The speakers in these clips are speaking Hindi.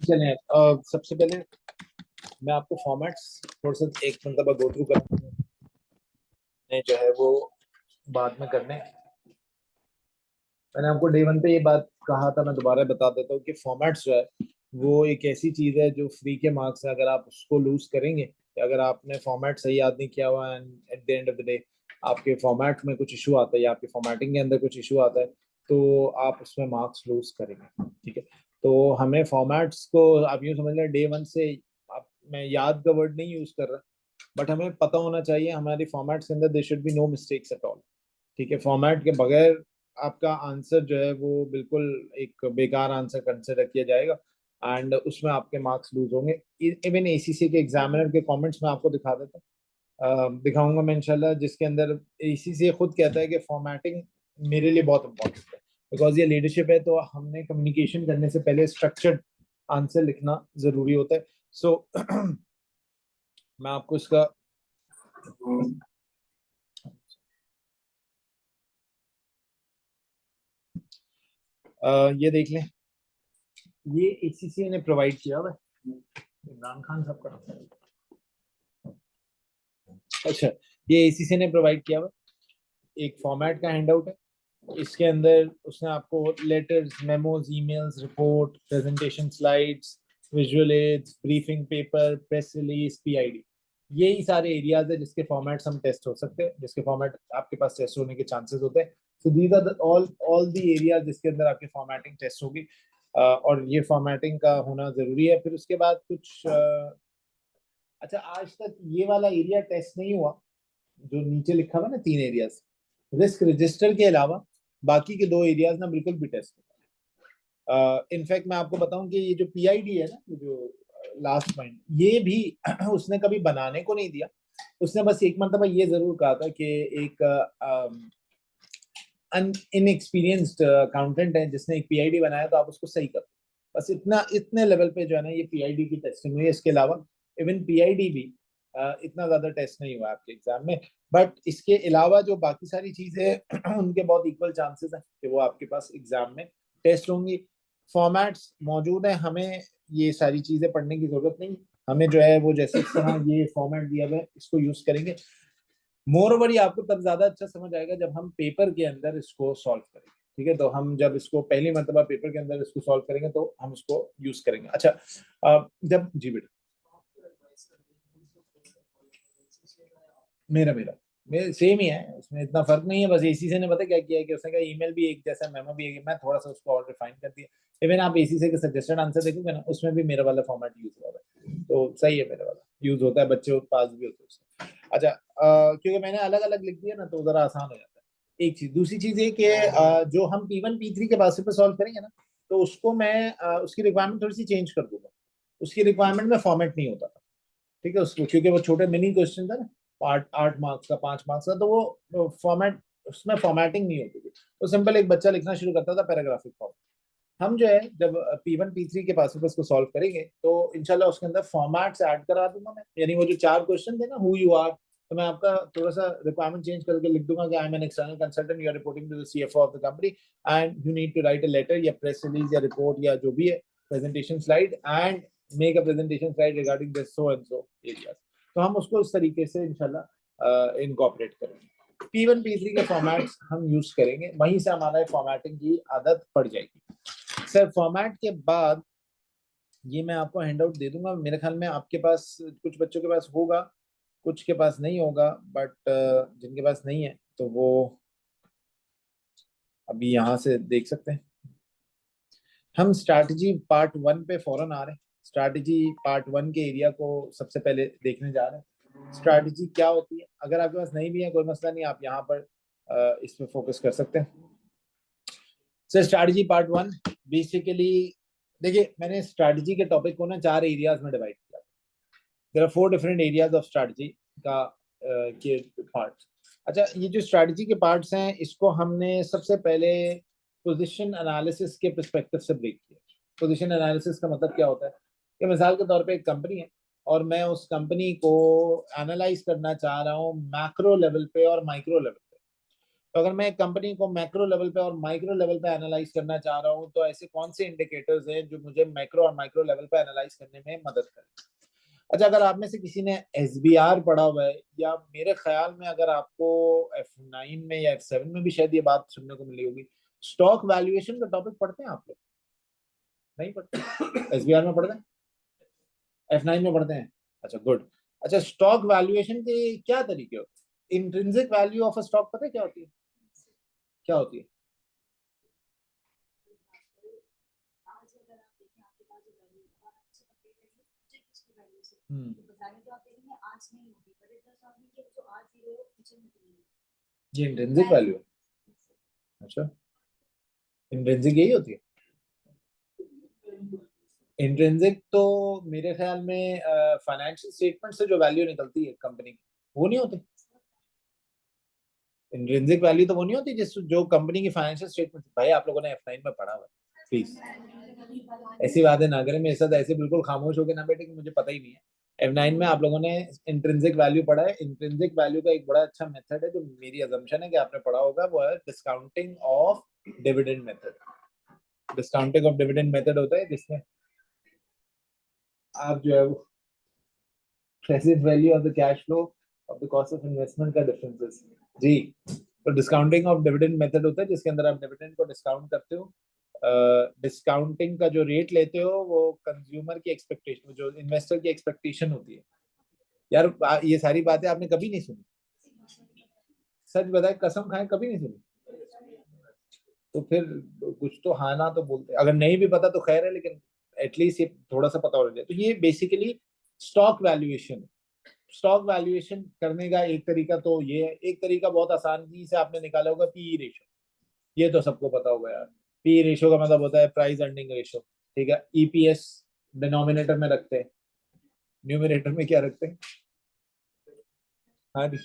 चलें सबसे पहले मैं आपको फॉर्मेट्स थोड़ा सा एक मतलब गो थ्रू करने जो है वो बाद में करने। मैंने आपको डे वन पे ये बात कहा था, मैं दोबारा बता देता हूँ कि फॉर्मेट्स जो है वो एक ऐसी चीज है जो फ्री के मार्क्स है। अगर आप उसको लूज करेंगे, अगर आपने फॉर्मेट सही याद नहीं किया हुआ and at the end of the day आपके फॉर्मेट में कुछ इशू आता है या आपके फॉर्मेटिंग के अंदर कुछ इशू आता है तो आप उसमें मार्क्स लूज करेंगे। ठीक है, तो हमें फॉर्मेट्स को आप यूँ समझ लें डे वन से आप, मैं याद का वर्ड नहीं यूज कर रहा, बट हमें पता होना चाहिए हमारी फॉर्मेट्स के अंदर there should be no mistakes at all. ठीक है, फॉर्मेट के बगैर आपका आंसर जो है वो बिल्कुल एक बेकार आंसर कंसिडर किया जाएगा एंड उसमें आपके मार्क्स लूज होंगे। इवन एसीसी के एग्जामिनर के कमेंट्स में आपको दिखा देता हूँ, दिखाऊंगा मैं इंशाल्लाह, जिसके अंदर एसीसी खुद कहता है कि फॉर्मेटिंग मेरे लिए बहुत इंपॉर्टेंट है बिकॉज ये लीडरशिप है, तो हमने कम्युनिकेशन करने से पहले स्ट्रक्चर्ड आंसर लिखना जरूरी होता है। सो मैं आपको इसका ये देख लें, ये एसीसी ने प्रोवाइड किया हुआ है, इमरान खान साहब का नाम है। अच्छा, ये एसीसी ने प्रोवाइड किया हुआ एक फॉर्मेट का हैंडआउट है। इसके अंदर उसने आपको letters, memos, emails, report, presentation slides, visual aids, briefing paper, press release, PID, यही सारे एरियाज है जिसके फॉर्मेट्स हम टेस्ट हो सकते हैं, जिसके फॉर्मेट आपके पास टेस्ट होने के चांसेस होते हैं। So these are all the areas जिसके अंदर आपकी फॉर्मेटिंग टेस्ट होगी और ये फॉर्मेटिंग का होना जरूरी है। फिर उसके बाद कुछ अच्छा, आज तक ये वाला एरिया टेस्ट नहीं हुआ जो नीचे लिखा हुआ ना, 3 एरियाज रिस्क रजिस्टर के अलावा बाकी के 2 एरियाज ना बिल्कुल भी टेस्ट नहीं। इनफैक्ट मैं आपको बताऊं कि ये जो पीआईडी है ना, ये जो लास्ट पॉइंट, ये भी उसने कभी बनाने को नहीं दिया। उसने बस एक मरतबा ये जरूर कहा था कि एक इनएक्सपीरियंस्ड अकाउंटेंट है जिसने एक पीआईडी बनाया तो आप उसको सही करो। बस इतना, इतने लेवल पे जो है ना ये पीआईडी की टेस्टिंग हुई है। इसके अलावा इवन पीआईडी भी इतना ज्यादा टेस्ट नहीं हुआ आपके एग्जाम में। बट इसके अलावा जो बाकी सारी चीजें उनके बहुत इक्वल चांसेस हैं कि वो आपके पास एग्जाम में टेस्ट होंगी। फॉर्मेट्स मौजूद है, हमें ये सारी चीजें पढ़ने की जरूरत नहीं। हमें जो है वो जैसे इस तरह ये फॉर्मेट दिया हुआ है इसको यूज करेंगे। मोर ओवर ये आपको तब ज्यादा अच्छा समझ आएगा जब हम पेपर के अंदर इसको सॉल्व करेंगे। ठीक है, तो हम जब इसको पहली मरतबा पेपर के अंदर इसको सॉल्व करेंगे तो हम इसको यूज करेंगे। अच्छा, जब जी बेटा, मेरा मेरा मेरे सेम ही है, उसमें इतना फर्क नहीं है। बस एसी से ने पता क्या किया है कि उसने कहा ईमेल भी एक जैसा, मेमो भी एक, मैं थोड़ा सा उसको और रिफाइन कर दिया। इवन आप एसी से के सजेस्टेड आंसर देखोगे ना, उसमें भी मेरा वाला फॉर्मेट यूज हो रहा है, तो सही है, मेरा वाला यूज होता है, बच्चे पास भी होते हैं। अच्छा, क्योंकि मैंने अलग अलग लिख दिया ना तो जरा आसान हो जाता है। एक चीज, दूसरी चीज ये कि जो हम P1 P3 के बाद पे सॉल्व करेंगे ना, तो उसको मैं उसकी रिक्वायरमेंट थोड़ी सी चेंज कर दूंगा। उसकी रिक्वायरमेंट में फॉर्मेट नहीं होता था। ठीक है, उसको क्योंकि वो छोटे मिनी क्वेश्चन था ना, 8 मार्क्स का, 5 मार्क्स का, तो वो फॉर्मेट, उसमें फॉर्मेटिंग नहीं होती थी। तो सिंपल एक बच्चा लिखना शुरू करता था पैराग्राफिक फॉर्म। हम जो है जब P1 P3 के पास को सॉल्व करेंगे तो इंशाल्लाह उसके अंदर फॉर्मेट्स ऐड करा दूंगा मैं। यानी वो जो 4 क्वेश्चन थे ना, हु यू आर, तो मैं आपका थोड़ा सा रिक्वायरमेंट चेंज करके लिख दूंगा कि I am an external consultant, you are reporting to the CFO of the company and you need to write a letter या प्रेस रिलीज या रिपोर्ट या जो भी है, presentation slide and make a presentation slide regarding this so and so areas. तो हम उसको इस तरीके से इंशाल्लाह इनकॉर्पोरेट करेंगे। P1 P3 के फॉर्मेट्स हम यूज करेंगे, वहीं से हमारा फॉर्मेटिंग की आदत पड़ जाएगी। सर फॉर्मेट के बाद ये मैं आपको हैंडआउट दे दूंगा, मेरे ख्याल में आपके पास कुछ बच्चों के पास होगा, कुछ के पास नहीं होगा, बट जिनके पास नहीं है तो वो अभी यहाँ से देख सकते हैं। हम स्ट्रैटेजी पार्ट 1 पे फौरन आ रहे हैं। स्ट्रैटेजी पार्ट 1 के एरिया को सबसे पहले देखने जा रहे हैं। स्ट्रैटेजी क्या होती है, अगर आपके पास नहीं भी है कोई मसला नहीं, आप यहाँ पर इस पे फोकस कर सकते हैं। सर स्ट्रैटेजी पार्ट 1 बेसिकली, देखिए मैंने स्ट्रैटेजी के टॉपिक को ना 4 एरियाज में डिवाइड किया। There are 4 different areas of strategy का के पार्ट्स। अच्छा, ये जो स्ट्रैटेजी के पार्ट्स हैं इसको हमने सबसे पहले पोजीशन एनालिसिस के पर्सपेक्टिव से ब्रेक किया। पोजीशन एनालिसिस का मतलब क्या होता है कि मिसाल के तौर पे एक कंपनी है और मैं उस कंपनी को एनालाइज करना चाह रहा हूँ मैक्रो लेवल पे और माइक्रो लेवल पे। तो अगर मैं एक कंपनी को मैक्रो लेवल पे और माइक्रो लेवल पे एनालाइज करना चाह रहा हूँ, तो ऐसे कौन से इंडिकेटर्स हैं जो मुझे मैक्रो और माइक्रो लेवल पे एनालाइज करने में मदद करें? अच्छा, अगर आप में से किसी ने एसबीआर पढ़ा हुआ है, या मेरे ख्याल में अगर आपको F9 में या F7 में भी शायद ये बात सुनने को मिली होगी, स्टॉक वैल्यूएशन का टॉपिक पढ़ते हैं आप लोग? नहीं पढ़ते? एसबीआर में पढ़ते हैं, F9 में पढ़ते हैं? अच्छा, गुड। अच्छा, स्टॉक वैल्यूएशन के क्या तरीके होते हैं? Intrinsic value of a stock पता है क्या होती है? क्या होती है? हम्म, ये इंट्रिंसिक वैल्यू है। अच्छा, इंट्रिंसिक यही होती है? इंट्रिंसिक तो मेरे ख्याल में फाइनेंशियल स्टेटमेंट से जो वैल्यू निकलती है कंपनी की, वो नहीं होती। इंट्रिंसिक वैल्यू तो वो नहीं होती जिस जो कंपनी की फाइनेंशियल स्टेटमेंट। भाई आप लोगों ने F9 में पढ़ा हुआ है, प्लीज ऐसी बातें ना करें मेरे साथ, ऐसे बिल्कुल खामोश होकर ना बैठे कि मुझे पता ही नहीं है। F9 में आप लोगों ने इंट्रिंसिक वैल्यू पढ़ा है। इंट्रिंसिक वैल्यू का एक बड़ा अच्छा मेथड है जो मेरी अजम्पशन है कि आपने पढ़ा होगा, वो है discounting of dividend method. Discounting of dividend method होता है जिसमें आप जो है वो present value of the cash flow of the cost of investment का डिफरेंसेस। जी, तो डिस्काउंटिंग ऑफ डिविडेंड मेथड होता है जिसके अंदर आप डिविडेंड को डिस्काउंट करते हो। डिस्काउंटिंग का जो रेट लेते हो वो कंज्यूमर की एक्सपेक्टेशन, जो इन्वेस्टर की एक्सपेक्टेशन होती है। यार ये सारी बातें आपने कभी नहीं सुनी? सच बताए, कसम खाए, कभी नहीं सुनी? तो फिर कुछ तो हाँ ना तो बोलते, अगर नहीं भी पता तो खैर है, लेकिन एटलीस्ट ये थोड़ा सा पता होना चाहिए। तो ये basically stock valuation. Stock valuation करने का एक तरीका तो ये है, एक तरीका बहुत आसानी से आपने निकाला होगा, पीई रेशो। ये तो सबको पता होगा यार। पी रेशियो का मतलब होता है प्राइस अर्निंग रेशियो, ठीक है? ईपीएस डिनोमिनेटर में रखते हैं, न्यूमिनेटर में क्या रखते हैं? हाँ जी।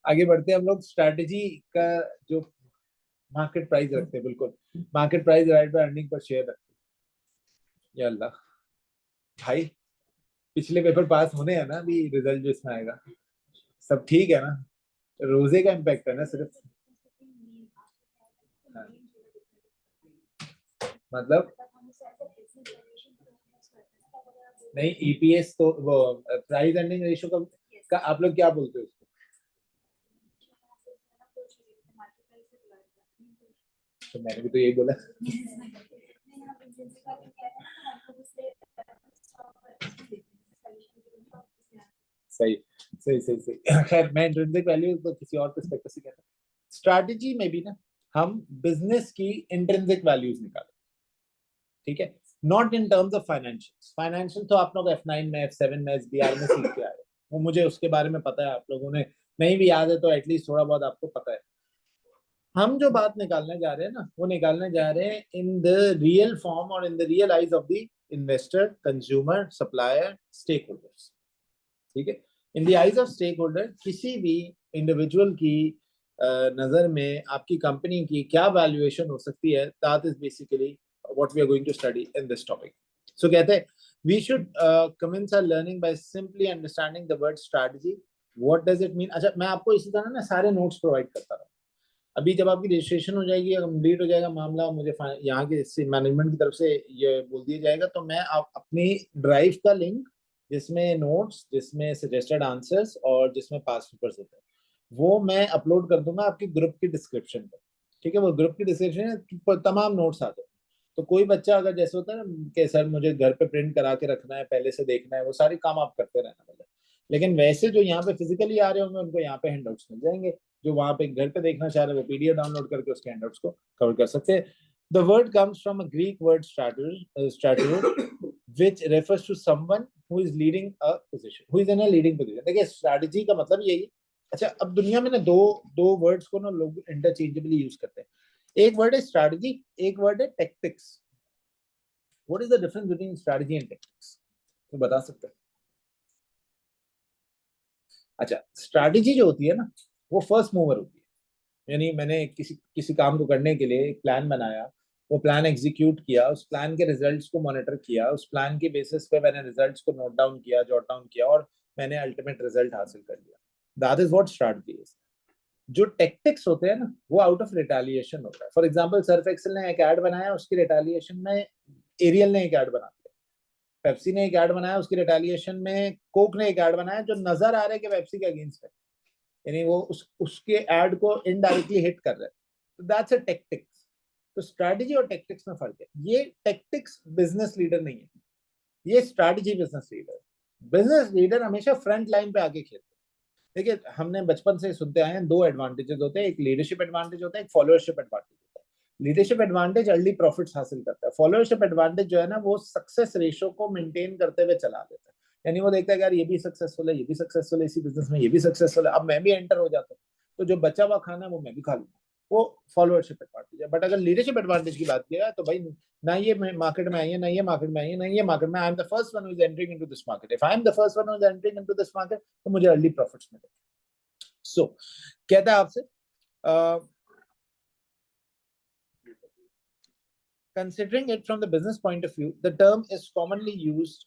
आगे बढ़ते हैं हम लोग। स्ट्रैटेजी का जो मार्केट प्राइस रखते हैं, बिल्कुल market price divide by earning per share रखते हैं। या अल्लाह, भाई पिछले पेपर पास होने हैं ना, अभी रिजल्ट जो इसमें आएगा सब ठीक है ना? रोजे का इम्पैक्ट है ना सिर्फ? हाँ, मतलब नहीं, ईपीएस तो वो प्राइस अर्निंग रेशियो का आप लोग क्या बोलते हो उसको? तो मैंने भी तो यही बोला। सही सही सही सही। खैर, मैं इंट्रिंसिक वैल्यू तो किसी और पर्सपेक्टिव से कहता हूँ। स्ट्रैटेजी में भी ना हम बिजनेस की इंट्रिंसिक वैल्यूज निकालें, ठीक है? Not in terms of financial. Financial तो आप लोग F9 में F7 में एसबीआर में सीख के आए, वो मुझे उसके बारे में पता है, आप लोगों ने नहीं भी याद है तो एटलीस्ट थोड़ा बहुत आपको पता है। हम जो बात निकालने जा रहे हैं ना, वो निकालने जा रहे हैं इन द रियल फॉर्म और in the real eyes of the investor, consumer, supplier, stakeholders, ठीक है? In the eyes of stakeholder, किसी भी इंडिविजुअल की नजर में आपकी कंपनी की क्या वैल्यूएशन हो सकती है, that is basically what we are going to study in this topic. So कहते हैं we should commence our learning by simply understanding the word strategy. What does it mean? अच्छा, मैं आपको इसी तरह ना सारे नोट्स प्रोवाइड करता रहूँ। अभी जब आपकी रजिस्ट्रेशन हो जाएगी, कंप्लीट हो जाएगा मामला, मुझे यहाँ के मैनेजमेंट की तरफ से ये बोल दिया जाएगा, तो मैं आप अपनी ड्राइव का लिंक, जिसमें नोट्स, जिसमें सजेस्टेड आंसर्स और जिसमें पास पेपर्स होते हैं, वो मैं अपलोड कर दूंगा आपकी ग्रुप की डिस्क्रिप्शन पे, ठीक है? वो ग्रुप की डिस्क्रिप्शन में तमाम नोट्स आते हैं। तो कोई बच्चा अगर जैसे होता है ना कि सर मुझे घर पे प्रिंट करा के रखना है, पहले से देखना है, वो सारे काम आप करते रहना मतलब। लेकिन वैसे जो यहाँ पे फिजिकली आ रहे होंगे उनको यहाँ पे हैंडआउट्स मिल जाएंगे। जो वहां पे घर पे देखना चाह रहे हैं वो पीडीएफ डाउनलोड करके उसके हैंडआउट्स को कवर कर सकते हैं। The word comes from a Greek word strategy, which refers to someone who is leading a position, who is in a leading position। देखिए, स्ट्रैटेजी का मतलब यही। अच्छा, अब दुनिया में ना दो दो वर्ड्स को ना लोग इंटरचेंजेबली यूज करते हैं। एक वर्ड है स्ट्रैटेजी, एक वर्ड है tactics. What is the difference between strategy and tactics? तो बता सकते हैं? अच्छा, स्ट्रैटेजी जो होती है ना, वो फर्स्ट मूवर होती है। यानी मैंने किसी किसी काम को करने के लिए एक प्लान बनाया, वो प्लान एग्जीक्यूट किया, उस प्लान के रिजल्ट्स को मॉनिटर किया, उस प्लान के बेसिस पे मैंने रिजल्ट्स को नोट डाउन किया, जॉट डाउन किया, और मैंने अल्टीमेट रिजल्ट हासिल कर लिया। That is what strategy is. जो टेक्टिक्स होते हैं ना वो आउट ऑफ रिटेलिएशन होता है। फॉर एग्जांपल सर्फ एक्सेल ने एक ऐड बनाया, उसकी रिटेलिएशन में एरियल ने एक ऐड बना दिया, पेप्सी ने एक ऐड बनाया, उसकी रिटेलिएशन में कोक ने एक ऐड बनाया, जो नजर आ रहा है कि पेप्सी के अगेंस्ट है, यानी वो उसके ऐड को इनडायरेक्टली हिट कर रहे हैं। तो दैट्स अ टेक्टिक्स। तो स्ट्रैटेजी और टेक्टिक्स में फर्क है। ये टेक्टिक्स बिजनेस लीडर नहीं है, ये strategy business leader. Business leader हमेशा फ्रंट लाइन पे आके खेलते हैं। देखिए हमने बचपन से सुनते आए हैं, दो एडवांटेजेस होते हैं, एक लीडरशिप एडवांटेज होता है, एक फॉलोअरशिप एडवांटेज होता है। लीडरशिप एडवांटेज अर्ली प्रॉफिट्स हासिल करता है, फॉलोअरशिप एडवांटेज जो है ना वो सक्सेस रेशो को मेंटेन करते हुए चला देता है। यानी वो देखता है यार ये भी सक्सेसफुल है, ये भी सक्सेसफुल है, इसी बिजनेस में ये भी सक्सेसफुल है, अब मैं भी एंटर हो जाता हूँ, तो जो बचा हुआ खाना है वो मैं भी खा लूंगा, वो फॉलोअरशिप एडवांटेज है। बट अगर लीडरशिप एडवांटेज की बात किया तो भाई ना ये मार्केट में आई है, ना ये मार्केट में आई है, ना ये मार्केट में, I am the first one who is entering into this market, if I am the first one who is entering into this market तो मुझे अर्ली प्रॉफिट्स मिलेंगे। सो कहता है आपसे considering it from the business point of view, the term is commonly used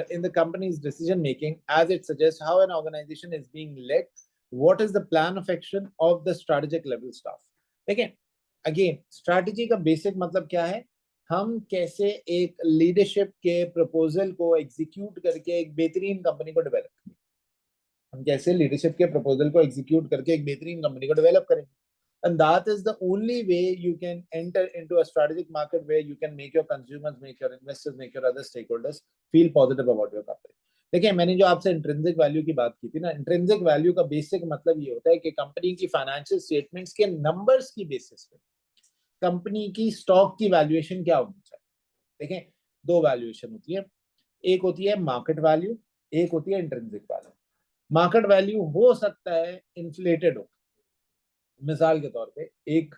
in the company's decision making as it suggests how an organization is being led, what is the plan of action of the strategic level staff. देखिए अगेन स्ट्रैटेजी का बेसिक मतलब क्या है, हम कैसे एक लीडरशिप के प्रपोजल को एग्जीक्यूट करके एक बेहतरीन कंपनी को डेवलप करें, हम कैसे लीडरशिप के प्रपोजल को एग्जीक्यूट करके एक बेहतरीन कंपनी को डेवलप करेंगे। And that is the only way you can enter into a strategic market where you can make your consumers, make your investors, make your other stakeholders feel positive about your company. देखिए मैंने जो आपसे इंट्रिंसिक वैल्यू की बात की थी ना, इंट्रिंसिक वैल्यू का बेसिक मतलब ये होता है कि कंपनी की फाइनेंशियल स्टेटमेंट्स के नंबर्स की बेसिस पे कंपनी की स्टॉक की वैल्यूएशन क्या होनी चाहिए। देखें दो वैल्यूएशन होती है, एक होती है मार्केट वैल्यू, एक होती है इंट्रिंसिक वैल्यू। मार्केट वैल्यू हो सकता है इन्फ्लेटेड हो, मिसाल के तौर पे एक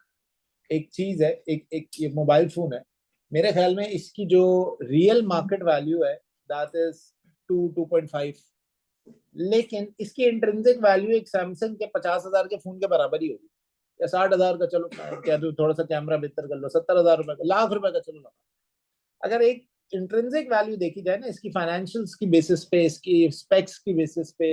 एक चीज है, एक ये मोबाइल फोन है, मेरे ख्याल में इसकी जो रियल मार्केट वैल्यू है दैट इज 2.5, लेकिन इसकी इंट्रिंसिक वैल्यू एक सैमसंग के 50,000 के फोन के बराबर ही होगी, या 60,000 का, चलो क्या दो थोड़ा सा कैमरा बेहतर कर लो, 70,000 रुपए का, लाख रुपए का, चलो ना। अगर एक इंट्रिंसिक वैल्यू देखी जाए ना, इसकी फाइनेंशियल्स की बेसिस पे, इसकी स्पेक्स की बेसिस पे,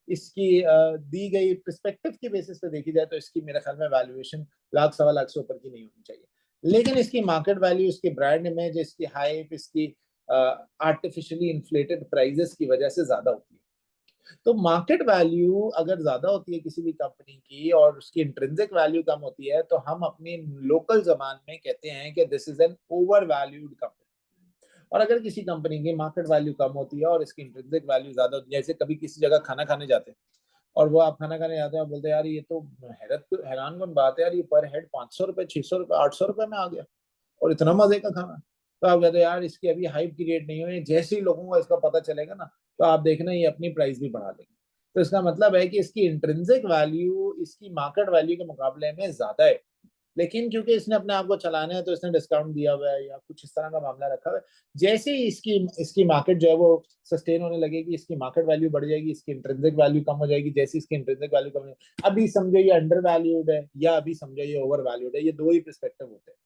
इसकी दी गई पर्सपेक्टिव की बेसिस पे देखी जाए तो इसकी मेरे ख्याल में वैल्यूएशन लाख सवा लाख से ऊपर की नहीं होनी चाहिए। लेकिन इसकी मार्केट वैल्यू, इसकी ब्रांड इमेज, इसकी हाइप, इसकी आर्टिफिशियली इन्फ्लेटेड प्राइजेस की वजह से ज्यादा होती है। तो मार्केट वैल्यू अगर ज्यादा होती है किसी भी कंपनी की और उसकी इंट्रिंसिक वैल्यू कम होती है तो हम अपनी लोकल जबान में कहते हैं कि this is an over valued company. और अगर किसी कंपनी की मार्केट वैल्यू कम होती है और इसकी इंट्रिंसिक वैल्यू ज्यादा होती है, जैसे कभी किसी जगह खाना खाने जाते हैं और वो आप खाना खाने जाते हैं और बोलते हैं यार ये तो हैरान कौन बात है यार, ये पर हेड 500 रुपए, 600 रुपए, 800 रुपए में आ गया और इतना मजे का खाना। तो आप कहते हैं यार इसकी अभी हाइप क्रिएट नहीं हुई, जैसे ही लोगों को इसका पता चलेगा ना तो आप देखना ये अपनी प्राइस भी बढ़ा देंगे। तो इसका मतलब है कि इसकी इंट्रिंसिक वैल्यू इसकी मार्केट वैल्यू के मुकाबले में ज्यादा है, लेकिन क्योंकि इसने अपने आप को चलाना है तो इसने डिस्काउंट दिया हुआ है या कुछ इस तरह का मामला रखा हुआ है। जैसे ही इसकी मार्केट जो है वो सस्टेन होने लगेगी, इसकी मार्केट वैल्यू बढ़ जाएगी, इसकी इंट्रिंसिक वैल्यू कम हो जाएगी। जैसे इसकी इंट्रिंसिक वैल्यू कम हो जाएगी, अभी समझो ये अंडर वैल्यूड है या अभी समझो ये ओवर वैल्यूड है, ये दो ही पर्सपेक्टिव होते हैं।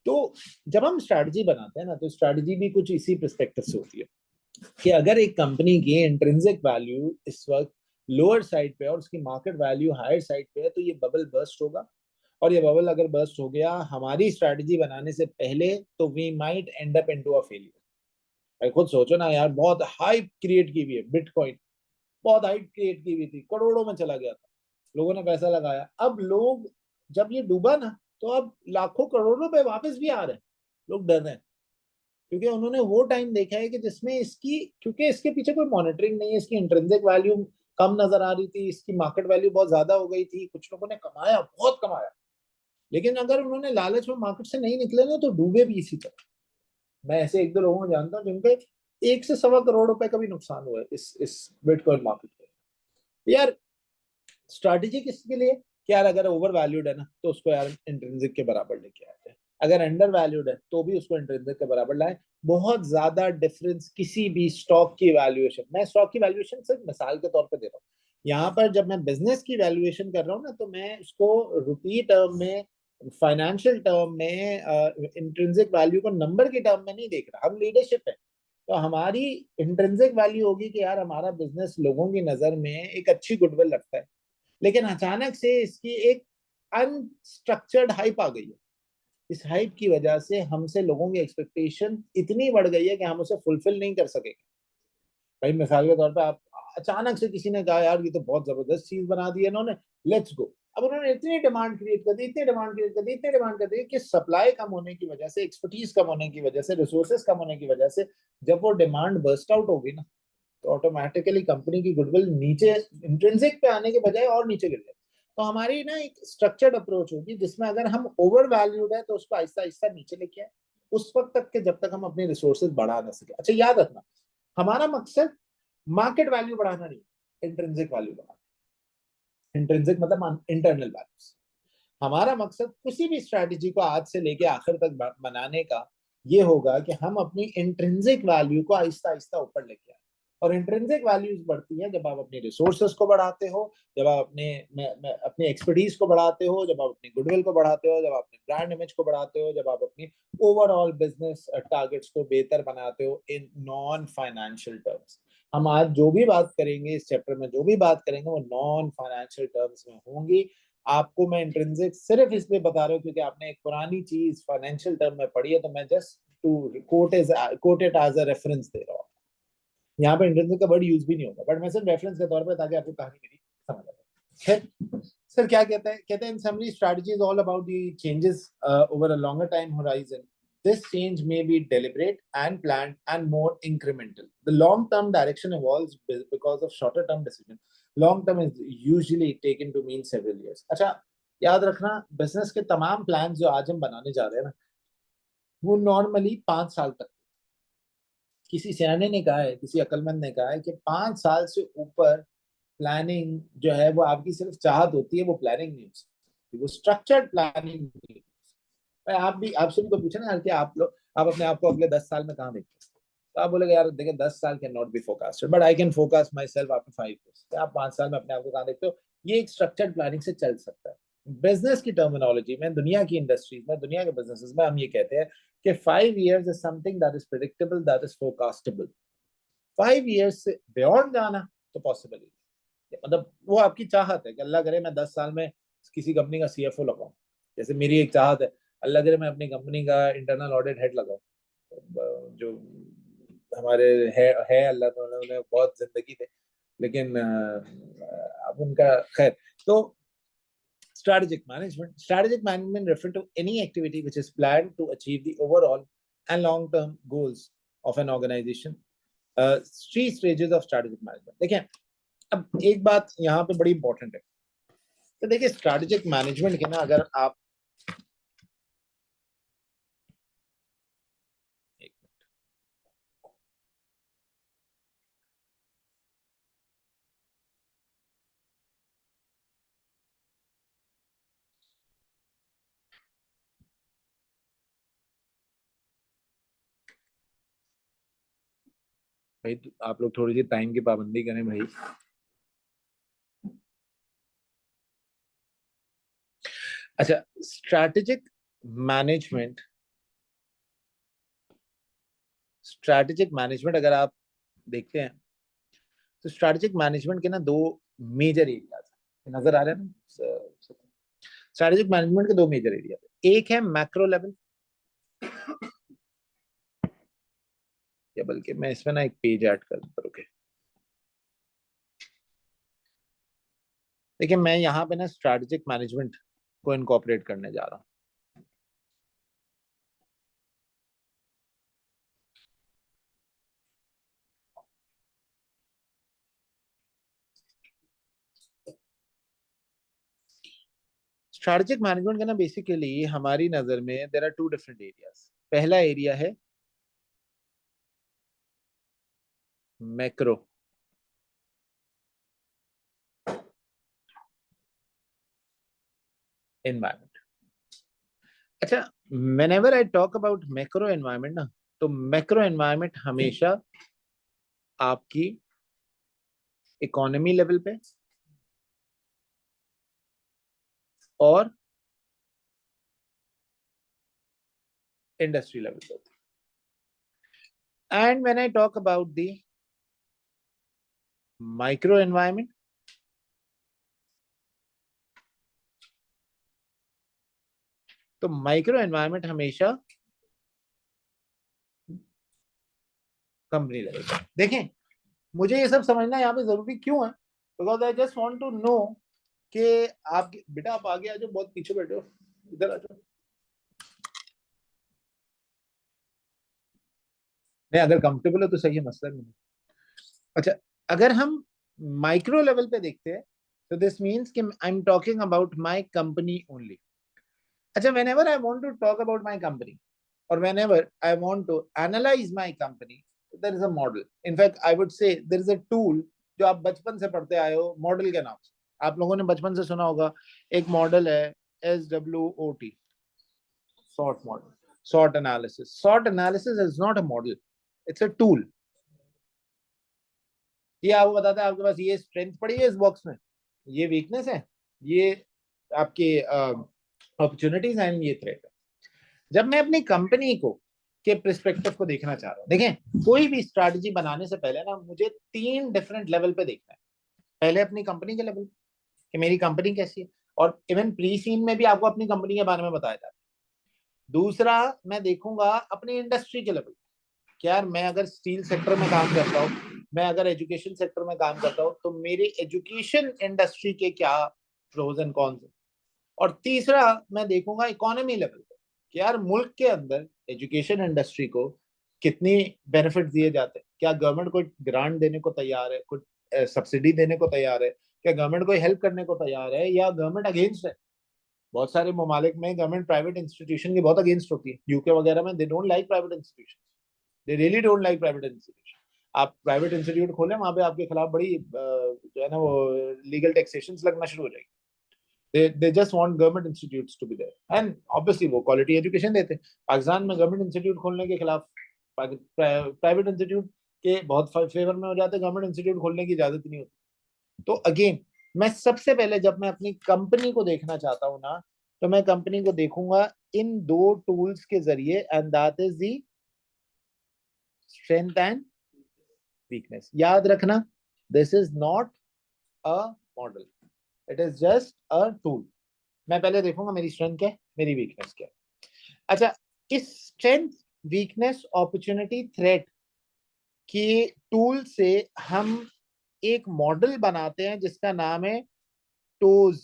तो जब हम स्ट्रैटेजी बनाते हैं ना तो स्ट्रैटेजी भी कुछ इसी पर्सपेक्टिव से होती है कि अगर एक कंपनी की इंट्रिंसिक वैल्यू इस वक्त लोअर साइड पे और उसकी मार्केट वैल्यू हायर साइड पे है तो ये बबल बर्स्ट होगा, और ये बबल अगर बर्स्ट हो गया हमारी स्ट्रैटेजी बनाने से पहले तो we might end up into a failure. भाई खुद सोचो ना यार, बहुत हाइप क्रिएट की हुई है बिटकॉइन, बहुत हाइप क्रिएट की हुई थी, करोड़ों में चला गया था, लोगों ने पैसा लगाया, अब लोग जब ये डूबा ना तो अब लाखों करोड़ों पे वापस भी आ रहे हैं, लोग डर रहे हैं क्योंकि उन्होंने वो टाइम देखा है कि जिसमें इसकी, क्योंकि इसके पीछे कोई मॉनिटरिंग नहीं है, इसकी इंट्रिंसिक वैल्यू कम नजर आ रही थी, इसकी मार्केट वैल्यू बहुत ज्यादा हो गई थी, कुछ लोगों ने कमाया, बहुत कमाया, लेकिन अगर उन्होंने लालच में मार्केट से नहीं निकले ना तो डूबे भी इसी तरह। मैं ऐसे एक दो लोगों को जानता हूँ जिनके 1 से 1.25 करोड़ रुपए का भी नुकसान हुआ है इस बिटकॉइन मार्केट में। यार स्ट्रैटेजी किसके लिए कि यार अगर ओवर वैल्यूड है ना तो उसको यार इंट्रिंसिक के बराबर लेके आते हैं, अगर अंडर वैल्यूड है तो भी उसको इंट्रिंसिक के बराबर लाए। बहुत ज्यादा डिफरेंस किसी भी स्टॉक की वैल्यूएशन, मैं स्टॉक की वैल्यूएशन सिर्फ मिसाल के तौर पर दे रहा हूँ, यहाँ पर जब मैं बिजनेस की वैल्यूएशन कर रहा हूँ ना तो मैं उसको रुपये टर्म में, फाइनेंशियल टर्म में, इंट्रिंसिक वैल्यू को नंबर के टर्म में नहीं देख रहा। हम लीडरशिप है तो हमारी इंट्रिंसिक वैल्यू होगी कि यार हमारा बिजनेस लोगों की नजर में एक अच्छी गुडविल रखता है, लेकिन अचानक से इसकी एक अनस्ट्रक्चर्ड हाइप आ गई है। इस हाइप की वजह से हमसे लोगों की एक्सपेक्टेशन इतनी बढ़ गई है कि हम उसे फुलफिल नहीं कर सकेंगे। भाई मिसाल के तौर पे आप अचानक से किसी ने कहा यार ये तो बहुत जबरदस्त चीज बना दी है इन्होंने, लेट्स गो। अब उन्होंने इतनी डिमांड क्रिएट कर दी, इतनी डिमांड क्रिएट कर दी, इतनी डिमांड कर दी कि सप्लाई कम होने की वजह से, एक्सपर्टीज कम होने की वजह से, रिसोर्सेज कम होने की वजह से जब वो डिमांड बर्स्ट आउट होगी ना, तो ऑटोमेटिकली कंपनी की गुडविल नीचे इंट्रिंसिक पे आने के बजाय और नीचे गिर जाए। तो हमारी ना एक स्ट्रक्चर्ड अप्रोच होगी जिसमें अगर हम ओवर वैल्यूड है तो उसको आहिस्ता आहिस्ता नीचे लेके आए, उस वक्त तक के जब तक हम अपने रिसोर्सेज बढ़ा ना सके। अच्छा याद रखना, हमारा मकसद मार्केट वैल्यू बढ़ाना नहीं, इंट्रिंसिक वैल्यू बढ़ाना। इंट्रिंसिक मतलब इंटरनल वैल्यूज। हमारा मकसद किसी भी स्ट्रैटेजी को आज से लेके आखिर तक बनाने का ये होगा कि हम अपनी इंट्रिंसिक वैल्यू को आहिस्ता आहिस्ता ऊपर लेके आए। और इंट्रिंसिक वैल्यूज बढ़ती है जब आप अपने रिसोर्सेस को बढ़ाते हो, जब आप अपने एक्सपर्टीज को बढ़ाते हो, जब आप अपनी गुडविल को बढ़ाते हो, जब आप अपने ब्रांड इमेज को बढ़ाते हो, जब आप अपनी ओवरऑल बिजनेस टारगेट्स को बेहतर बनाते हो इन नॉन फाइनेंशियल टर्म्स। हम आज जो भी बात करेंगे इस चैप्टर में, जो भी बात करेंगे वो नॉन फाइनेंशियल टर्म्स में होंगी। आपको मैं इंट्रिंसिक सिर्फ इसलिए बता रहा हूँ क्योंकि आपने एक पुरानी चीज फाइनेंशियल टर्म में पढ़ी है, तो मैं just to quote it as a reference दे रहा हूँ। यहाँ पे इंट्रिंसिक का वर्ड यूज भी नहीं होगा, बट मैं सिर्फ रेफरेंस के तौर पर, ताकि आपको कहानी मेरी समझ आ जाए। खैर सर क्या कहते हैं, कहते हैं इन summary strategy is all about the changes over a longer time horizon. This change may be deliberate and planned and more incremental. The long-term direction evolves because of shorter-term decision. Long-term is usually taken to mean several years. अच्छा याद रखना, बिजनेस के तमाम प्लान जो आज हम बनाने जा रहे हैं ना, वो नॉर्मली 5 साल तक। किसी सियाने ने कहा है, किसी अक्लमंद ने कहा है कि 5 साल से ऊपर प्लानिंग जो है वो आपकी सिर्फ चाहत होती है, वो प्लानिंग नहीं हो सकती, वो स्ट्रक्चर्ड प्लानिंग नहीं। आप भी, आपसे भी तो पूछे ना यार कि आप अपने आप को अगले 10 साल में कहाँ देखते हैं, तो आप बोलेगे यार देखिए 10 साल can not be forecasted but I can forecast my self after 5 years। आप 5 साल में अपने आप को कहाँ देखते हो, ये एक स्ट्रक्चर्ड प्लानिंग से चल सकता है। बिजनेस की टर्मिनोलॉजी में, दुनिया की इंडस्ट्रीज में, दुनिया के बिजनेसेस में हम ये कहते हैं कि 5 years is something that is predictable, that is forecastable. 5 years से बियॉन्ड जाना तो पॉसिबल ही, मतलब वो आपकी चाहत है कि अल्लाह करे मैं 10 साल में किसी कंपनी का सीएफओ लगाऊं। जैसे मेरी एक चाहत है, अल्लाह करे मैं अपनी कंपनी का इंटरनल ऑडिट हेड लगाऊं। जो हमारे है अल्लाह तो उन्हें बहुत जिंदगी दे, लेकिन अब उनका खैर। तो strategic management refer to any activity which is planned to achieve the overall and long term goals of an organization. 3 stages of strategic management देखिए। अब एक बात यहाँ पे बड़ी इंपॉर्टेंट है, तो देखिए स्ट्रैटेजिक मैनेजमेंट के ना, अगर आप भाई आप लोग थोड़ी सी टाइम की पाबंदी करें भाई। अच्छा, स्ट्रैटेजिक मैनेजमेंट, स्ट्रैटेजिक मैनेजमेंट अगर आप देखते हैं तो स्ट्रैटेजिक मैनेजमेंट के ना 2 मेजर एरियाज नजर आ रहे हैं ना। स्ट्रैटेजिक मैनेजमेंट के 2 मेजर एरिया, एक है मैक्रो लेवल, या बल्कि मैं इसमें ना एक पेज ऐड कर दूं, रुके। देखिए मैं यहाँ पे ना स्ट्रैटेजिक मैनेजमेंट को इनकॉर्पोरेट करने जा रहा हूँ। स्ट्रैटेजिक मैनेजमेंट का ना बेसिकली हमारी नजर में देयर आर 2 डिफरेंट एरियाज। पहला एरिया है मैक्रो एनवायरनमेंट। अच्छा, whenever I talk about macro environment ना, तो मैक्रो एनवायरनमेंट हमेशा आपकी इकोनॉमी लेवल पे और इंडस्ट्री लेवल पे होती है। And when I talk about the micro environment, तो माइक्रो एनवायरनमेंट हमेशा कंपनी लगेगा। देखें, मुझे ये सब समझना यहाँ पे जरूरी क्यों है, because I just want to know कि आप बेटा आप आगे आ जाओ, बहुत पीछे बैठे हो, इधर आ जाओ। नहीं, अगर कंफर्टेबल हो तो सही है, मसला नहीं। अच्छा, अगर हम माइक्रो लेवल पे देखते हैं तो दिस मीन्स कि I am talking about my company only. अच्छा, whenever I want to talk about my company और whenever I want to analyse my company, there is a model. In fact I would say there is a tool जो आप बचपन से पढ़ते आए हो, मॉडल के नाम से। आप लोगों ने बचपन से सुना होगा, एक मॉडल है SWOT, sort model, SWOT analysis. Sort analysis is not a model, it's a tool. ये आपको बताता है आपके पास ये स्ट्रेंथ पड़ी है इस बॉक्स में, ये वीकनेस है, ये आपके अपॉर्चुनिटीज हैं, ये थ्रेट है। जब मैं अपनी कंपनी को के पर्सपेक्टिव को देखना चाह रहा हूँ, देखें कोई भी स्ट्रैटेजी बनाने से पहले ना मुझे 3 डिफरेंट लेवल पे देखना है। पहले अपनी कंपनी के लेवल कि मेरी कंपनी कैसी है, और इवन प्री सीन में भी आपको अपनी कंपनी के बारे में बताया जाता है। दूसरा, मैं देखूंगा अपनी इंडस्ट्री के लेवल कि यार मैं अगर स्टील सेक्टर में काम करता हूँ, मैं अगर एजुकेशन सेक्टर में काम करता हूँ, तो मेरी एजुकेशन इंडस्ट्री के क्या प्रोज एंड कॉन्स है। और तीसरा, मैं देखूंगा इकोनॉमी लेवल पे कि यार मुल्क के अंदर एजुकेशन इंडस्ट्री को कितनी बेनिफिट दिए जाते हैं, क्या गवर्नमेंट कोई ग्रांट देने को तैयार है, कुछ सब्सिडी देने को तैयार है, क्या गवर्नमेंट कोई हेल्प करने को तैयार है, या गवर्नमेंट अगेंस्ट है। बहुत सारे ममालिक में गवर्नमेंट प्राइवेट इंस्टीट्यूशन की बहुत अगेंस्ट होती है, यूके वगैरह में they don't like private institution, they really don't like private institution. आप प्राइवेट इंस्टीट्यूट खोलें, वहां पे आपके खिलाफ बड़ी जो है ना वो लीगल टैक्सेशन लगना शुरू हो जाएगी। they just want government institutes to be there, and obviously वो quality education देते हैं। पाकिस्तान में गवर्नमेंट इंस्टीट्यूट खोलने के खिलाफ प्राइवेट इंस्टीट्यूट के बहुत फेवर में हो जाते हैं, गवर्नमेंट इंस्टीट्यूट खोलने की इजाजत नहीं होती। तो अगेन, मैं सबसे पहले जब मैं अपनी कंपनी को देखना चाहता हूँ ना, तो मैं कंपनी को देखूंगा इन 2 टूल्स के जरिए, and that is the strength and weakness. याद रखना, this is not a model, it is just a tool. मैं पहले देखूंगा मेरी स्ट्रेंथ क्या है, मेरी वीकनेस क्या है। अच्छा, इस स्ट्रेंथ, वीकनेस, अपॉर्चुनिटी, थ्रेट के टूल से हम एक मॉडल बनाते हैं जिसका नाम है टोज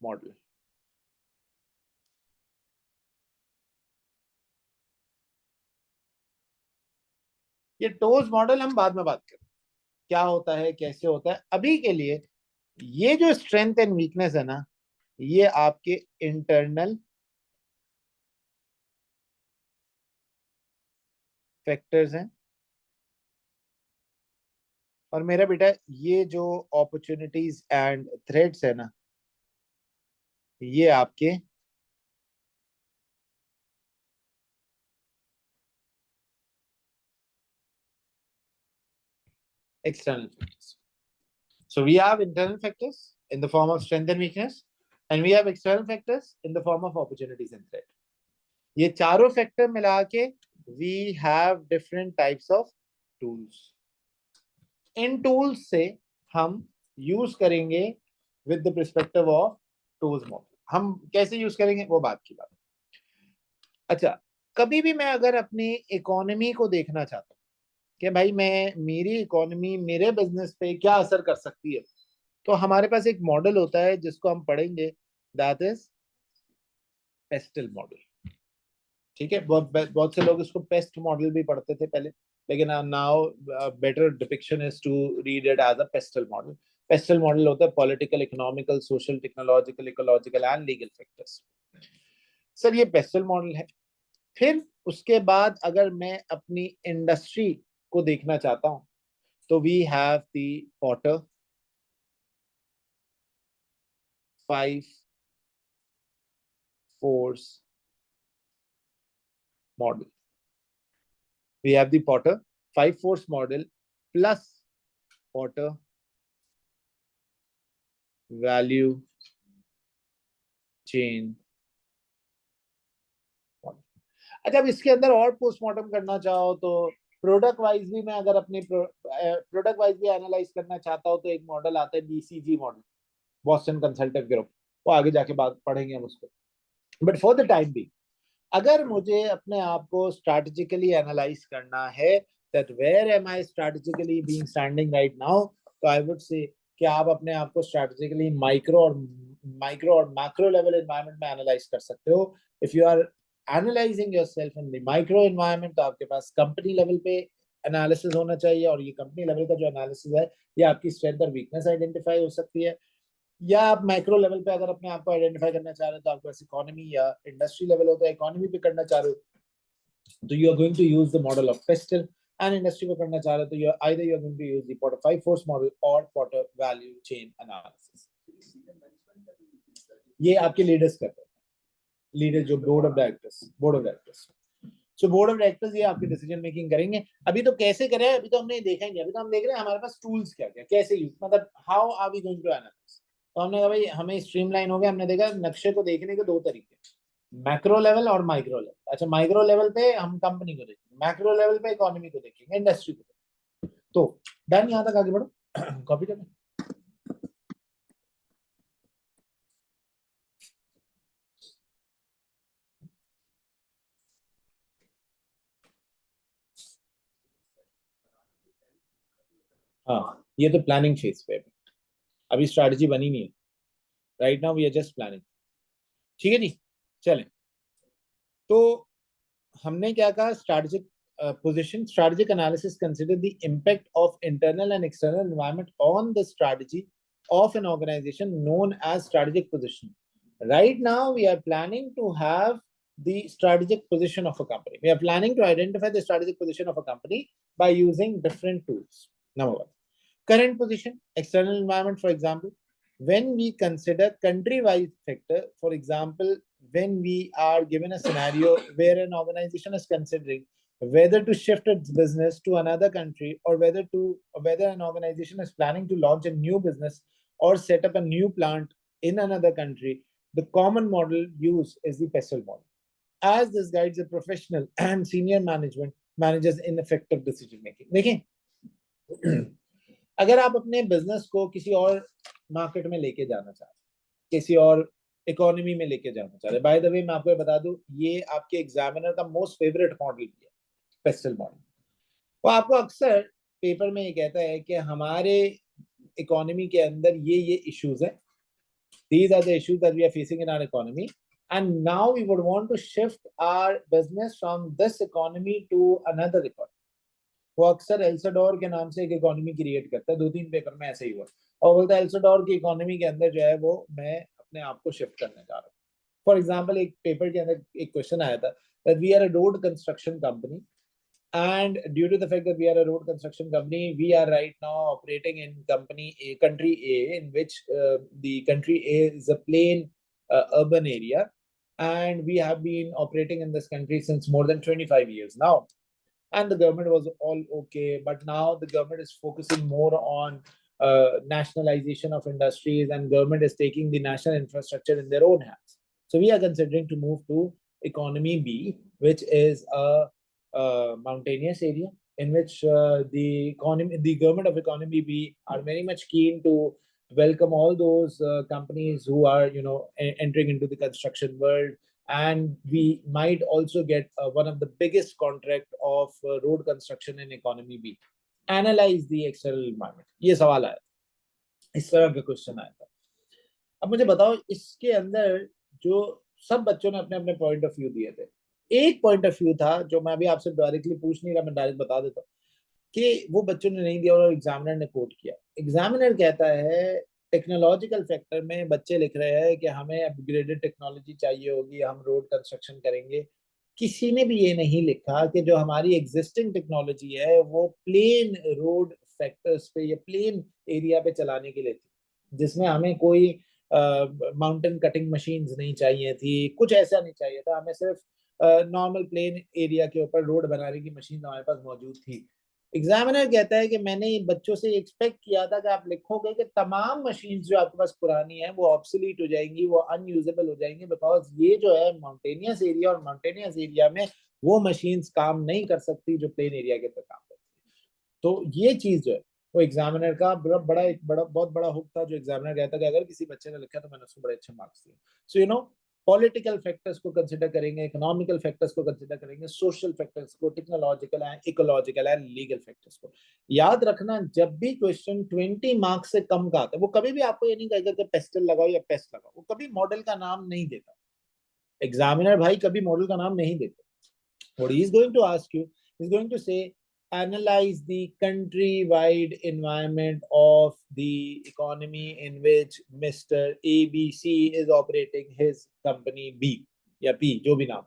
मॉडल। ये टोज मॉडल हम बाद में बात करें क्या होता है, कैसे होता है। अभी के लिए ये जो स्ट्रेंथ एंड वीकनेस है ना, ये आपके इंटरनल फैक्टर्स हैं। और मेरा बेटा, ये जो अपॉर्चुनिटीज एंड थ्रेट्स है ना, ये आपके external factors. So we have internal factors in the form of strength and weakness, and we have external factors in the form of opportunities and threat. ये चारों फैक्टर मिला के we have different types of tools. In tools से हम यूज करेंगे with the perspective of tools model. हम कैसे यूज करेंगे वो बात की बात। अच्छा, कभी भी मैं अगर अपनी इकोनॉमी को देखना चाहता हूँ कि भाई मैं, मेरी इकोनॉमी मेरे बिजनेस पे क्या असर कर सकती है, तो हमारे पास एक मॉडल होता है जिसको हम पढ़ेंगे, दैट इज पेस्टल मॉडल। ठीक है, बहुत बहुत से लोग इसको पेस्ट मॉडल भी पढ़ते थे पहले, लेकिन now better depiction is to read it as a PESTEL model. PESTEL model होता है political, economical, social, technological, ecological and legal factors. Sir ये पेस्टल मॉडल है। फिर उसके बाद अगर मैं अपनी इंडस्ट्री को देखना चाहता हूं, तो we have the Porter 5 force model. We have the Potter 5 force model plus Potter value chain model. अच्छा, अब इसके अंदर और पोस्टमार्टम करना चाहो तो प्रोडक्ट वाइज भी, मैं अगर अपने प्रोडक्ट वाइज भी एनालाइज करना चाहता हूँ, तो एक मॉडल आता है BCG model, Boston consultant group. वो आगे जाके बात पढ़ेंगे हम उसको। But for the time be, अगर मुझे अपने आप को स्ट्रैटेजिकली एनालाइज करना है that where am I strategically being standing right now, तो आई वुड से कि आप अपने आप को स्ट्रैटेजिकली माइक्रो और मैक्रो लेवल एनवायरनमेंट में एनालाइज कर सकते हो. If you are analysing yourself in the micro environment, तो आपके पास कंपनी लेवल पे एनालिसिस होना चाहिए, और ये कंपनी लेवल का जो एनालिसिस है ये आपकी स्ट्रेंथ और वीकनेस आइडेंटिफाई हो सकती है. या आप माइक्रो लेवल पे अगर अपने आप को आइडेंटिफाई करना चाह रहे हो, तो आपके पास इकोनॉमी या इंडस्ट्री लेवल होता है. इकोनॉमी पे करना चाह रहे हो तो you are going to use the model of PESTEL, and industry पे करना चाह रहे हो तो you are going to use the Porter 5 force model और पॉटर वैल्यू चेन एनालिसिस. ये आपके लीडर्स करते हैं, लीडर जो board of directors. So board of directors ये आपकी डिसीजन मेकिंग करेंगे. अभी तो कैसे करें, अभी तो हमने देखा ही नहीं. अभी तो हम देख रहे हैं हमारे पास टूल्स क्या क्या, कैसे यूज, मतलब how are we going to analyse. तो हमने कहा भाई हमें स्ट्रीमलाइन हो गया. हमने देखा नक्शे को देखने के दो तरीके, मैक्रो लेवल और माइक्रो लेवल. अच्छा, माइक्रो लेवल पे हम कंपनी को देखेंगे, मैक्रो लेवल पे इकोनॉमी को देखेंगे, इंडस्ट्री को देखेंगे. तो डन, यहाँ तक आगे बढ़ो. कॉपी करना. हाँ, ये तो प्लानिंग फेज पे है. अभी स्ट्रैटेजी बनी नहीं है. Right now we are just planning. ठीक है जी, चलें. तो हमने क्या कहा, strategic position, strategic analysis consider the impact of internal and external environment on the strategy of an organization, known as strategic position. Right now we are planning to have the strategic position of a company. We are planning to identify the strategic position of a company by using different tools. Number one, current position, external environment. For example, when we consider country-wise factor, for example, when we are given a scenario where an organization is considering whether to shift its business to another country, or whether an organization is planning to launch a new business or set up a new plant in another country, the common model used is the PESTEL model, as this guides the professional and senior management managers in effective decision making. देखें, अगर आप अपने बिजनेस को किसी और मार्केट में लेके जाना चाह रहे, किसी और इकोनॉमी में लेके जाना चाह रहे, बाय द वे मैं आपको बता दूं, ये आपके एग्जामिनर का मोस्ट फेवरेट मॉडल भी है, पेस्टल मॉडल. वो आपको अक्सर पेपर में ये कहता है कि हमारे इकोनॉमी के अंदर ये इश्यूज हैं, these are the issues that we are facing in our economy, and now we would want to shift our business from this economy to another economy. वो अक्सर एल्साडोर के नाम से एक इकोनॉमी क्रिएट करता है. 2-3 पेपर में ऐसे ही हुआ, और बोलता है एल्साडोर की इकोनॉमी के अंदर जो है वो मैं अपने आप को शिफ्ट करने जा रहा हूँ. फॉर एग्जाम्पल, एक पेपर के अंदर एक क्वेश्चन आया था that we are a road construction company, and due to the fact that we are a road construction company, we are right now operating in country A, in which the country A is a plain urban area, and we have been operating in this country since more than 25 years now. And the government was all okay, but now the government is focusing more on nationalization of industries, and government is taking the national infrastructure in their own hands. So we are considering to move to economy B, which is a mountainous area, in which the government of economy B are very much keen to welcome all those companies who are entering into the construction world, and we might also get one of the biggest contract of road construction in economy B. Analyze the external environment. ये सवाल आया, इस तरह का क्वेश्चन आया था. अब मुझे बताओ, इसके अंदर जो सब बच्चों ने अपने अपने पॉइंट ऑफ व्यू दिए थे, एक पॉइंट ऑफ व्यू था जो मैं अभी आपसे डायरेक्टली पूछ नहीं रहा, मैं डायरेक्ट बता देता हूँ कि वो बच्चों ने नहीं दिया और एग्जामिनर ने कोट किया. एग्जामिनर कहता है टेक्नोलॉजिकल फैक्टर में बच्चे लिख रहे हैं कि हमें अपग्रेडेड टेक्नोलॉजी चाहिए होगी, हम रोड कंस्ट्रक्शन करेंगे. किसी ने भी ये नहीं लिखा कि जो हमारी एग्जिस्टिंग टेक्नोलॉजी है वो प्लेन रोड फैक्टर्स पे या प्लेन एरिया पे चलाने के लिए थी, जिसमें हमें कोई माउंटेन कटिंग मशीन्स नहीं चाहिए थी, कुछ ऐसा नहीं चाहिए था. हमें सिर्फ नॉर्मल प्लेन एरिया के ऊपर रोड बनाने की मशीन हमारे पास मौजूद थी. एग्जामिनर कहता है कि मैंने बच्चों से एक्सपेक्ट किया था कि आप लिखोगे कि तमाम मशीन्स जो आपके पास पुरानी है वो ऑब्सोलीट हो जाएंगी, वो अनयूजेबल हो जाएंगी, बिकॉज ये जो है माउंटेनियस एरिया, और माउंटेनियस एरिया में वो मशीन्स काम नहीं कर सकती जो प्लेन एरिया के ऊपर काम करती है. तो ये चीज जो है वो एग्जामिनर का बहुत बड़ा हुक था, जो एग्जामिनर कहता कि अगर किसी बच्चे ने लिखा तो मैंने उसको बड़े अच्छे मार्क्स दिए. सो पॉलिटिकल फैक्टर्स को कंसिडर करेंगे, इकोनॉमिकल फैक्टर्स को कंसिडर करेंगे, सोशल फैक्टर्स को, technological and ecological and legal factors को। याद रखना, जब भी क्वेश्चन 20 मार्क्स से कम का आता है, वो कभी भी आपको ये नहीं कहेगा कि पेस्टल लगाओ या पेस्ट लगाओ, वो कभी मॉडल का नाम नहीं देता। एग्जामिनर भाई कभी मॉडल का नाम नहीं देता। What he is going to ask you is going to say, analyze the country-wide environment of the economy in which Mr. ABC is operating his company B या P, जो भी नाम।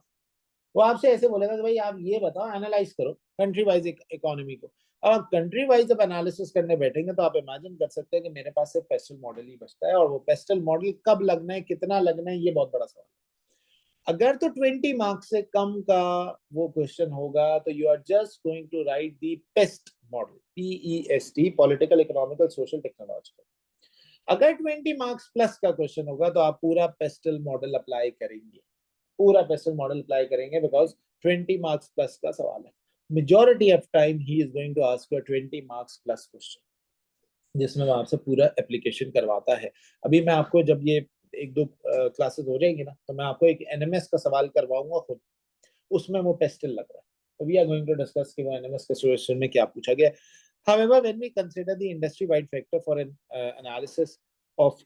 वो आपसे ऐसे बोलेगा कि भाई आप ये बताओ, एनालाइज करो कंट्री वाइज इकोनॉमी को। अब आप कंट्री वाइज जब एनालिसिस करने बैठेंगे तो आप इमेजिन कर सकते हैं कि मेरे पास सिर्फ पेस्टल मॉडल ही बचता है, और वो पेस्टल मॉडल कब लगना है, कितना लगना है, ये बहुत बड़ा सवाल है। अगर तो 20 मार्क्स से कम का वो क्वेश्चन होगा तो you are just going to write the PEST model, PEST, political, economical, social, technological. अगर 20 मार्क्स प्लस का क्वेश्चन होगा तो आप पूरा पेस्टल मॉडल अप्लाई करेंगे, पूरा पेस्टल मॉडल अप्लाई करेंगे, बिकॉज 20 मार्क्स प्लस का सवाल है। Majority of time he is going to ask you 20 marks plus question, जिसमें वो आपसे पूरा एप्लीकेशन करवाता है। अभी मैं आपको जब ये एक दो क्लासेस हो जाएंगी ना, तो मैं आपको एक एनएमएस का सवाल करवाऊंगा खुद, उसमें वो पेस्टल लग रहा है, तो we are going to discuss कि वो एनएमएस के सिचुएशन में क्या पूछा गया। However, when we consider the industry-wide factor for an analysis of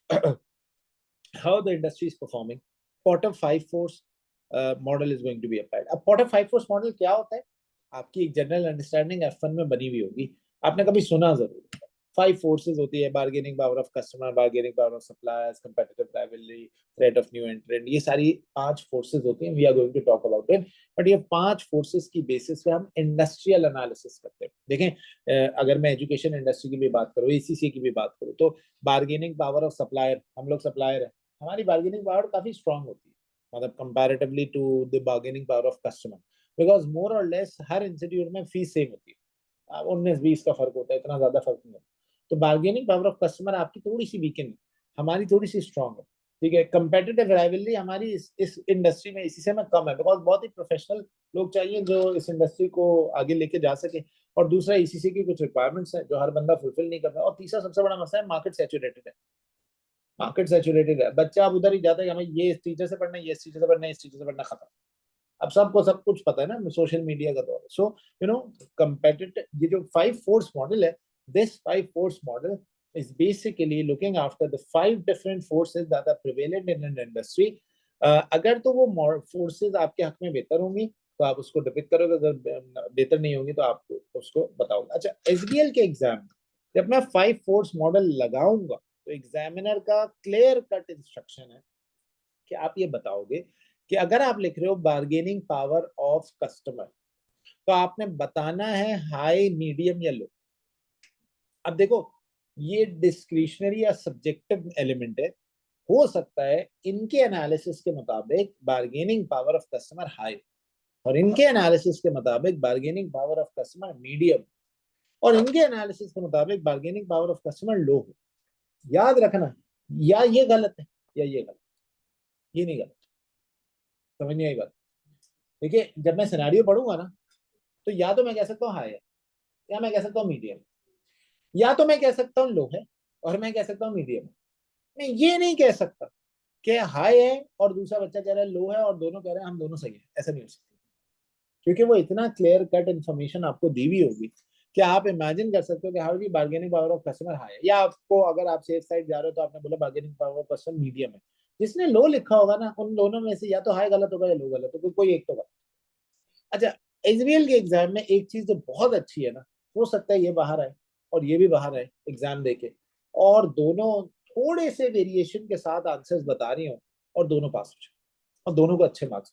how the industry is performing, Porter 5 force model is going to be applied. अब Porter 5 force model क्या होता है? आपकी एक जनरल अंडरस्टैंडिंग F1 में बनी हुई होगी, आपने कभी सुना जरूर। 5 फोर्सेस होती है, bargaining power of customer, bargaining power of suppliers, competitive rivalry, threat of new entrant, ये सारी 5 फोर्सेस होती हैं। We are going to talk about it, but ये 5 फोर्सेस की बेसिस पे हम इंडस्ट्रियल एनालिसिस करते हैं। देखें, अगर मैं एजुकेशन इंडस्ट्री की भी बात करूँ, ACCA की भी बात करूँ, तो बार्गेनिंग पावर ऑफ सप्लायर, हम लोग सप्लायर है, हमारी बार्गेनिंग पावर काफी स्ट्रांग होती है, मतलब comparatively to the bargaining power of customer, because more और लेस हर इंस्टीट्यूट में फीस सेम होती है, 19-20 का फर्क होता है, इतना ज्यादा फर्क नहीं होता। तो बार्गेनिंग पावर ऑफ कस्टमर आपकी थोड़ी सी वीकन है, हमारी थोड़ी सी स्ट्रांग है, ठीक है। कंपेटिटिव राइवलरी हमारी इस इंडस्ट्री में इसी से में कम है, बिकॉज बहुत ही प्रोफेशनल लोग चाहिए जो इस इंडस्ट्री को आगे लेके जा सके, और दूसरा ECC की कुछ रिक्वायरमेंट्स है जो हर बंदा फुलफिल नहीं कर रहा, और तीसरा सबसे बड़ा मसला है मार्केट सैचुरेटेड है। मार्केट सैचुरेटेड है, बच्चा अब उधर ही जाता है कि हमें ये इस टीचर से पढ़ना है, ये इस टीचर से पढ़ना है, इस टीचर से पढ़ना, खत्म। अब सबको सब कुछ पता है ना, सोशल मीडिया का दौर है। सो यू नो कंपेटिटिव, ये जो 5 फोर्स मॉडल है, this 5 force model is basically looking after the 5 different forces that are prevalent in an industry. अगर तो वो फोर्सेस आपके हक में बेहतर होंगी तो आप उसको डिपिक्ट करोगे, अगर बेहतर नहीं होंगी तो आप उसको बताओगे। अच्छा, SBL के एग्जाम जब मैं 5 फोर्स मॉडल लगाऊंगा तो एग्जामिनर का क्लियर कट इंस्ट्रक्शन है कि आप ये बताओगे कि अगर आप लिख रहे हो बार्गेनिंग पावर ऑफ कस्टमर, तो आपने बताना है हाई, मीडियम या लो। अब देखो, ये डिस्क्रिशनरी या सब्जेक्टिव एलिमेंट है, हो सकता है इनके एनालिसिस के मुताबिक bargaining power of customer high, और इनके एनालिसिस के मुताबिक bargaining power of customer medium, और इनके एनालिसिस के मुताबिक बार्गेनिंग पावर ऑफ कस्टमर लो हो। याद रखना, या ये गलत है या ये गलत, ये नहीं गलत। समझ नहीं आई बात? देखिए, जब मैं सिनेरियो पढ़ूंगा ना, तो या तो मैं कह सकता हूँ हाई है, या मैं कह सकता हूँ मीडियम, या तो मैं कह सकता हूँ लो है, और मैं कह सकता हूँ मीडियम। मैं ये नहीं कह सकता कि हाई है और दूसरा बच्चा कह रहा है लो है और दोनों कह रहे हैं हम दोनों सही है, ऐसा नहीं हो सकता, क्योंकि वो इतना क्लियर कट इन्फॉर्मेशन आपको दी हुई होगी कि आप इमेजिन कर सकते हो कि how the bargaining power of customer high है, या आपको अगर आप सेफ साइड जा रहे हो तो आपने बोला bargaining power of customer medium है। जिसने लो लिखा होगा ना, उन दोनों में से या तो हाई गलत होगा या लो गलत होगा, कोई एक तो गलत। अच्छा, SBL के एग्जाम में एक चीज जो बहुत अच्छी है ना, हो सकता है ये बाहर आए और ये भी बाहर आए एग्जाम देके, और दोनों थोड़े से वेरिएशन के साथ आंसर्स बता रही हो, और दोनों पास हो जाए, और दोनों को अच्छे मार्क्स,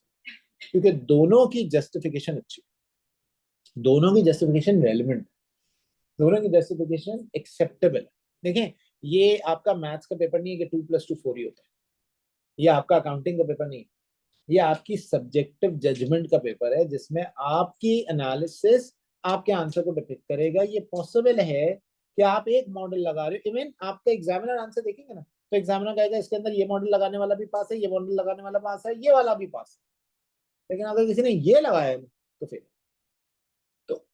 क्योंकि दोनों की जस्टिफिकेशन अच्छी, दोनों की जस्टिफिकेशन रेलिवेंट, दोनों की जस्टिफिकेशन एक्सेप्टेबल है। देखें, ये आपका मैथ्स का पेपर नहीं है कि 2+2 4 ही होता है, ये आपका अकाउंटिंग का पेपर नहीं है, ये आपकी सब्जेक्टिव जजमेंट का पेपर है, जिसमें आपकी एनालिसिस आपके आंसर को डिपिक्ट करेगा। ये पॉसिबल है कि आप एक मॉडल लगा रहे हो, इवन आपका एग्जामिनर आंसर देखेंगे ना, तो एग्जामिनर कहेगा इसके अंदर ये मॉडल लगाने वाला भी पास है, ये मॉडल लगाने वाला पास है, ये वाला भी पास है, लेकिन अगर किसी ने ये लगाया है तो फिर तो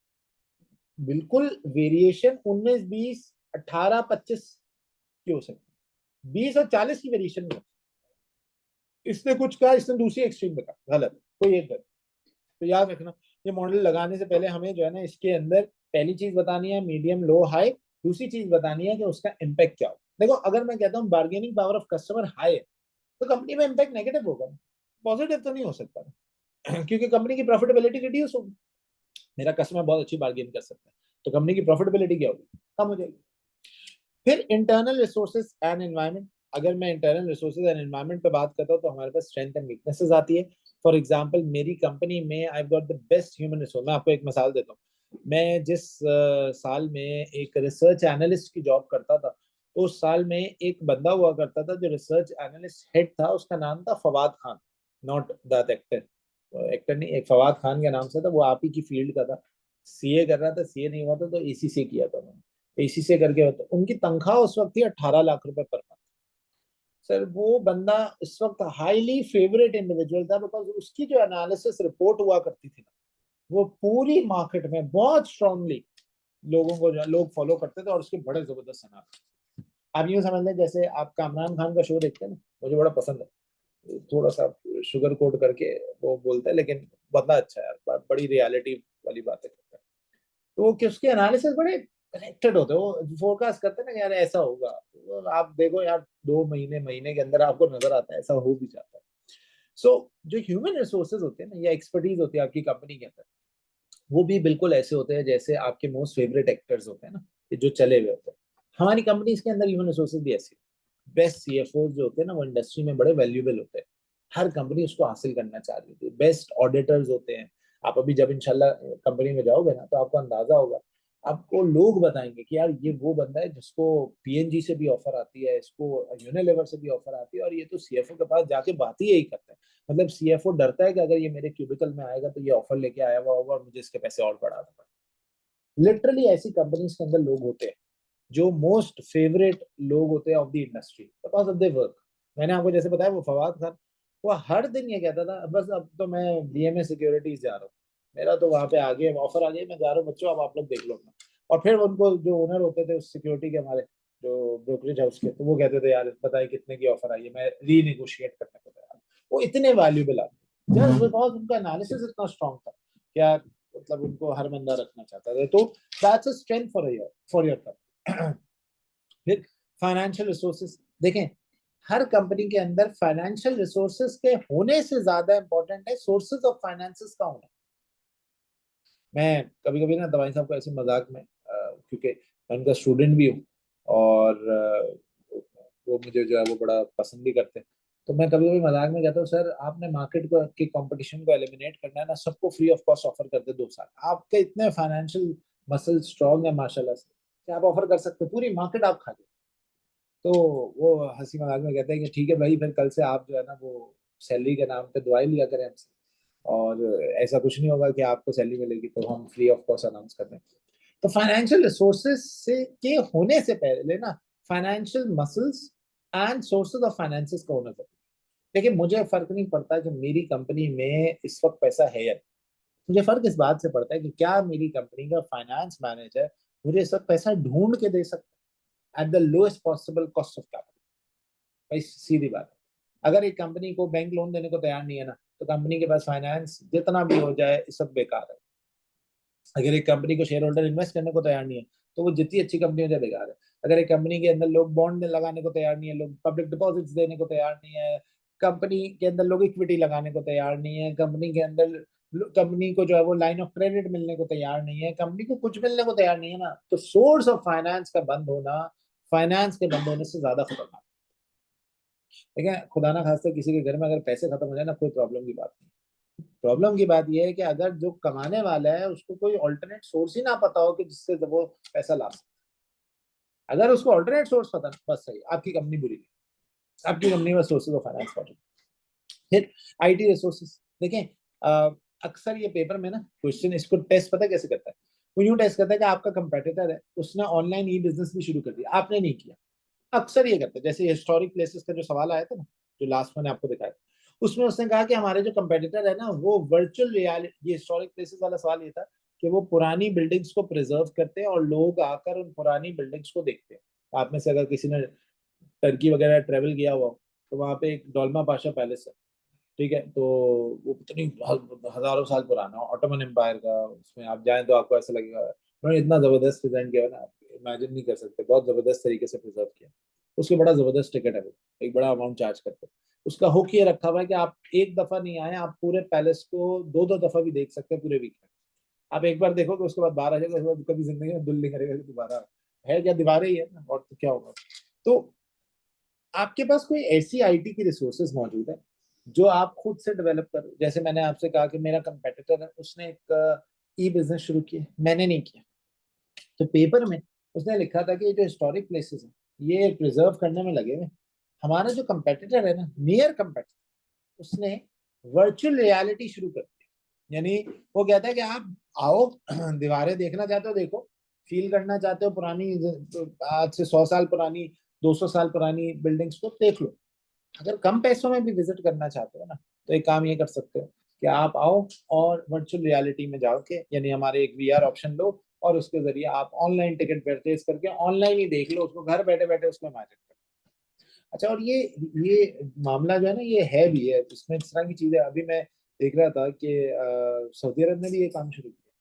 बिल्कुल वेरिएशन 19, 20, 18, 25 की हो सकती है, 20 और 40 की वेरिएशन नहीं हो सकती। इसने कुछ कहा, इसने दूसरी एक्सट्रीम में कहा, गलत, कोई एक गलत। तो याद रखना, ये मॉडल लगाने से पहले हमें जो है ना इसके अंदर पहली चीज बतानी है मीडियम लो हाई, दूसरी चीज बतानी है कि उसका इम्पैक्ट क्या हो। देखो अगर मैं कहता हूँ bargaining power of customer high है, तो कंपनी में इम्पैक्ट नेगेटिव होगा, पॉजिटिव तो नहीं हो सकता क्योंकि कंपनी की प्रॉफिटेबिलिटी रिड्यूस होगी। मेरा कस्टमर बहुत अच्छी बार्गेन कर सकता है, तो कंपनी की प्रॉफिटेबिलिटी क्या होगी, कम हो जाएगी। फिर इंटरनल रिसोर्सेज एंड एनवायरनमेंट। अगर मैं इंटरनल रिसोर्सेज एंड एनवायरनमेंट पे बात करता हूँ तो हमारे पास स्ट्रेंथ एंड वीकनेसेस आती है। फॉर एग्जांपल मेरी कंपनी में I got the best human resource. मैं आपको एक मिसाल देता हूँ, मैं जिस साल में एक रिसर्च एनालिस्ट की जॉब करता था, उस साल में एक बंदा हुआ करता था जो रिसर्च एनालिस्ट हेड था, उसका नाम था Fawad Khan, not that actor, actor नहीं, एक फवाद खान के नाम से था, वो आप ही की फील्ड का था, सीए कर रहा था, सीए नहीं हुआ था तो एसीसी किया था उन्होंने, एसी से करके होता। उनकी तनख्वाह उस वक्त थी 18 लाख रुपए पर मंथ। सर वो बंदा इस वक्त हाईली फेवरेट इंडिविजुअल था, बिकॉज उसकी जो एनालिसिस रिपोर्ट हुआ करती थी ना, वो पूरी मार्केट में बहुत स्ट्रांगली लोगों को जो लोग फॉलो करते थे, और उसके बड़े जबरदस्त एनालिसिस। आप यूँ समझ लें जैसे आप कामरान खान का शो देखते हैं ना, मुझे बड़ा पसंद है, थोड़ा सा शुगर कोट करके वो बोलता है, लेकिन बंदा अच्छा है यार, बड़ी रियलिटी वाली बातें करता है। तो वो कि उसके एनालिसिस बड़े कनेक्टेड होते हैं, वो फोरकास्ट करते हैं ना कि यार ऐसा होगा, तो आप देखो यार 2 महीने महीने के अंदर आपको नजर आता है ऐसा हो भी जाता है। सो जो ह्यूमन रिसोर्सेज होते हैं ना या एक्सपर्टीज होती है आपकी कंपनी के अंदर, वो भी बिल्कुल ऐसे होते हैं जैसे आपके मोस्ट फेवरेट एक्टर्स होते हैं ना, कि जो चले हुए होते हैं। हमारी कंपनी के अंदर ह्यूमन रिसोर्सेज भी ऐसे, बेस्ट सीएफओ जो होते हैं ना वो इंडस्ट्री में बड़े वैल्यूएबल होते हैं, हर कंपनी उसको हासिल करना चाह रही होती है। बेस्ट ऑडिटर्स होते हैं। आप अभी जब इंशाल्लाह कंपनी में जाओगे ना तो आपको अंदाजा होगा, आपको लोग बताएंगे कि यार ये वो बंदा है जिसको पीएनजी से भी ऑफर आती है, इसको यूनिलीवर से भी ऑफर आती है, और ये तो सीएफओ के पास जाके बात ही यही करता है। मतलब सीएफओ डरता है कि अगर ये मेरे क्यूबिकल में आएगा तो ये ऑफर लेके आया हुआ होगा और मुझे इसके पैसे और बढ़ा देगा। लिटरली ऐसी कंपनीज के अंदर लोग होते हैं जो मोस्ट फेवरेट लोग होते हैं of the industry because of their work. मैंने आपको जैसे बताया वो फवाद खान, वो हर दिन ये कहता था बस अब तो मैं बीएमए सिक्योरिटीज जा रहा हूँ, मेरा तो वहां पे आगे ऑफर आ गई, मैं जा रहा हूँ बच्चों, अब आप लोग देख लो अपना। और फिर उनको जो ओनर होते थे उस सिक्योरिटी के, हमारे जो ब्रोकरेज हाउस के, तो वो कहते थे यार बताइए कितने की ऑफर आई है, मैं रीनेगोशिएट करने को तैयार। वो इतने वैल्यूबल आदमी जस्ट बिकॉज उनका एनालिसिस इतना स्ट्रांग था, क्या मतलब उनको हर बंदा रखना चाहता था। तो that's a strength for your company. फिर फाइनेंशियल रिसोर्सेज देखें, हर कंपनी के अंदर फाइनेंशियल रिसोर्सेज के होने से ज्यादा इंपॉर्टेंट है सोर्सेज ऑफ फाइनेंसेस का होना। मैं कभी कभी ना दवाई साहब को ऐसे मजाक में क्योंकि मैं उनका स्टूडेंट भी हूँ, और वो मुझे जो है वो बड़ा पसंद भी करते हैं, तो मैं कभी कभी मजाक में कहता हूँ सर आपने मार्केट को की कंपटीशन को एलिमिनेट करना है ना, सबको फ्री ऑफ कॉस्ट ऑफर कर दे 2 साल, आपके इतने फाइनेंशियल मसल स्ट्रांग है माशाल्लाह से कि आप ऑफर कर सकते हो, पूरी मार्केट आप खा जाए। तो वो हंसी मजाक में कहते हैं कि ठीक है भाई, फिर कल से आप जो है ना वो सैलरी के नाम पे दुआई लिया करें हमसे, और ऐसा कुछ नहीं होगा कि आपको सैलरी मिलेगी तो हम फ्री ऑफ कॉस्ट अनाउंस कर दें। तो फाइनेंशियल रिसोर्सेज से के होने से पहले ना financial muscles and sources of finances का होना चाहिए। देखिए मुझे फर्क नहीं पड़ता कि मेरी कंपनी में इस वक्त पैसा है या नहीं, मुझे फर्क इस बात से पड़ता है कि क्या मेरी कंपनी का फाइनेंस मैनेजर मुझे इस वक्त पैसा ढूंढ के दे सकता है at the lowest possible cost of capital. भाई सीधी बात है, अगर एक कंपनी को बैंक लोन देने को तैयार नहीं है ना, तो कंपनी के पास फाइनेंस जितना भी हो जाए सब बेकार है। अगर एक कंपनी को शेयर होल्डर इन्वेस्ट करने को तैयार नहीं है, तो वो जितनी अच्छी कंपनी हो जाए बेकार है। अगर एक कंपनी के अंदर लोग बॉन्ड लगाने को तैयार नहीं है, लोग पब्लिक डिपॉजिट्स देने को तैयार नहीं है, कंपनी के अंदर लोग इक्विटी लगाने को तैयार नहीं है, कंपनी के अंदर कंपनी को जो है वो लाइन ऑफ क्रेडिट मिलने को तैयार नहीं है, कंपनी को कुछ मिलने को तैयार नहीं है ना, तो सोर्स ऑफ फाइनेंस का बंद होना फाइनेंस के बंद होने से ज्यादा खतरनाक। देखिए खुदा ना खास्ता किसी के घर में अगर पैसे खत्म हो जाए ना, कोई प्रॉब्लम की बात नहीं। प्रॉब्लम की बात यह है कि अगर जो कमाने वाला है उसको कोई ऑल्टरनेट सोर्स ही ना पता हो कि जिससे वो पैसा ला सकता। अगर उसको ऑल्टरनेट सोर्स पता, बस सही, आपकी कंपनी बुरी है, आपकी कंपनी में सोर्सेज ऑफ फाइनेंस प्रॉब्लम। फिर आईटी रिसोर्सेज देखें, अक्सर ये पेपर में ना क्वेश्चन इसको टेस्ट पता कैसे करता है, वो यूं टेस्ट करता है कि आपका कंपेटिटर है उसने ऑनलाइन ई बिजनेस भी शुरू कर दिया, आपने नहीं किया। अक्सर ये करते हैं, जैसे हिस्टोरिक प्लेसेस का जो सवाल आया था ना, जो लास्ट मैंने आपको दिखाया, उसमें उसने कहा कि हमारे जो कंपेटिटर है ना वो वर्चुअल रियलिटी, ये हिस्टोरिक प्लेसेस वाला सवाल ये था कि वो पुरानी बिल्डिंग्स को प्रिजर्व करते हैं और लोग आकर उन पुरानी बिल्डिंग्स को देखते हैं। आप में से अगर किसी ने टर्की वगैरह ट्रेवल किया हुआ, तो वहाँ पे एक डोलमा पाशा पैलेस है, ठीक है। तो वो कितनी हजारों साल पुराना ऑटोमन एम्पायर का, उसमें आप जाएं तो आपको ऐसा लगेगा, उन्होंने इतना जबरदस्त प्रेजेंट किया है ना, आप इमेजिन नहीं कर सकते, बहुत जबरदस्त तरीके से प्रिजर्व किया। उसके बड़ा जबरदस्त टिकट है वो, एक बड़ा अमाउंट चार्ज करते हैं। उसका हुक ये रखा हुआ है कि आप एक दफा नहीं आए, आप पूरे पैलेस को दो दो दफा भी देख सकते हैं पूरे वीक में। आप एक बार देखोगे उसके बाद बाहर आ जाएगा, उसके बाद कभी जिंदगी में दिल नहीं करेगा कि दोबारा, है क्या दीवारें ही है ना, और तो क्या होगा। तो आपके पास कोई ऐसी आईटी की रिसोर्सेज मौजूद है जो आप खुद से डेवलप करो। जैसे मैंने आपसे कहा कि मेरा कंपेटिटर है, उसने एक ई बिजनेस शुरू किया, मैंने नहीं किया। तो पेपर में उसने लिखा था कि ये जो हिस्टोरिक प्लेसेस हैं ये प्रिजर्व करने में लगे हुए। हमारा जो कंपेटिटर है ना, नियर कंपेटिटर, उसने वर्चुअल रियलिटी शुरू कर दिया। यानी वो कहता है कि आप आओ, दीवारें देखना चाहते हो देखो, फील करना चाहते हो पुरानी, आज से 100 साल पुरानी, 200 साल पुरानी बिल्डिंग्स को देख लो। अगर कम पैसों में भी विजिट करना चाहते हो ना, तो एक काम ये कर सकते हो कि आप आओ और वर्चुअल रियलिटी में जाओ के, यानी हमारे एक वीआर ऑप्शन लो, और उसके जरिए आप ऑनलाइन टिकट परचेज करके ऑनलाइन ही देख लो उसको, घर बैठे बैठे उसको इमेजिन करो। अच्छा, और ये मामला जो है ना, ये है भी है, इसमें इस तरह की चीजें अभी मैं देख रहा था कि सऊदी अरब ने भी ये काम शुरू किया।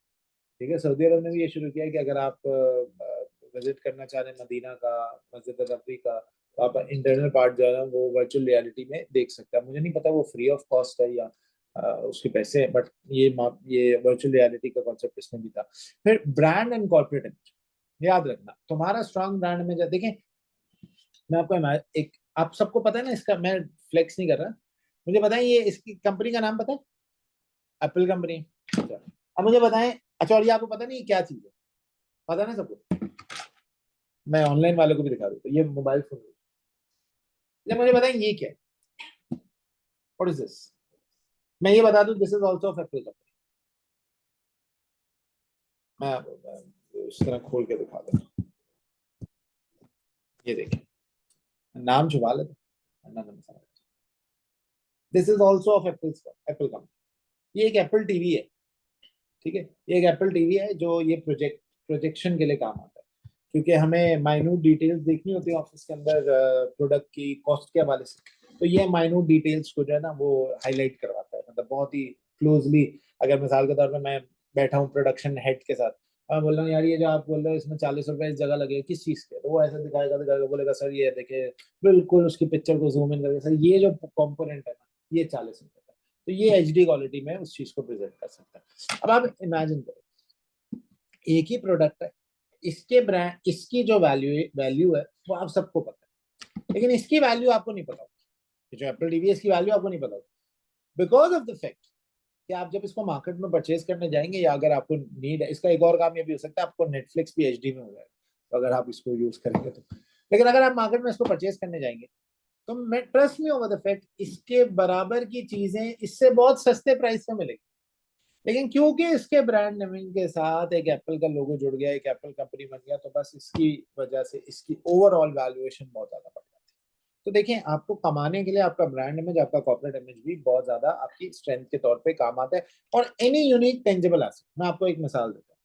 ठीक है, सऊदी अरब ने भी ये शुरू किया कि अगर आप विजिट करना चाह रहे हैं मदीना का, मस्जिद नबवी का, तो आप इंटरनल पार्ट जो है ना वो वर्चुअल रियलिटी में देख सकते हैं। मुझे नहीं पता वो फ्री ऑफ कॉस्ट है या उसके पैसे हैं, बट ये वर्चुअल रियलिटी का कॉन्सेप्ट इसमें भी था। फिर ब्रांड एंड कॉर्पोरेट इमेज, याद रखना तुम्हारा स्ट्रॉन्ग ब्रांड में देखें। मैं आपको एक, आप सबको पता है ना, इसका मैं फ्लेक्स नहीं कर रहा, मुझे बताएं ये इसकी कंपनी का नाम पता है? Apple company. अच्छा, अब मुझे बताएं, अच्छा और ये आपको पता नहीं ये क्या चीज है? पता ना सबको? मैं ऑनलाइन वालों को भी दिखा दूँ, ये मोबाइल फोन, ये मुझे बताएं ये क्या है, व्हाट इज दिस? मैं ये बता दूं, this is also of Apple company. मैं इस तरह खोल के दिखा दूं, ये देखिए, नाम छुपा लेते, this is also of Apple company. ये एक एप्पल टीवी है, ठीक है, ये एक एप्पल टीवी है जो ये प्रोजेक्शन के लिए काम आता है, क्योंकि हमें माइन्यूट डिटेल्स देखनी होती है ऑफिस के अंदर प्रोडक्ट की कॉस्ट के हवाले से। तो ये माइन्यूट डिटेल्स को जो है ना वो हाईलाइट करवाता है, मतलब बहुत ही क्लोजली। अगर मिसाल के तौर पर मैं बैठा हूँ प्रोडक्शन हेड के साथ, मैं बोल रहा हूँ यार ये जो आप बोल रहे हो इसमें 40 रुपए इस जगह लगे, किस चीज के, तो वो ऐसा दिखाएगा दिखाएगा, बोलेगा सर ये देखिए, बिल्कुल उसकी पिक्चर को जूम इन करके, सर ये जो कॉम्पोनेंट है ना ये 40 रुपए का। तो ये एचडी क्वालिटी में उस चीज को प्रेजेंट कर सकता है। अब आप इमेजिन करो, एक ही प्रोडक्ट है, इसके ब्रांड, इसकी जो वैल्यू वैल्यू है वो आप सबको पता है, लेकिन इसकी वैल्यू आपको नहीं पता होगी। जो एप्पल टीवी है इसकी वैल्यू आपको नहीं पता होगी, बिकॉज ऑफ द फैक्ट कि आप जब इसको मार्केट में परचेज करने जाएंगे, या अगर आपको नीड है, इसका एक और काम ये भी हो सकता है, आपको नेटफ्लिक्स भी एचडी में हो जाएगा तो अगर आप इसको यूज करेंगे तो। लेकिन अगर आप मार्केट में इसको परचेज करने जाएंगे, तो मैं trust me over the fact, इसके बराबर की चीजें इससे बहुत सस्ते प्राइस में मिलेगी। लेकिन क्योंकि इसके ब्रांड नेमिंग के साथ एक एप्पल का लोगो जुड़ गया, एक एप्पल कंपनी बन गया, तो बस इसकी वजह से इसकी ओवरऑल वैल्यूएशन बहुत ज्यादा बढ़ जाती है। तो देखें, आपको कमाने के लिए आपका ब्रांड इमेज, आपका कॉर्पोरेट इमेज भी बहुत ज्यादा आपकी स्ट्रेंथ के तौर पे काम आता है। और एनी यूनिक टेंजिबल एसेट, मैं आपको एक मिसाल देता हूँ,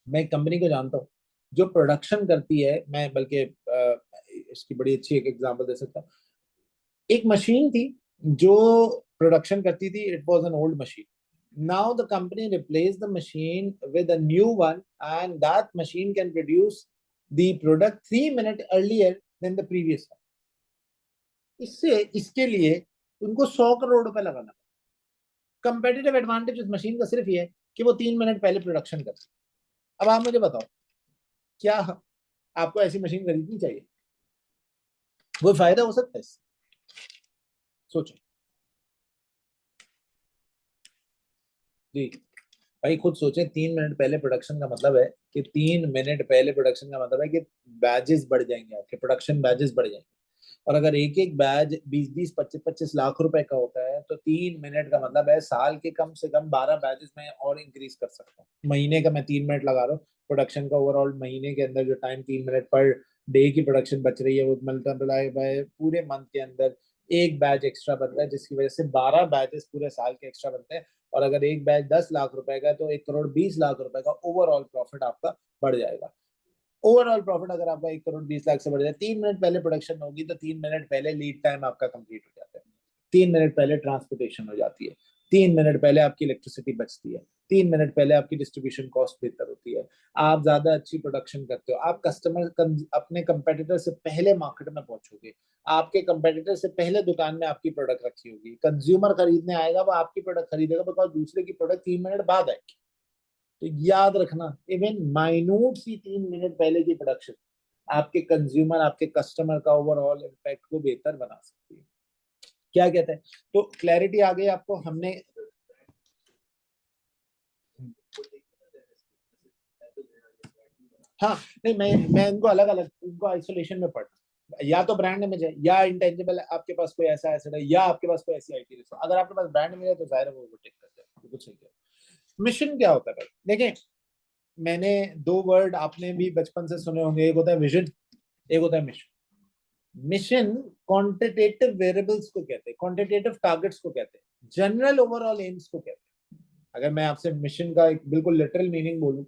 मैं एक कंपनी को जानता हूँ जो प्रोडक्शन करती है, मैं बल्कि इसकी बड़ी अच्छी एक एग्जांपल दे सकता हूँ। एक मशीन थी जो प्रोडक्शन करती थी, it was an old machine. Now the company replaced the machine with a new one, and that machine can produce the product 3 minutes earlier than the previous one. इससे इसके लिए उनको 100 करोड़ रुपए लगाना। कंपेटिटिव एडवांटेज उस मशीन का सिर्फ ये है कि वो 3 मिनट पहले प्रोडक्शन करती है। अब आप मुझे बताओ, क्या आपको ऐसी मशीन खरीदनी चाहिए? वो फायदा हो सकता है इससे? सोचो जी, भाई खुद सोचे, 3 मिनट पहले प्रोडक्शन का मतलब है कि 3 मिनट पहले प्रोडक्शन का मतलब है कि बैजेस बढ़ जाएंगे, आपके प्रोडक्शन बैजेस बढ़ जाएंगे। और अगर एक एक बैज 20-20, 25-25 लाख रुपए का होता है, तो 3 मिनट का मतलब है साल के कम से कम 12 बैजेस में और इंक्रीज कर सकता हूँ। महीने का मैं 3 मिनट लगा रहा हूँ, प्रोडक्शन का ओवरऑल महीने के अंदर जो टाइम 3 मिनट पर डे की प्रोडक्शन बच रही है, वो मल्टीप्लाई बाय पूरे मंथ के अंदर एक बैच एक्स्ट्रा बनता है, जिसकी वजह से 12 बैचेस पूरे साल के एक्स्ट्रा बनते हैं। और अगर एक बैच 10 लाख रुपए का, तो 1 करोड़ 20 लाख रुपए का ओवरऑल प्रॉफिट आपका बढ़ जाएगा। ओवरऑल प्रॉफिट अगर आपका 1 करोड़ 20 लाख से बढ़ जाए, 3 मिनट पहले प्रोडक्शन होगी तो 3 मिनट पहले लीड टाइम आपका कंप्लीट हो जाता है, 3 मिनट पहले ट्रांसपोर्टेशन हो जाती है, 3 मिनट पहले आपकी इलेक्ट्रिसिटी बचती है, 3 मिनट पहले आपकी डिस्ट्रीब्यूशन कॉस्ट बेहतर होती है, आप ज्यादा अच्छी प्रोडक्शन करते हो, आप अपने कंपेटिटर से पहले मार्केट में पहुंचोगे, आपके कंपेटिटर से पहले दुकान में आपकी प्रोडक्ट रखी होगी, कंज्यूमर खरीदने आएगा वो आपकी प्रोडक्ट खरीदेगा बिकॉज दूसरे की प्रोडक्ट 3 मिनट बाद आएगी। तो याद रखना, इवन माइन्यूट सी 3 मिनट पहले की प्रोडक्शन आपके कंज्यूमर, आपके कस्टमर का ओवरऑल इम्पैक्ट को बेहतर बना सकती है। क्या कहते हैं? तो क्लैरिटी आ गई आपको? हमने हाँ, नहीं मैं इनको अलग अलग, इनको आइसोलेशन में पढ़ना, या तो ब्रांड इमेज है या इंटेंजिबल है, आपके पास कोई ऐसा एसेट है या आपके पास कोई ऐसी आईटी रिसोर्स, अगर आपके पास ब्रांड इमेज है तो जाहिर है वो ओवरटेक कर जाए, बिल्कुल सही है। मिशन क्या होता है? देखिए, मैंने 2 वर्ड आपने भी बचपन से सुने होंगे, एक होता है विजन, एक होता है मिशन। मिशन क्वांटिटेटिव वेरिएबल्स को कहते हैं, क्वांटिटेटिव टारगेट्स को कहते हैं, जनरल ओवरऑल एम्स को कहते हैं। अगर मैं आपसे मिशन का एक बिल्कुल लिटरल मीनिंग बोलूं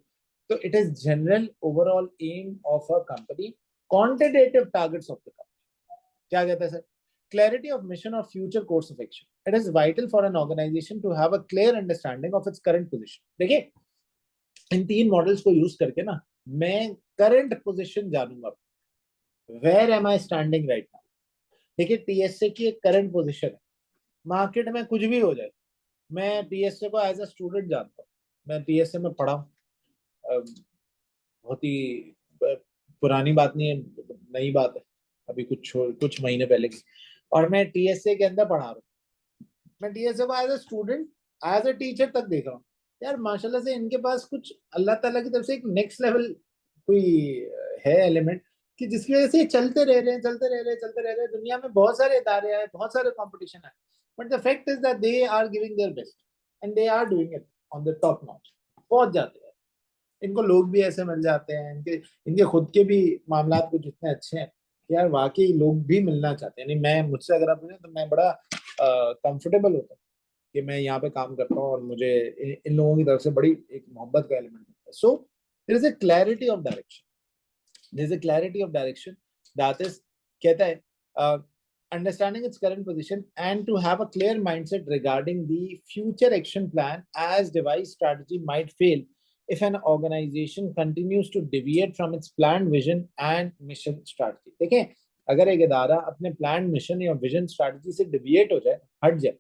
तो it is general overall aim of a company, quantitative targets of the company. क्या कहते हैं सर? क्लैरिटी ऑफ मिशन और future course of action. It is vital for an organisation to have a clear understanding of its current position. देखिए, इन 3 मॉडल्स को यूज करके ना मैं करंट पोजीशन जानूंगा, where am I standing right now. देखिए, टीएसए की एक करंट पोजीशन है, मार्केट में कुछ भी हो जाए, मैं टीएसए को एज अ स्टूडेंट जानता हूँ, मैं टीएसए में पढ़ा हूँ, बहुत ही पुरानी बात नहीं है, नई बात है, अभी कुछ महीने पहले की, और मैं टीएसए के अंदर पढ़ा रहा हूँ। मैं टीएसए को as a student, as a teacher तक देख रहा हूँ। यार माशाल्लाह से इनके पास कुछ अल्लाह ताला की तरफ से एक नेक्स्ट लेवल कोई है एलिमेंट, कि जिसकी वजह से ये चलते रह रहे हैं, चलते रह रहे हैं, चलते रह रहे हैं। दुनिया में बहुत सारे इदारे हैं, बहुत सारे कंपटीशन है, but the fact is that they are giving their best and they are doing it on the top notch, पहुंच जाते हैं। इनको लोग भी ऐसे मिल जाते हैं, इनके इनके खुद के भी मामला कुछ इतने अच्छे हैं कि यार वाकई लोग भी मिलना चाहते हैं। यानी मैं, मुझसे अगर आप मिले तो मैं बड़ा कंफर्टेबल होता हूँ कि मैं यहाँ पे काम करता हूँ, और मुझे इन लोगों की तरफ से बड़ी एक मोहब्बत का एलिमेंट होता है। So there is a clarity of direction, there is a clarity of direction, that is, कहता है understanding its current position and to have a clear mindset regarding the future action plan, as device strategy might fail if an organization continues to deviate from its planned vision and mission strategy। देखें, अगर एक इदारा अपने प्लान मिशन या विजन स्ट्रैटेजी से डिविएट हो जाए, हट जाए,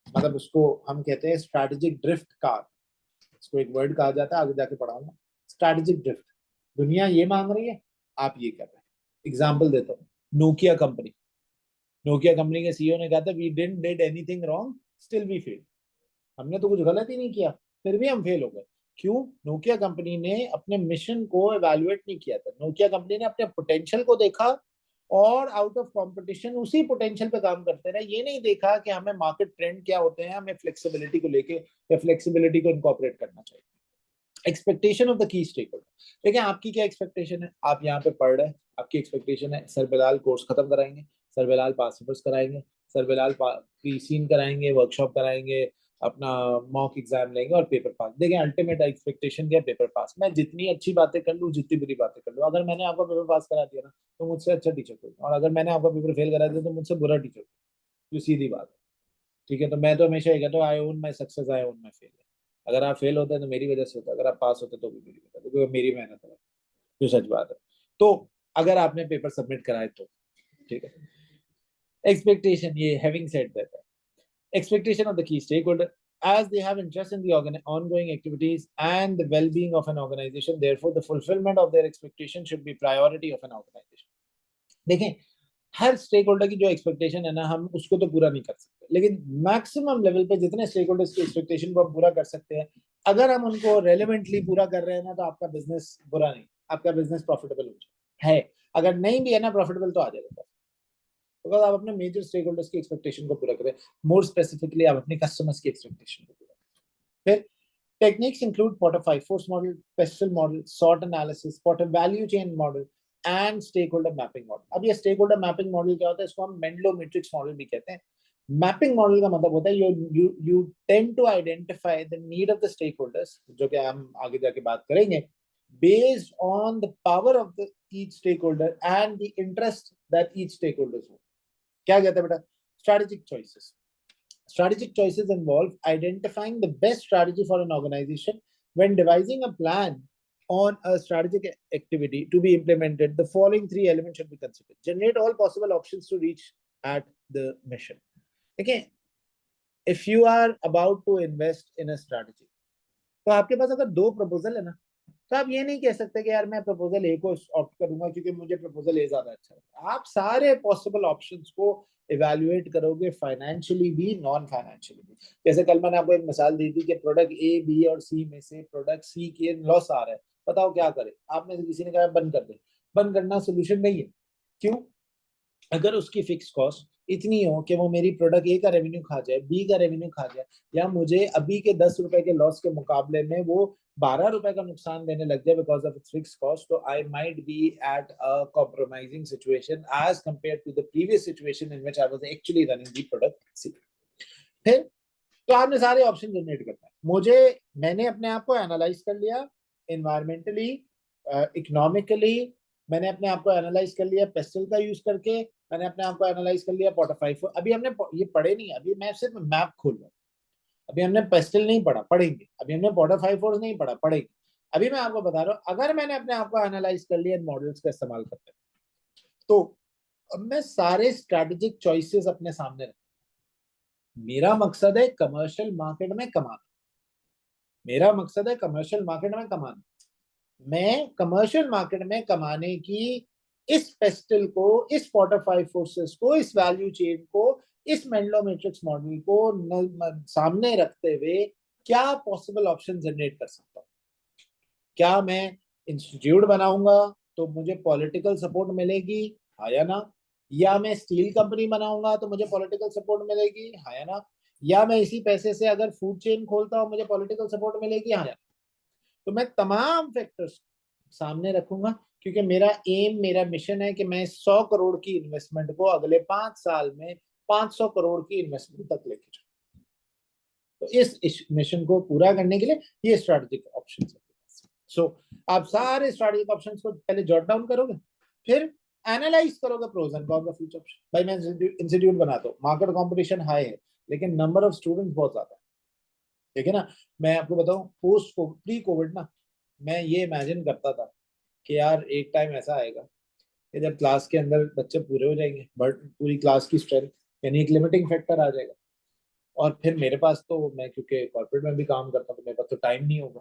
मतलब उसको हम कहते हैं स्ट्रैटेजिक ड्रिफ्ट का, इसको एक वर्ड कहा जाता है, आगे जाके पढ़ाऊंगा। स्ट्रैटेजिक ड्रिफ्ट, दुनिया ये मांग रही है, आप ये कर रहे हैं। एग्जाम्पल देता हूँ, नोकिया कंपनी, नोकिया कंपनी के सीईओ ने कहा था we didn't did anything wrong still we fail. हमने तो कुछ गलत ही नहीं किया, फिर भी हम फेल हो गए। क्यों? नोकिया कंपनी ने अपने मिशन को एवेल्युएट नहीं किया था, नोकिया कंपनी ने अपने पोटेंशियल को देखा और आउट ऑफ कंपटीशन उसी पोटेंशियल पे काम करते रहे। ये नहीं देखा कि हमें मार्केट ट्रेंड क्या होते हैं, हमें फ्लेक्सिबिलिटी को लेके या फ्लेक्सिबिलिटी को इनकॉर्पोरेट करना चाहिए। Expectation of the key stakeholder, देखिए आपकी क्या एक्सपेक्टेशन है? आप यहाँ पे पढ़ रहे हैं, आपकी एक्सपेक्टेशन है सर बिलाल कोर्स खत्म कराएंगे, सर बिलाल पास पेपर्स कराएंगे, सर बिलाल सीन कराएंगे, वर्कशॉप कराएंगे, अपना मॉक एग्जाम लेंगे और पेपर पास। देखिए अल्टीमेट एक्सपेक्टेशन क्या? Paper pass. मैं जितनी अच्छी बातें कर लूँ, जितनी बुरी बातें कर लूँ, अगर मैंने आपका पेपर पास करा दिया ना तो मुझसे अच्छा टीचर कोई, और अगर मैंने आपका पेपर फेल करा दिया तो मुझसे बुरा टीचर कोई, जो सीधी बात है। ठीक है, तो मैं तो हमेशा ये कहता हूँ I own my success, I own my failure. अगर आप फेल होते हैं तो मेरी वजह से होता है, अगर आप पास होते तो भी मेरी वजह से, क्योंकि मेरी मेहनत है, जो सच बात है। तो अगर आपने पेपर सबमिट कराए तो ठीक है। एक्सपेक्टेशन, ये having said that, expectation of the key stakeholder, as they have interest in the ongoing activities and the well-being of an organization, therefore the fulfillment of their expectation should be priority of an organization। देखें, हर स्टेक होल्डर की जो एक्सपेक्टेशन है ना, हम उसको तो पूरा नहीं कर सकते, लेकिन मैक्सिमम लेवल पे जितने स्टेक होल्डर्स की एक्सपेक्टेशन को हम पूरा कर सकते हैं, अगर हम उनको रेलिवेंटली पूरा कर रहे हैं ना, तो आपका बिजनेस बुरा नहीं, आपका बिजनेस प्रॉफिटेबल हो जाए है। अगर नहीं भी है ना प्रॉफिटेबल, तो आ जाएगा, बिकॉज आप अपने मेजर स्टेक होल्डर्स की एक्सपेक्टेशन को पूरा करें, मोर स्पेसिफिकली आप अपने कस्टमर्स की एक्सपेक्टेशन को पूरा करें। फिर techniques include Porter 5 force model, PESTEL model, SWOT analysis, Porter value chain model and stakeholder mapping model. अब ये स्टेक होल्डर मैपिंग मॉडल क्या होता है? इसको हम मेंडलो मैट्रिक्स मॉडल भी कहते हैं। मैपिंग मॉडल का मतलब होता है you tend to identify the need of the stakeholders, जो कि हम आगे जाके बात करेंगे, based on the power of the each stakeholder and the interest that each stakeholders hold. क्या कहता है बेटा? Strategic choices. Strategic choices involve identifying the best strategy for an organization. When devising a plan on a strategic activity to be implemented, the following three elements should be considered. Generate all possible options to reach at the mission. Okay, if you are about to invest in a strategy, तो आपके पास अगर दो प्रपोजल है ना, तो आप ये नहीं कह सकते कि यार मैं प्रपोजल ए को ऑप्ट करूंगा क्योंकि मुझे प्रपोजल ए ज्यादा अच्छा लगता है। आप सारे पॉसिबल ऑप्शंस को इवैल्यूएट करोगे, फाइनेंशियली भी, नॉन फाइनेंशियली भी। जैसे कल मैंने आपको एक मिसाल दी थी कि प्रोडक्ट ए, बी और सी में से प्रोडक्ट सी के लॉस आ रहा है, बताओ क्या करें? आप में से किसी ने कहा बंद कर दे। बंद करना सोल्यूशन नहीं है। क्यों? अगर उसकी फिक्स कॉस्ट इतनी हो कि वो मेरी प्रोडक्ट ए का रेवेन्यू खा जाए, बी का रेवेन्यू खा जाए, या मुझे अभी के 10 रुपए के लॉस के मुकाबले में वो 12 रुपए का नुकसान देने लग जाए because of its fix cost, तो I might be at a compromising situation as compare to the previous situation in which I was actually running the product C. फिर तो आपने सारे ऑप्शन जनरेट करना है। मैंने अपने आप को एनालाइज कर लिया, एनवायरमेंटली, इकोनॉमिकली, मैंने अपने आप को एनालाइज कर लिया पेस्टल का यूज करके, मैंने अपने आप को एनालाइज कर लिया पोर्टरफाइव। अभी हमने ये पढ़े नहीं, अभी मैं सिर्फ मैप खोल रहा हूँ। अभी हमने पेस्टल नहीं पढ़ा, पढ़ेंगे। अभी हमने पोर्टरफाइव फोर्स नहीं पढ़ा, पढ़ेंगे। अभी मैं आपको बता रहा हूँ, अगर मैंने अपने आप को एनालाइज कर लिया मॉडल्स का इस्तेमाल करते, तो अब मैं सारे स्ट्रेटेजिक चॉइसेस अपने सामने रख, मेरा मकसद है कमर्शियल मार्केट में कमाना। मेरा मकसद है कमर्शियल मार्केट में कमाना। मैं कमर्शियल मार्केट में कमाने की इस पेस्टल को, इस पोर्टरफाइव फोर्सेस को, इस वैल्यू चेन को, इस मेंडलो मैट्रिक्स मॉडल को सामने रखते हुए क्या पॉसिबल ऑप्शन जनरेट कर सकता हूँ? क्या मैं इंस्टीट्यूट बनाऊंगा तो मुझे पॉलिटिकल सपोर्ट मिलेगी, हाँ या ना? या मैं स्टील कंपनी बनाऊंगा तो मुझे पॉलिटिकल सपोर्ट मिलेगी, हाँ या ना? या मैं इसी पैसे से अगर फूड चेन खोलता हूँ मुझे पॉलिटिकल सपोर्ट मिलेगी, हाँ या ना? तो मैं तमाम फैक्टर्स सामने रखूंगा, क्योंकि मेरा एम, मेरा मिशन है कि मैं 100 करोड़ की इन्वेस्टमेंट को अगले 5 साल में 500 करोड़ की इन्वेस्टमेंट तक लेके जाऊं। तो इस मिशन को पूरा करने के लिए ये स्ट्रेटेजिक ऑप्शन है। सो आप सारे स्ट्रेटेजिक ऑप्शंस को पहले जॉट डाउन करोगे, फिर एनालाइज करोगे pros and cons of each option. भाई मैं इंस्टीट्यूट बनाता हूँ, मार्केट कंपटीशन हाई है, लेकिन नंबर ऑफ स्टूडेंट्स बहुत ज्यादा है, ठीक है ना? मैं आपको बताऊं, प्री कोविड ना, मैं ये इमेजिन करता था कि यार एक टाइम ऐसा आएगा कि जब क्लास के अंदर बच्चे पूरे हो जाएंगे, बट पूरी क्लास की स्ट्रेंथ, यानी एक लिमिटिंग फैक्टर आ जाएगा। और फिर मेरे पास तो, मैं क्योंकि कॉर्पोरेट में भी काम करता हूँ, तो मेरे पास तो टाइम नहीं होगा।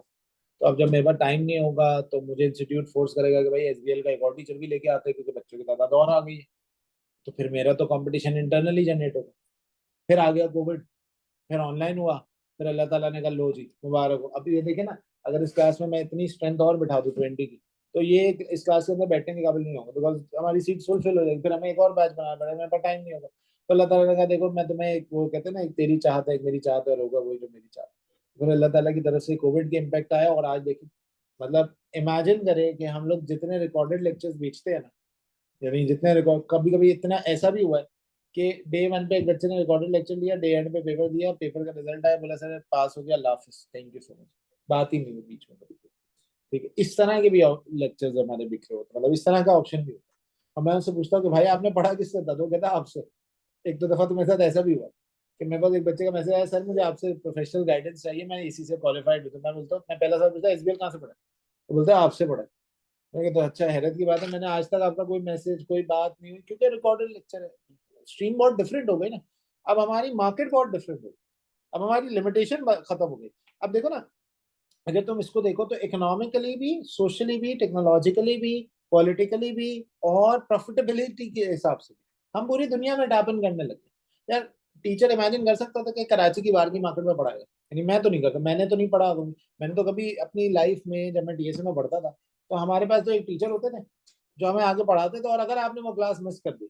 तो अब जब मेरे पास टाइम नहीं होगा तो मुझे इंस्टीट्यूट फोर्स करेगा कि भाई एसबीएल का एक और टीचर भी लेके आते हैं क्योंकि बच्चों की तादाद और आ गई है। तो फिर मेरा तो कंपटीशन इंटरनली जनरेट होगा। फिर आ गया कोविड, फिर ऑनलाइन हुआ, फिर अल्लाह ताला ने कहा लो जी मुबारक हो। अब ये देखे ना, अगर इस क्लास में मैं इतनी स्ट्रेंथ और बिठा दूं 20 की, तो ये इस क्लास के अंदर बैठने के काबिल नहीं होगा, बिकॉज हमारी सीट फुलफिल हो जाएगी, फिर हमें एक और बैच बनाना पड़ेगा, मेरे पास टाइम नहीं होगा। तो अल्लाह ताला ने कहा देखो मैं तुम्हें एक, वो कहते हैं ना, एक तेरी चाहत है एक मेरी चाहत है, और होगा वही जो मेरी चाहत है। फिर अल्लाह ताला की तरफ से कोविड के इम्पैक्ट आया, और आज देखिए, मतलब इमेजिन करें कि हम लोग जितने रिकॉर्डेड लेक्चर्स बेचते हैं ना, यानी जितने रिकॉर्ड, कभी कभी इतना ऐसा भी हुआ है कि डे 1 पे एक बच्चे ने रिकॉर्डेड लेक्चर लिया, डे एंड पे पेपर दिया, पेपर का रिजल्ट आया, बोला सर पास हो गया, अल्लाह हाफिज, थैंक यू सो मच, बात ही नहीं हुई बीच में कभी। ठीक है, इस तरह के भी लेक्चर्स हमारे बिखरे होते हैं, मतलब इस तरह का ऑप्शन भी होता है। और मैं उनसे पूछता हूँ कि भाई आपने पढ़ा किससे था, तो कहता है आपसे। एक दो दफा तो मेरे साथ ऐसा भी हुआ कि मेरे पास एक बच्चे का मैसेज आया, सर मुझे आपसे प्रोफेशनल गाइडेंस चाहिए, मैं इसी से क्वालिफाइड हूँ। तो मैं बोलता हूँ, मैं पहला सवाल पूछता एसबीएल कहाँ से पढ़ा? तो बोलते हैं आपसे पढ़ा। मैं कहता अच्छा, हैरत की बात है, मैंने आज तक आपका कोई मैसेज, कोई बात नहीं हुई, क्योंकि रिकॉर्डेड लेक्चर है। स्ट्रीम बहुत डिफरेंट हो गई ना, अब हमारी मार्केट बहुत डिफरेंट हो गई, अब हमारी लिमिटेशन खत्म हो गई। अब देखो ना, अगर तुम इसको देखो तो इकोनॉमिकली भी, सोशली भी, टेक्नोलॉजिकली भी, पॉलिटिकली भी, और प्रॉफिटेबिलिटी के हिसाब से भी हम पूरी दुनिया में टैप इन करने लगे। यार टीचर इमेजिन कर सकता था कि कराची की बाहर की मार्केट में पढ़ाएगा? यानी मैं तो नहीं करता, मैंने तो नहीं पढ़ा। मैंने तो कभी अपनी लाइफ में, जब मैं डीएसए में पढ़ता था, तो हमारे पास तो एक टीचर होते थे जो हमें आगे पढ़ाते थे, और अगर आपने वो क्लास मिस कर दी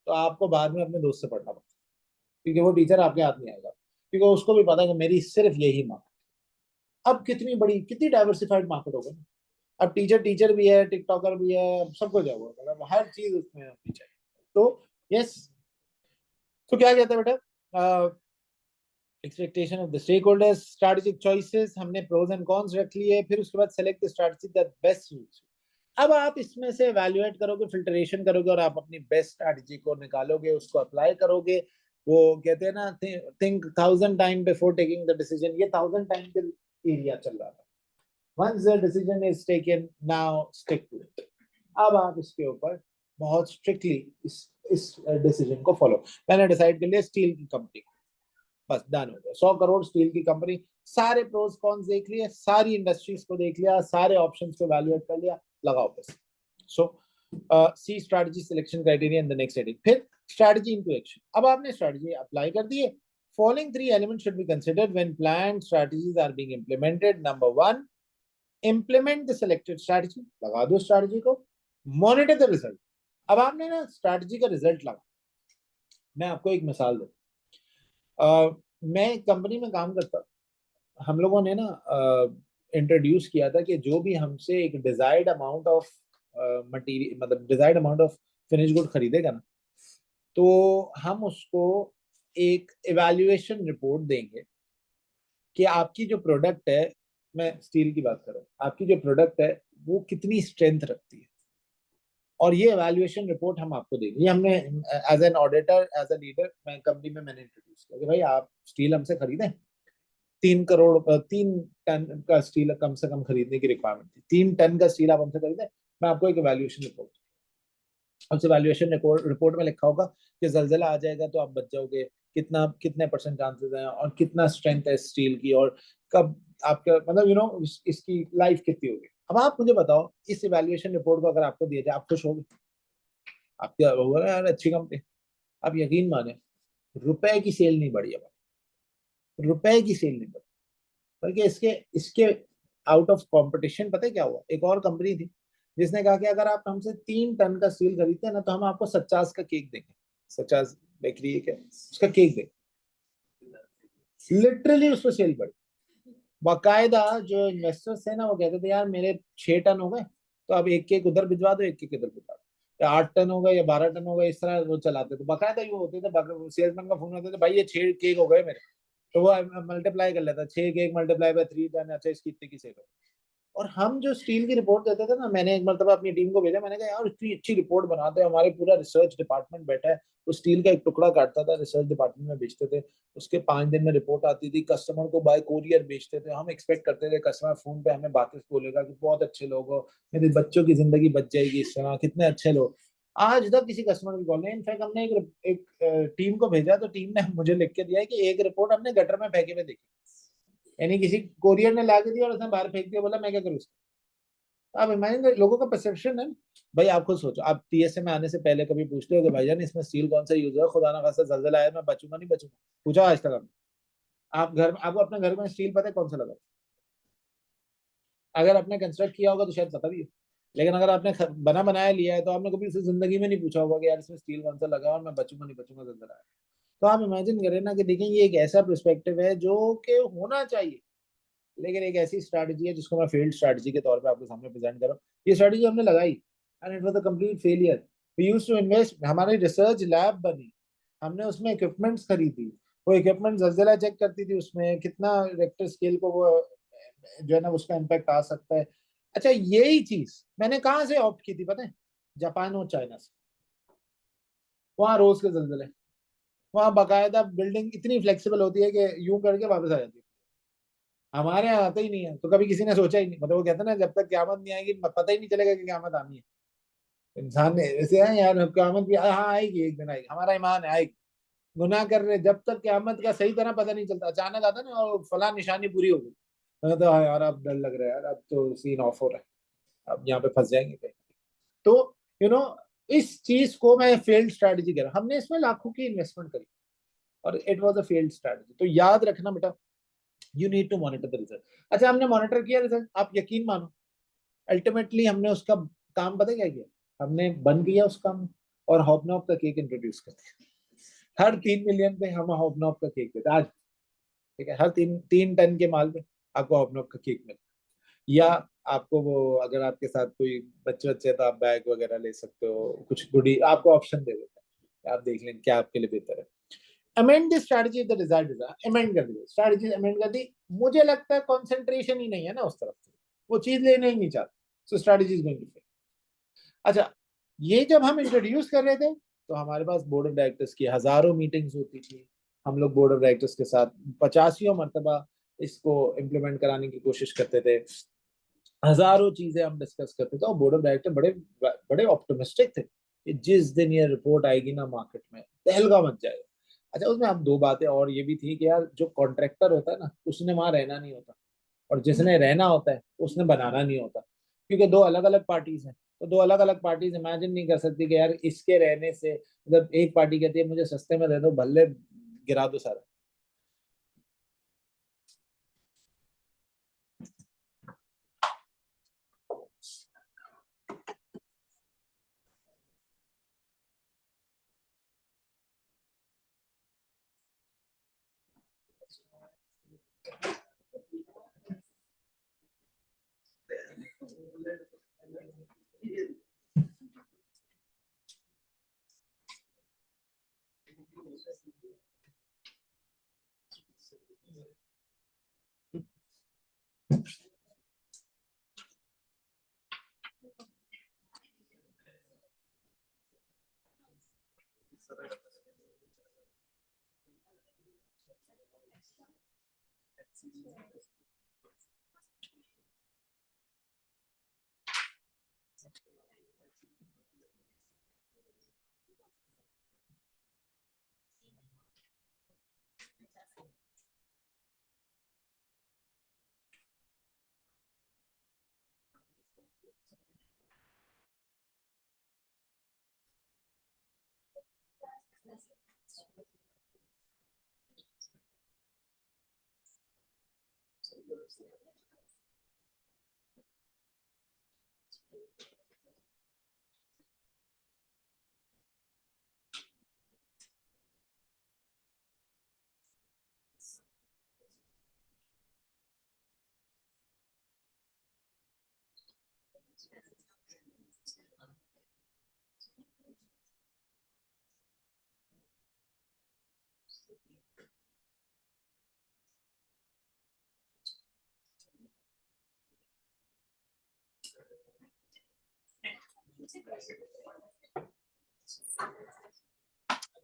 तो आपको बाद में अपने दोस्त से पढ़ना पड़ता, क्योंकि वो टीचर आपके हाथ नहीं आएगा, क्योंकि उसको भी पता है कि मेरी सिर्फ यही माँ। अब कितनी बड़ी, कितनी डाइवर्सिफाइड मार्केट हो गई। अब टीचर टीचर भी है, टिकटॉकर भी है, सब कुछ है, वो मतलब हर चीज उसमें होनी चाहिए। तो यस, तो क्या कहते हैं बेटा, expectation of the stakeholders, strategic choices, हमने प्रोज एंड कॉन्स रख लिए, फिर उसके बाद select the strategy that best suits. अब आप इसमें से एवेल्युएट करोगे, फिल्ट्रेशन करोगे और आप अपनी बेस्ट स्ट्रैटेजी को निकालोगे, उसको अप्लाई करोगे। वो कहते हैं ना, think 1000 time before taking the decision, ये 1000 टाइम के एरिया चल रहा था। Once the decision is taken, now stick to it. अब आप इसके ऊपर बहुत स्ट्रिक्टली इस डिसीजन को फॉलो। मैंने डिसाइड कर लिया स्टील की कंपनी, बस डन हो गया। 100 करोड़ स्टील की कंपनी, सारे प्रोज कॉन्स देख लिए, सारी इंडस्ट्रीज को देख लिया, सारे ऑप्शंस को इवैल्यूएट कर लिया, लगाओ बस। So see strategy selection criteria in the next heading. फिर स्ट्रैटेजी इनटू एक्शन। अब आपने स्ट्रैटेजी अप्लाई कर दी है। Following 3 elements should be considered when planned strategies are being implemented. Number 1, implement the selected strategy, लगा दो स्ट्रैटेजी को। Monitor the result. अब आपने ना स्ट्रैटेजी का रिजल्ट लगा। मैं आपको एक मिसाल दूं, मैं कंपनी में काम करता, हम लोगों ने ना इंट्रोड्यूस किया था कि जो भी हमसे एक डिजायर्ड अमाउंट ऑफ मटेरियल, मतलब desired amount of finish good खरीदेगा ना, तो हम उसको एक इवैल्यूएशन रिपोर्ट देंगे कि आपकी जो प्रोडक्ट है, मैं स्टील की बात कर रहा हूँ, आपकी जो प्रोडक्ट है वो कितनी स्ट्रेंथ रखती है, और ये इवैल्यूएशन रिपोर्ट हम आपको देंगे। ये हमने as an auditor, as a leader, मैं कंपनी में मैंने इंट्रोड्यूस किया कि भाई आप स्टील हमसे खरीदें। 3 टन का स्टील कम से कम खरीदने की रिक्वायरमेंट थी। 3 टन का स्टील आप हमसे खरीदें, मैं आपको एक इवैल्यूएशन रिपोर्ट, उस इवैल्यूएशन रिपोर्ट में लिखा होगा कि जलजला आ जाएगा तो आप बच जाओगे, कितने परसेंट चांसेस हैं, और कितना स्ट्रेंथ है स्टील की, और कब आपका मतलब इसकी लाइफ कितनी होगी। अब आप मुझे बताओ, इस इवैल्यूएशन रिपोर्ट को अगर आपको दिया जाए, आप खुश होगे? आप क्या होगा, यार अच्छी कंपनी। आप यकीन माने, रुपए की सेल नहीं बढ़ी है, रुपए की सेल नहीं बढ़ी, बल्कि इसके इसके आउट ऑफ कंपटीशन पता है क्या हुआ? एक और कंपनी थी जिसने कहा कि अगर आप हमसे 3 टन का स्टील खरीदते हैं ना, तो हम आपको 50 का केक देंगे। 50 बेकरी है क्या, उसका केक देंगे। लिटरली उस पर सेल बढ़ी। बाकायदा जो इन्वेस्टर्स थे ना, वो कहते थे यार मेरे 6 टन हो गए, तो अब एक केक उधर भिजवा दो, एक केक इधर भिजवा दो, या 8 टन हो गए या 12 टन हो गए, इस तरह वो चलाते थे। बाकायदा ये होते थे, सेल्समैन का फोन होते थे, भाई ये 6 केक हो गए मेरे, तो वो मल्टीप्लाई कर लेता, 6 केक मल्टीप्लाई बाय 3 टन, अच्छा इसकी इतने की सेल हो। और हम जो स्टील की रिपोर्ट देते थे ना, मैंने एक मरतबा अपनी टीम को भेजा, मैंने कहा यार इतनी अच्छी रिपोर्ट बनाते हैं, हमारे पूरा रिसर्च डिपार्टमेंट बैठा है, वो स्टील का एक टुकड़ा काटता था, रिसर्च डिपार्टमेंट में बेचते थे, उसके 5 दिन में रिपोर्ट आती थी, कस्टमर को बाय कोरियर बेचते थे। हम एक्सपेक्ट करते थे कस्टमर फोन पे हमें बातें बोलेगा कि बहुत अच्छे लोग हो, मेरे बच्चों की जिंदगी बच जाएगी इस तरह, कितने अच्छे लोग। आज तक किसी कस्टमर की कॉल नहीं। इनफैक्ट हमने एक टीम को भेजा, तो टीम ने मुझे लिख के दिया है कि एक रिपोर्ट हमने गटर में फेंके हुए देखी, यानी किसी कोरियर ने ला के दिया और उसने बाहर फेंक दिया, बोला मैं क्या करूँ। आप इमेजिन, लोगों का परसेप्शन है। भाई आप खुद सोचो, आप टीएसए में आने से पहले कभी पूछते हो कि भाईजान इसमें स्टील कौन सा यूज है, खुदा ना खास्ता जलजला आया मैं बचूंगा नहीं बचूंगा? पूछा आज तक आपने? आप घर, आपको अपने घर में स्टील पता है कौन सा लगा? अगर आपने कंस्ट्रक्ट किया होगा तो शायद पता भी है, लेकिन अगर आपने बना बनाया लिया है तो आपने कभी उसे जिंदगी में नहीं पूछा होगा कि यार इसमें स्टील कौन सा लगा और मैं बचूंगा नहीं बचूंगा जलजला आया। तो आप इमेजिन करें ना कि देखें, ये एक ऐसा पर्सपेक्टिव है जो कि होना चाहिए, लेकिन एक ऐसी स्ट्रैटेजी है जिसको मैं फेल्ड स्ट्रैटेजी के तौर पे आपके सामने प्रेजेंट कर रहा हूँ। ये स्ट्रैटेजी हमने लगाई and it was a complete failure. We used to invest, हमारी रिसर्च लैब बनी, हमने उसमें इक्विपमेंट्स खरीदी, वो इक्विपमेंट जलजला चेक करती थी, उसमें कितना रेक्टर स्केल को वो जो है ना उसका इम्पैक्ट आ सकता है। अच्छा, यही चीज मैंने कहाँ से ऑप्ट की थी पता है? जापान और चाइना से। वहां रोज के जलजले, वहां बाकायदा बिल्डिंग इतनी फ्लेक्सिबल होती है कि यूं करके वापस आ जाती है। हमारे यहाँ आता ही नहीं है, तो कभी किसी ने सोचा ही नहीं। मतलब वो कहते हैं ना, जब तक क्यामत नहीं आएगी पता ही नहीं चलेगा कि क्यामत आनी है। इंसान ने ऐसे है यार, क्यामत भी हाँ आएगी, एक दिन आएगी, हमारा ईमान है आएगी। गुनाह कर रहे जब तक क्यामत का सही तरह पता नहीं चलता, अचानक आता ना और फला निशानी पूरी हो गई, तो हाँ यार अब डर लग रहा है यार, अब तो सीन ऑफ हो रहा है, अब यहाँ पे फंस जाएंगे कहीं। तो यू नो इस चीज को मैं फेल्ड स्ट्रैटेजी कह रहा हूँ। हमने इसमें लाखों की इन्वेस्टमेंट करी और it was a failed strategy. तो याद रखना बेटा, you need to monitor the result. अच्छा, हमने मॉनिटर किया रिजल्ट, आप यकीन मानो अल्टीमेटली हमने उसका काम पता क्या किया? हमने बंद किया उस काम, और हॉबनॉब का केक इंट्रोड्यूस कर दिया। हर 3 मिलियन पे हम हॉबनॉब का केक देते आज। ठीक है, हर 3 टन के माल पे आपको हॉबनॉब का केक मिलता। या आपको वो, अगर आपके साथ कोई बच्चे बच्चे तो आप बैग वगैरह ले सकते हो, कुछ गुडी आपको ऑप्शन दे देते हैं, आप देख लें क्या आपके लिए बेहतर है। Amend the strategy the desired desire, amend कर दी स्ट्रैटेजी, अमेंड कर दी। मुझे लगता है कंसंट्रेशन ही नहीं है ना उस तरफ से, वो चीज लेना ही नहीं चाहते, so strategy is going to fail. अच्छा, ये जब हम इंट्रोड्यूस कर रहे थे तो हमारे पास बोर्ड ऑफ डायरेक्टर्स की हजारों मीटिंग्स होती थी, हम लोग बोर्ड ऑफ डायरेक्टर्स के साथ 50 मरतबा इसको इम्प्लीमेंट कराने की कोशिश करते थे, हजारों चीजें हम डिस्कस करते थे, और बोर्ड ऑफ डायरेक्टर बड़े बड़े ऑप्टिमिस्टिक थे कि जिस दिन ये रिपोर्ट आएगी ना मार्केट में तहलका मच जाएगा। अच्छा, उसमें अब दो बातें और ये भी थी कि यार जो कॉन्ट्रैक्टर होता है ना उसने वहां रहना नहीं होता, और जिसने रहना होता है उसने बनाना नहीं होता, क्योंकि दो अलग अलग पार्टीज हैं। तो दो अलग अलग पार्टीज इमेजिन नहीं कर सकती कि यार इसके रहने से, मतलब एक पार्टी कहती है मुझे सस्ते में दे दो, भले गिरा दो सारा।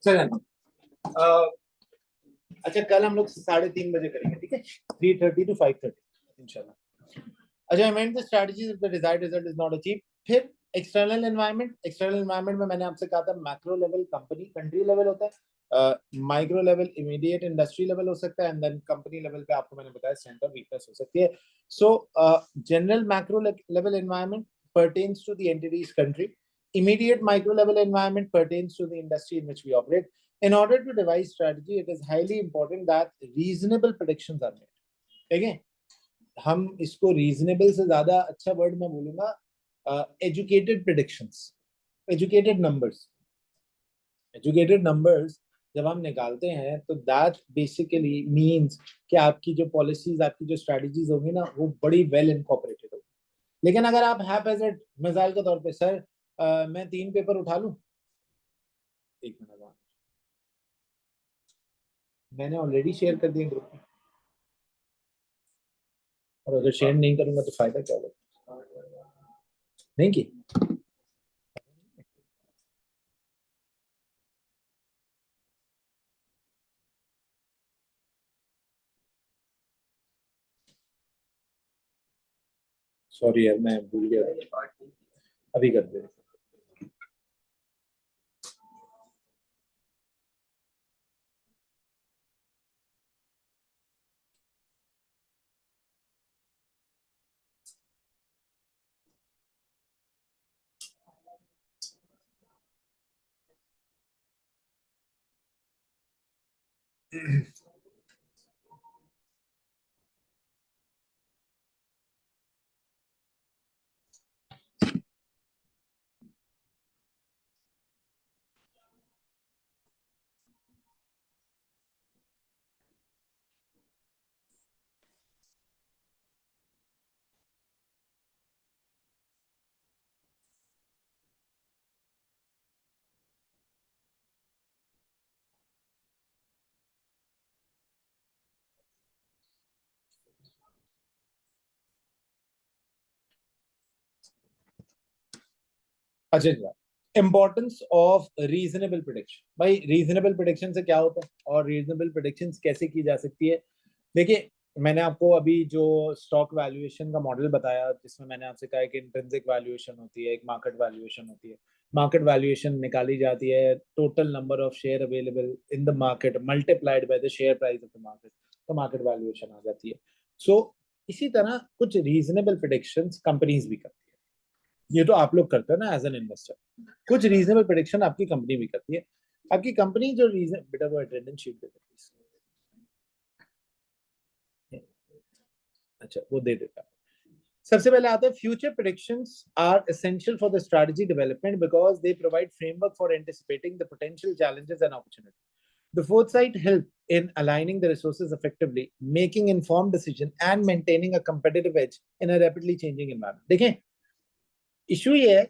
चलो, अच्छा कल हम लोग 3:30 बजे करेंगे, ठीक है, 3:30 to 5:30 इंशाल्लाह। अच्छा, I meant the strategies if the desired result is not achieve. फिर एक्सटर्नल एनवायरनमेंट, एक्सटर्नल एनवायरनमेंट में मैंने आपसे कहा था macro level company country level होता है, micro level immediate industry level हो सकता है, एंड देन कंपनी लेवल पे आपको मैंने बताया स्ट्रेंथ और वीकनेस हो सकती है। सो general macro level environment pertains to the entity's country. Immediate micro level environment pertains to the industry in which we operate. In order to devise strategy, it is highly important that reasonable predictions are made. ठीक है, हम इसको रीजनेबल से ज्यादा अच्छा वर्ड मैं बोलूंगा educated predictions, educated numbers. Educated numbers जब हम निकालते हैं तो दैट बेसिकली मींस कि आपकी जो पॉलिसीज, आपकी जो स्ट्रेटजीज होगी ना वो बड़ी वेल इनकॉर्पोरेटेड होगी। लेकिन अगर आप हैपेजेड मिसाइल के तौर पे सर मैं 3 पेपर उठा लूं, एक मिनट, मैंने ऑलरेडी शेयर कर दिया ग्रुप में, और अगर शेयर नहीं करूंगा तो फायदा क्या होगा, नहीं की। सॉरी यार मैं भूल गया, अभी कर दे। अच्छा जी, इम्पोर्टेंस ऑफ रीजनेबल प्रिडिक्शन। भाई रीजनेबल प्रिडिक्शन से क्या होता है और रीजनेबल प्रिडिक्शन कैसे की जा सकती है? देखिए, मैंने आपको अभी जो स्टॉक वैल्यूएशन का मॉडल बताया, जिसमें मैंने आपसे कहा कि इंट्रिंसिक वैल्यूएशन होती है, एक मार्केट वैल्यूएशन होती है। मार्केट वैल्यूएशन निकाली जाती है total number of share available in the market multiplied by the share price of the market, तो मार्केट वैल्यूएशन आ जाती है। सो इसी तरह कुछ रीजनेबल प्रिडिक्शंस कंपनीज भी करती है। ये तो आप लोग करते हो ना एज एन इन्वेस्टर, कुछ रीजनेबल प्रिडिक्शन आपकी कंपनी भी करती है। आपकी कंपनी जो रीजन, बेटा वो अटेंडेंस शीट दे देती है, अच्छा वो दे देता। सबसे पहले आता है future predictions are essential for the strategy development because they provide framework for anticipating the potential challenges and opportunity. The foresight help in aligning the resources effectively, making informed decision and maintaining a competitive edge in a rapidly changing environment. देखें, इशू ये है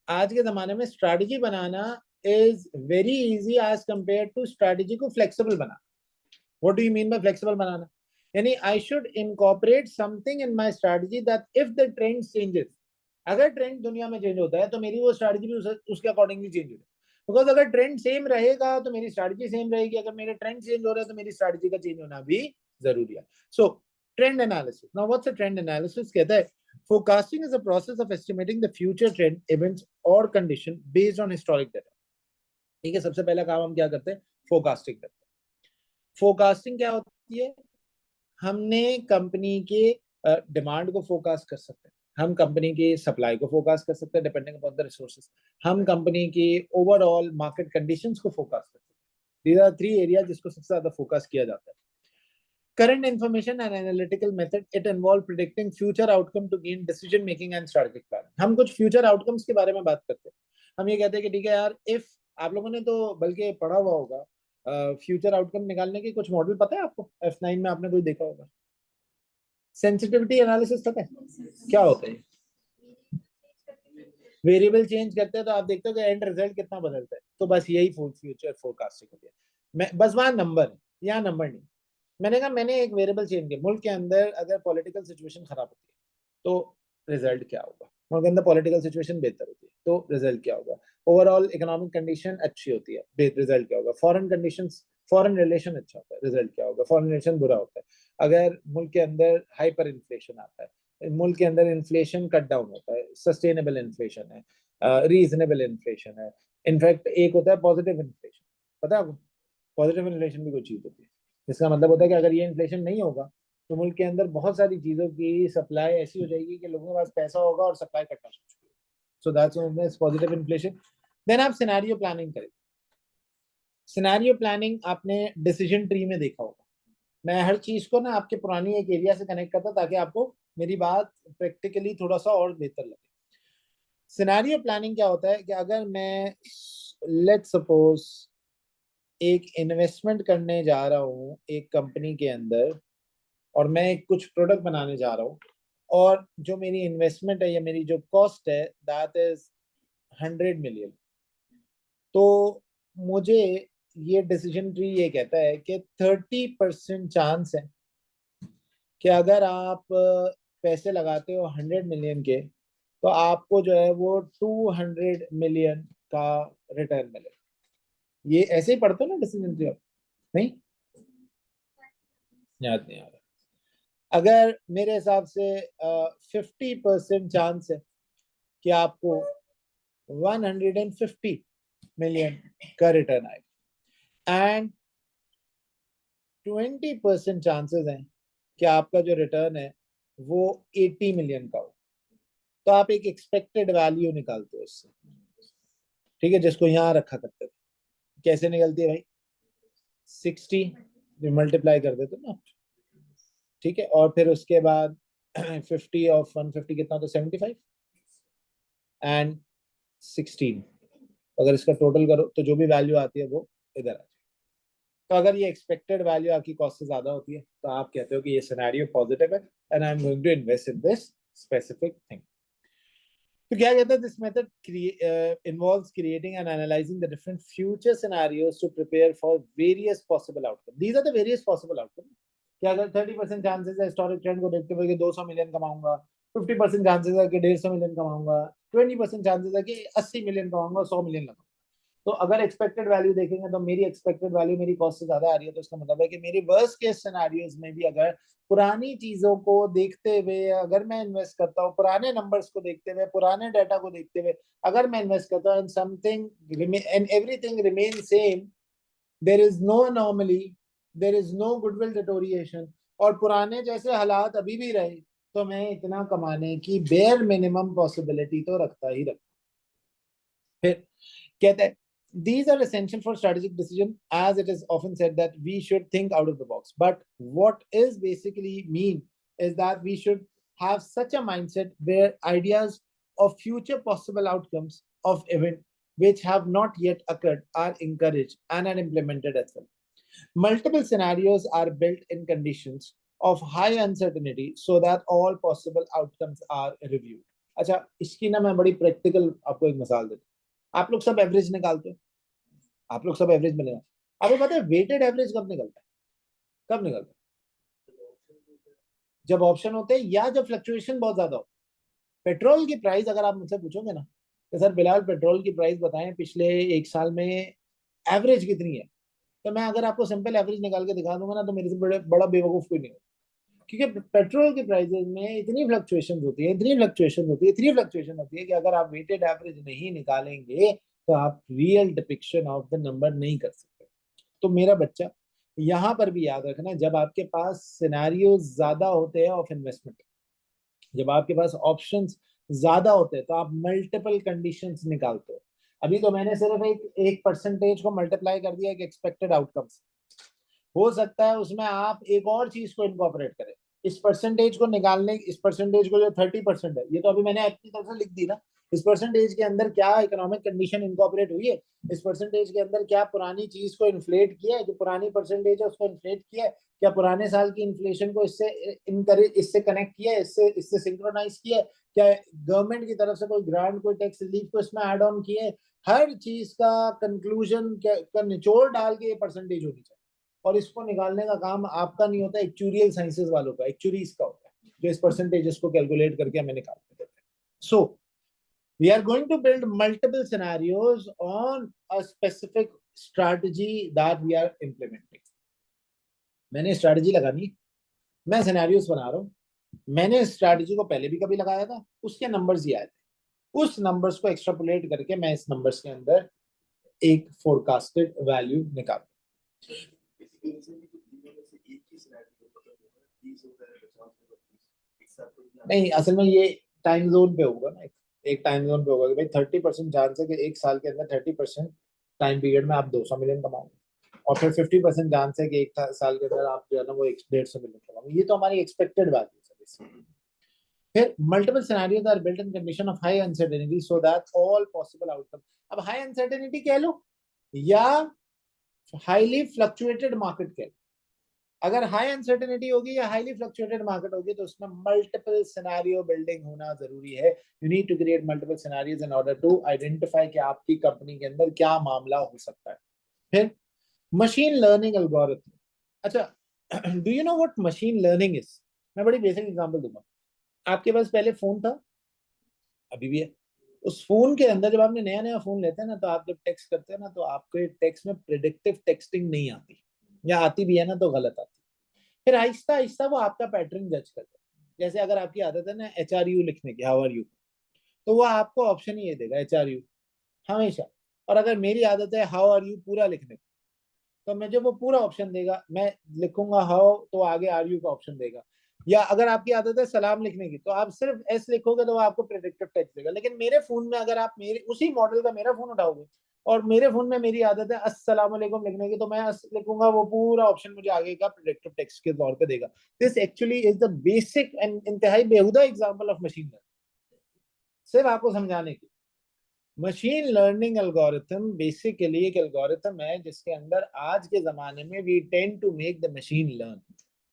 आज के जमाने में स्ट्रैटेजी बनाना is very easy as compare to strategy को फ्लेक्सिबल बनाना. What do you mean by flexible बनाना? यानी I should incorporate something in my strategy that if the trend changes, अगर ट्रेंड दुनिया में चेंज होता है तो मेरी वो स्ट्रैटेजी भी उसके अकॉर्डिंगली चेंज होगी. बिकॉज अगर ट्रेंड सेम रहेगा तो मेरी स्ट्रैटेजी सेम रहेगी, अगर मेरे ट्रेंड चेंज हो रहा है तो मेरी स्ट्रैटेजी का चेंज होना भी जरूरी है. सो trend analysis. Now what's a trend analysis? कहता है forecasting is a process of estimating the future trend, events or condition based on historic data. ठीक है, सबसे पहला काम हम क्या करते हैं? फोरकास्टिंग करते हैं. फोरकास्टिंग क्या होती है? हमने कंपनी के डिमांड को फोरकास्ट कर सकते हैं, हम कंपनी की सप्लाई को फोरकास्ट कर सकते हैं डिपेंडिंग अपॉन द रिसोर्सेज, हम कंपनी की ओवरऑल मार्केट कंडीशंस को फोरकास्ट कर सकते हैं. दीज आर थ्री एरिया जिसको सबसे ज्यादा फोकस किया जाता है. Current information and analytical method, it involve predicting future outcome to gain decision making and strategic planning. हम कुछ future outcomes के बारे में बात करते हैं. हम ये कहते हैं कि ठीक है यार, if आप लोगों ने तो बल्कि पढ़ा हुआ होगा, फ्यूचर आउटकम निकालने के कुछ मॉडल पता है आपको? F9 में आपने कोई देखा होगा. सेंसिटिविटी एनालिसिस पता है क्या होता है? वेरिएबल चेंज करते हैं तो आप देखते हो कि एंड रिजल्ट कितना बदलता है. तो बस यही फ्यूचर फोरकास्टिंग होती है. मैं बस वहां नंबर है, यहाँ नंबर नहीं. मैंने कहा मैंने एक वेरिएबल चेंज किया. मुल्क के अंदर अगर पॉलिटिकल सिचुएशन खराब होती है तो रिजल्ट क्या होगा? मुल्क के अंदर पॉलिटिकल सिचुएशन बेहतर होती है तो रिजल्ट क्या होगा? ओवरऑल इकोनॉमिक कंडीशन अच्छी होती है, रिजल्ट क्या होगा? फॉरेन कंडीशंस, फॉरेन रिलेशन अच्छा होता है, रिजल्ट क्या होगा? फॉरेन रिलेशन बुरा होता है. अगर मुल्क के अंदर हाइपर इन्फ्लेशन आता है, मुल्क के अंदर इन्फ्लेशन कट डाउन होता है, सस्टेनेबल इन्फ्लेशन है, रीजनेबल इन्फ्लेशन है, इनफैक्ट एक होता है पॉजिटिव इन्फ्लेशन. पता है आपको? पॉजिटिव इन्फ्लेशन भी कोई चीज होती है. इसका मतलब होता है कि अगर ये इन्फ्लेशन नहीं होगा तो मुल्क के अंदर बहुत सारी चीजों की सप्लाई ऐसी हो जाएगी कि लोगों के पास पैसा होगा और सप्लाई कटना शुरू हो. So that's positive inflation. Then आप सिनेरियो प्लानिंग करें. सिनेरियो प्लानिंग आपने डिसीजन ट्री में देखा होगा. मैं हर चीज को ना आपके पुरानी एक एरिया से कनेक्ट करता ताकि आपको मेरी बात प्रैक्टिकली थोड़ा सा और बेहतर लगे. सिनेरियो प्लानिंग क्या होता है कि अगर मैं लेट सपोज एक इन्वेस्टमेंट करने जा रहा हूँ एक कंपनी के अंदर और मैं एक कुछ प्रोडक्ट बनाने जा रहा हूँ और जो मेरी इन्वेस्टमेंट है या मेरी जो कॉस्ट है दैट इज 100 million. तो मुझे ये डिसीजन ट्री ये कहता है कि 30% चांस है कि अगर आप पैसे लगाते हो 100 million के तो आपको जो है वो 200 million का रिटर्न मिले. ये ऐसे ही पढ़ते हो ना डिसीजन ट्री आप? नहीं याद नहीं आ रहा. अगर मेरे हिसाब से 50% चांस है कि आपको 150 million का रिटर्न आएगा एंड 20% चांसेस हैं कि आपका जो रिटर्न है वो 80 million का हो. तो आप एक एक्सपेक्टेड वैल्यू निकालते हो इससे. ठीक है, जिसको यहाँ रखा करते थे. कैसे निकलती है भाई? 60 मल्टीप्लाई कर देते ना. ठीक है, और फिर उसके बाद 50 ऑफ 150 कितना होता है? 75 एंड 16. अगर इसका टोटल करो तो जो भी वैल्यू आती है वो इधर आ जाए. तो अगर ये एक्सपेक्टेड वैल्यू आपकी कॉस्ट से ज्यादा होती है तो आप कहते हो कि ये सिनेरियो पॉजिटिव है and I am going to invest in this specific thing. तो क्या कहता है? This method involves creating and analysing the different future scenarios to prepare for various possible outcome. These are the various possible outcome. क्या अगर 30% चांसेस है हिस्टोरिक ट्रेंड को देखते हुए कि 200 million कमाऊंगा, 50% चांसेस है कि 150 million कमाऊंगा, 20% चांसेस है कि 80 मिलियन कमाऊंगा, 100 मिलियन लगाऊंगा। तो अगर एक्सपेक्टेड वैल्यू देखेंगे तो मेरी एक्सपेक्टेड वैल्यू मेरी कॉस्ट से ज्यादा आ रही है, तो इसका मतलब है कि मेरी वर्स्ट केस सिनेरियोज में भी अगर पुरानी चीजों को देखते हुए अगर मैं इन्वेस्ट करता हूँ, पुराने नंबर्स को देखते हुए, पुराने डाटा को देखते हुए अगर मैं इन्वेस्ट करता हूँ, and something and everything remain same, there is no anomaly, there is no goodwill deterioration, और पुराने जैसे हालात अभी भी रहे, तो मैं इतना कमाने की बेयर मिनिमम पॉसिबिलिटी तो रखता ही रखता। फिर कहते हैं these are essential for strategic decision, as it is often said that we should think out of the box, but what is basically mean is that we should have such a mindset where ideas of future possible outcomes of event which have not yet occurred are encouraged and are implemented as well. Multiple scenarios are built in conditions of high uncertainty so that all possible outcomes are reviewed. अच्छा, इसकी ना मैं बड़ी प्रैक्टिकल आपको एक मिसाल देता हूँ। आप लोग सब एवरेज निकालते हो, आप लोग सब एवरेज मिलेगा। आपको पता है वेटेड एवरेज कब निकलता है? कब निकलता है? जब ऑप्शन होते हैं या जब फ्लक्चुएशन बहुत ज्यादा हो। पेट्रोल की प्राइस अगर आप मुझसे पूछोगे ना कि सर बिलाल पेट्रोल की प्राइस बताएं पिछले एक साल में एवरेज कितनी है, तो मैं अगर आपको सिंपल एवरेज निकाल के दिखा दूंगा ना, तो मेरे से बड़ा बेवकूफ कोई नहीं होगा। क्योंकि पेट्रोल की प्राइसेस में इतनी फ्लक्चुएशन होती है, इतनी फ्लक्चुएशन होती है, इतनी फ्लक्चुएशन होती है कि अगर आप वेटेड एवरेज नहीं निकालेंगे तो आप real depiction of the number नहीं कर सकते। तो मेरा बच्चा यहां पर भी याद रखना, जब आपके पास सिनेरियो ज्यादा होते हैं ऑफ इन्वेस्टमेंट, जब आपके पास ऑप्शंस ज्यादा होते हैं, तो आप मल्टीपल कंडीशंस निकालते हो। अभी तो मैंने सिर्फ एक परसेंटेज को मल्टीप्लाई कर दिया एक एक्सपेक्टेड आउटकम्स। हो सकता है उसमें आप एक और चीज को इनकॉर्पोरेट करें। इस परसेंटेज को निकालने, इस परसेंटेज को जो 30% है, ये तो अभी मैंने अपनी तरफ से लिख दी ना। इस परसेंटेज के अंदर क्या इकोनॉमिक कंडीशन इनकॉर्पोरेट हुई है, इस परसेंटेज के अंदर क्या पुरानी चीज को इन्फ्लेट किया है, जो पुरानी परसेंटेज है उसको इन्फ्लेट किया है, क्या पुराने साल की इन्फ्लेशन को इससे कनेक्ट किया है, इससे इससे सिंक्रोनाइज किया है, क्या गवर्नमेंट की तरफ से कोई ग्रांट, कोई टैक्स रिलीफ को इसमें ऐड ऑन किया है। हर चीज का कंक्लूजन का निचोड़ डाल के ये परसेंटेज होनी चाहिए। और इसको निकालने का काम आपका नहीं होता, एक्चुरियल साइंसेस वालों का, एक्चुरीज का होता है, जो इस परसेंटेजेस को कैलकुलेट करके हमें निकाल के देते हैं। सो we are going to build multiple scenarios on a specific strategy that we are implementing. मैंने स्ट्रैटेजी लगानी, मैं सिनेरियोस बना रहा हूँ, मैंने स्ट्रैटेजी को पहले भी कभी लगाया था, उसके नंबर्स ही आए थे, उस नंबर्स को एक्सट्रापोलेट करके मैं इस नंबर्स के अंदर एक फोरकास्टेड वैल्यू निकाल। नहीं, असल में ये टाइम जोन पे होगा ना, एक टाइम जोन पे होगा कि भाई 30% चांस है कि एक साल के अंदर 30% टाइम पीरियड में आप 200 मिलियन कमाओगे, और फिर 50% चांस है कि एक साल के अंदर आप जो है ना वो 150 मिलियन कमाओगे। ये तो हमारी एक्सपेक्टेड वैल्यू है। फिर multiple scenarios are built in condition of high uncertainty so that all possible outcome. अब हाई अनसर्टेनिटी कह लो या हाईली फ्लक्चुएटेड मार्केट कह लो, अगर हाई अनसर्टेनिटी होगी या हाईली फ्लक्चुएटेड मार्केट होगी तो उसमें मल्टीपल सिनेरियो बिल्डिंग होना जरूरी है। You need to create multiple scenarios in order to identify कि आपकी कंपनी के अंदर क्या मामला हो सकता है। फिर मशीन लर्निंग एल्गोरिथम। अच्छा, do you know what machine learning is? मैं बड़ी बेसिक एग्जांपल दूंगा। आपके पास पहले फोन था, अभी भी है। उस फोन के अंदर जब आपने नया नया फोन लेते हैं ना, तो आप जब टेक्स्ट करते हैं ना, तो आपके टेक्स्ट में प्रिडिक्टिव टेक्सटिंग नहीं आती, या आती भी है ना तो गलत आती। फिर आहिस्ता आहिस्ता वो आपका पैटर्न जज करता है। जैसे अगर आपकी आदत है ना HRU लिखने की, हाउ आर यू, तो वो आपको ऑप्शन ही ये देगा HRU हमेशा। और अगर मेरी आदत है हाउ आर यू पूरा लिखने की, तो मुझे वो पूरा ऑप्शन देगा, मैं लिखूंगा हाउ तो आगे RU का ऑप्शन देगा। या अगर आपकी आदत है सलाम लिखने की, तो आप सिर्फ S लिखोगे तो वो आपको प्रेडिक्टिव टेक्स्ट देगा। लेकिन मेरे फोन में अगर आप मेरे उसी मॉडल का मेरा फोन उठाओगे और मेरे फोन में मेरी आदत है अस्सलाम वालेकुम लिखने की, तो मैं लिखूंगा, वो पूरा ऑप्शन मुझे आगे का प्रेडिक्टिव टेक्स्ट के तौर पे देगा। This actually is the basic and इंतहाई बेहुदा एग्जांपल ऑफ मशीन लर्निंग, सिर्फ आपको समझाने की। मशीन लर्निंग एल्गोरिथम बेसिकली एक एल्गोरिथम है जिसके अंदर आज के जमाने में we tend to make the machine learn.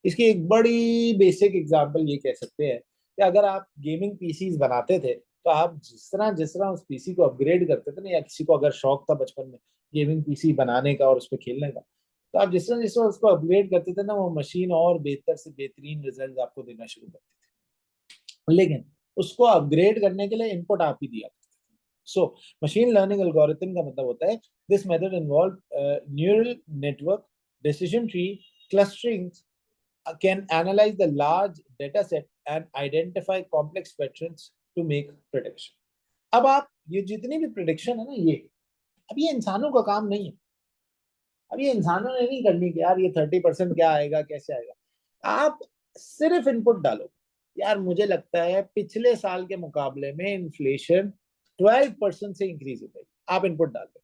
इसकी एक बड़ी बेसिक एग्जांपल ये कह सकते हैं कि अगर आप गेमिंग पीसीज बनाते थे, तो आप जिस तरह उस पीसी को अपग्रेड करते थे ना, या किसी को अगर शौक था बचपन में गेमिंग पीसी बनाने का और उस पर खेलने का, तो आप जिस तरह उसको अपग्रेड करते थे ना, वो मशीन और बेहतर से बेहतरीन रिजल्ट आपको देना शुरू करती थी। लेकिन उसको अपग्रेड करने के लिए इनपुट आप ही दिया। सो मशीन लर्निंग एल्गोरिथम का मतलब होता है this method involve neural network, decision tree, clustering can analyze the large data set and identify complex patterns to make prediction. अब आप ये जितनी भी प्रिडिक्शन है ना, ये अब ये इंसानों का काम नहीं है। अब ये इंसानों ने नहीं करनी कि यार ये 30% क्या आएगा, कैसे आएगा। आप सिर्फ इनपुट डालो। यार मुझे लगता है पिछले साल के मुकाबले में इन्फ्लेशन 12% से इंक्रीज हो गई। आप इनपुट डाल दो।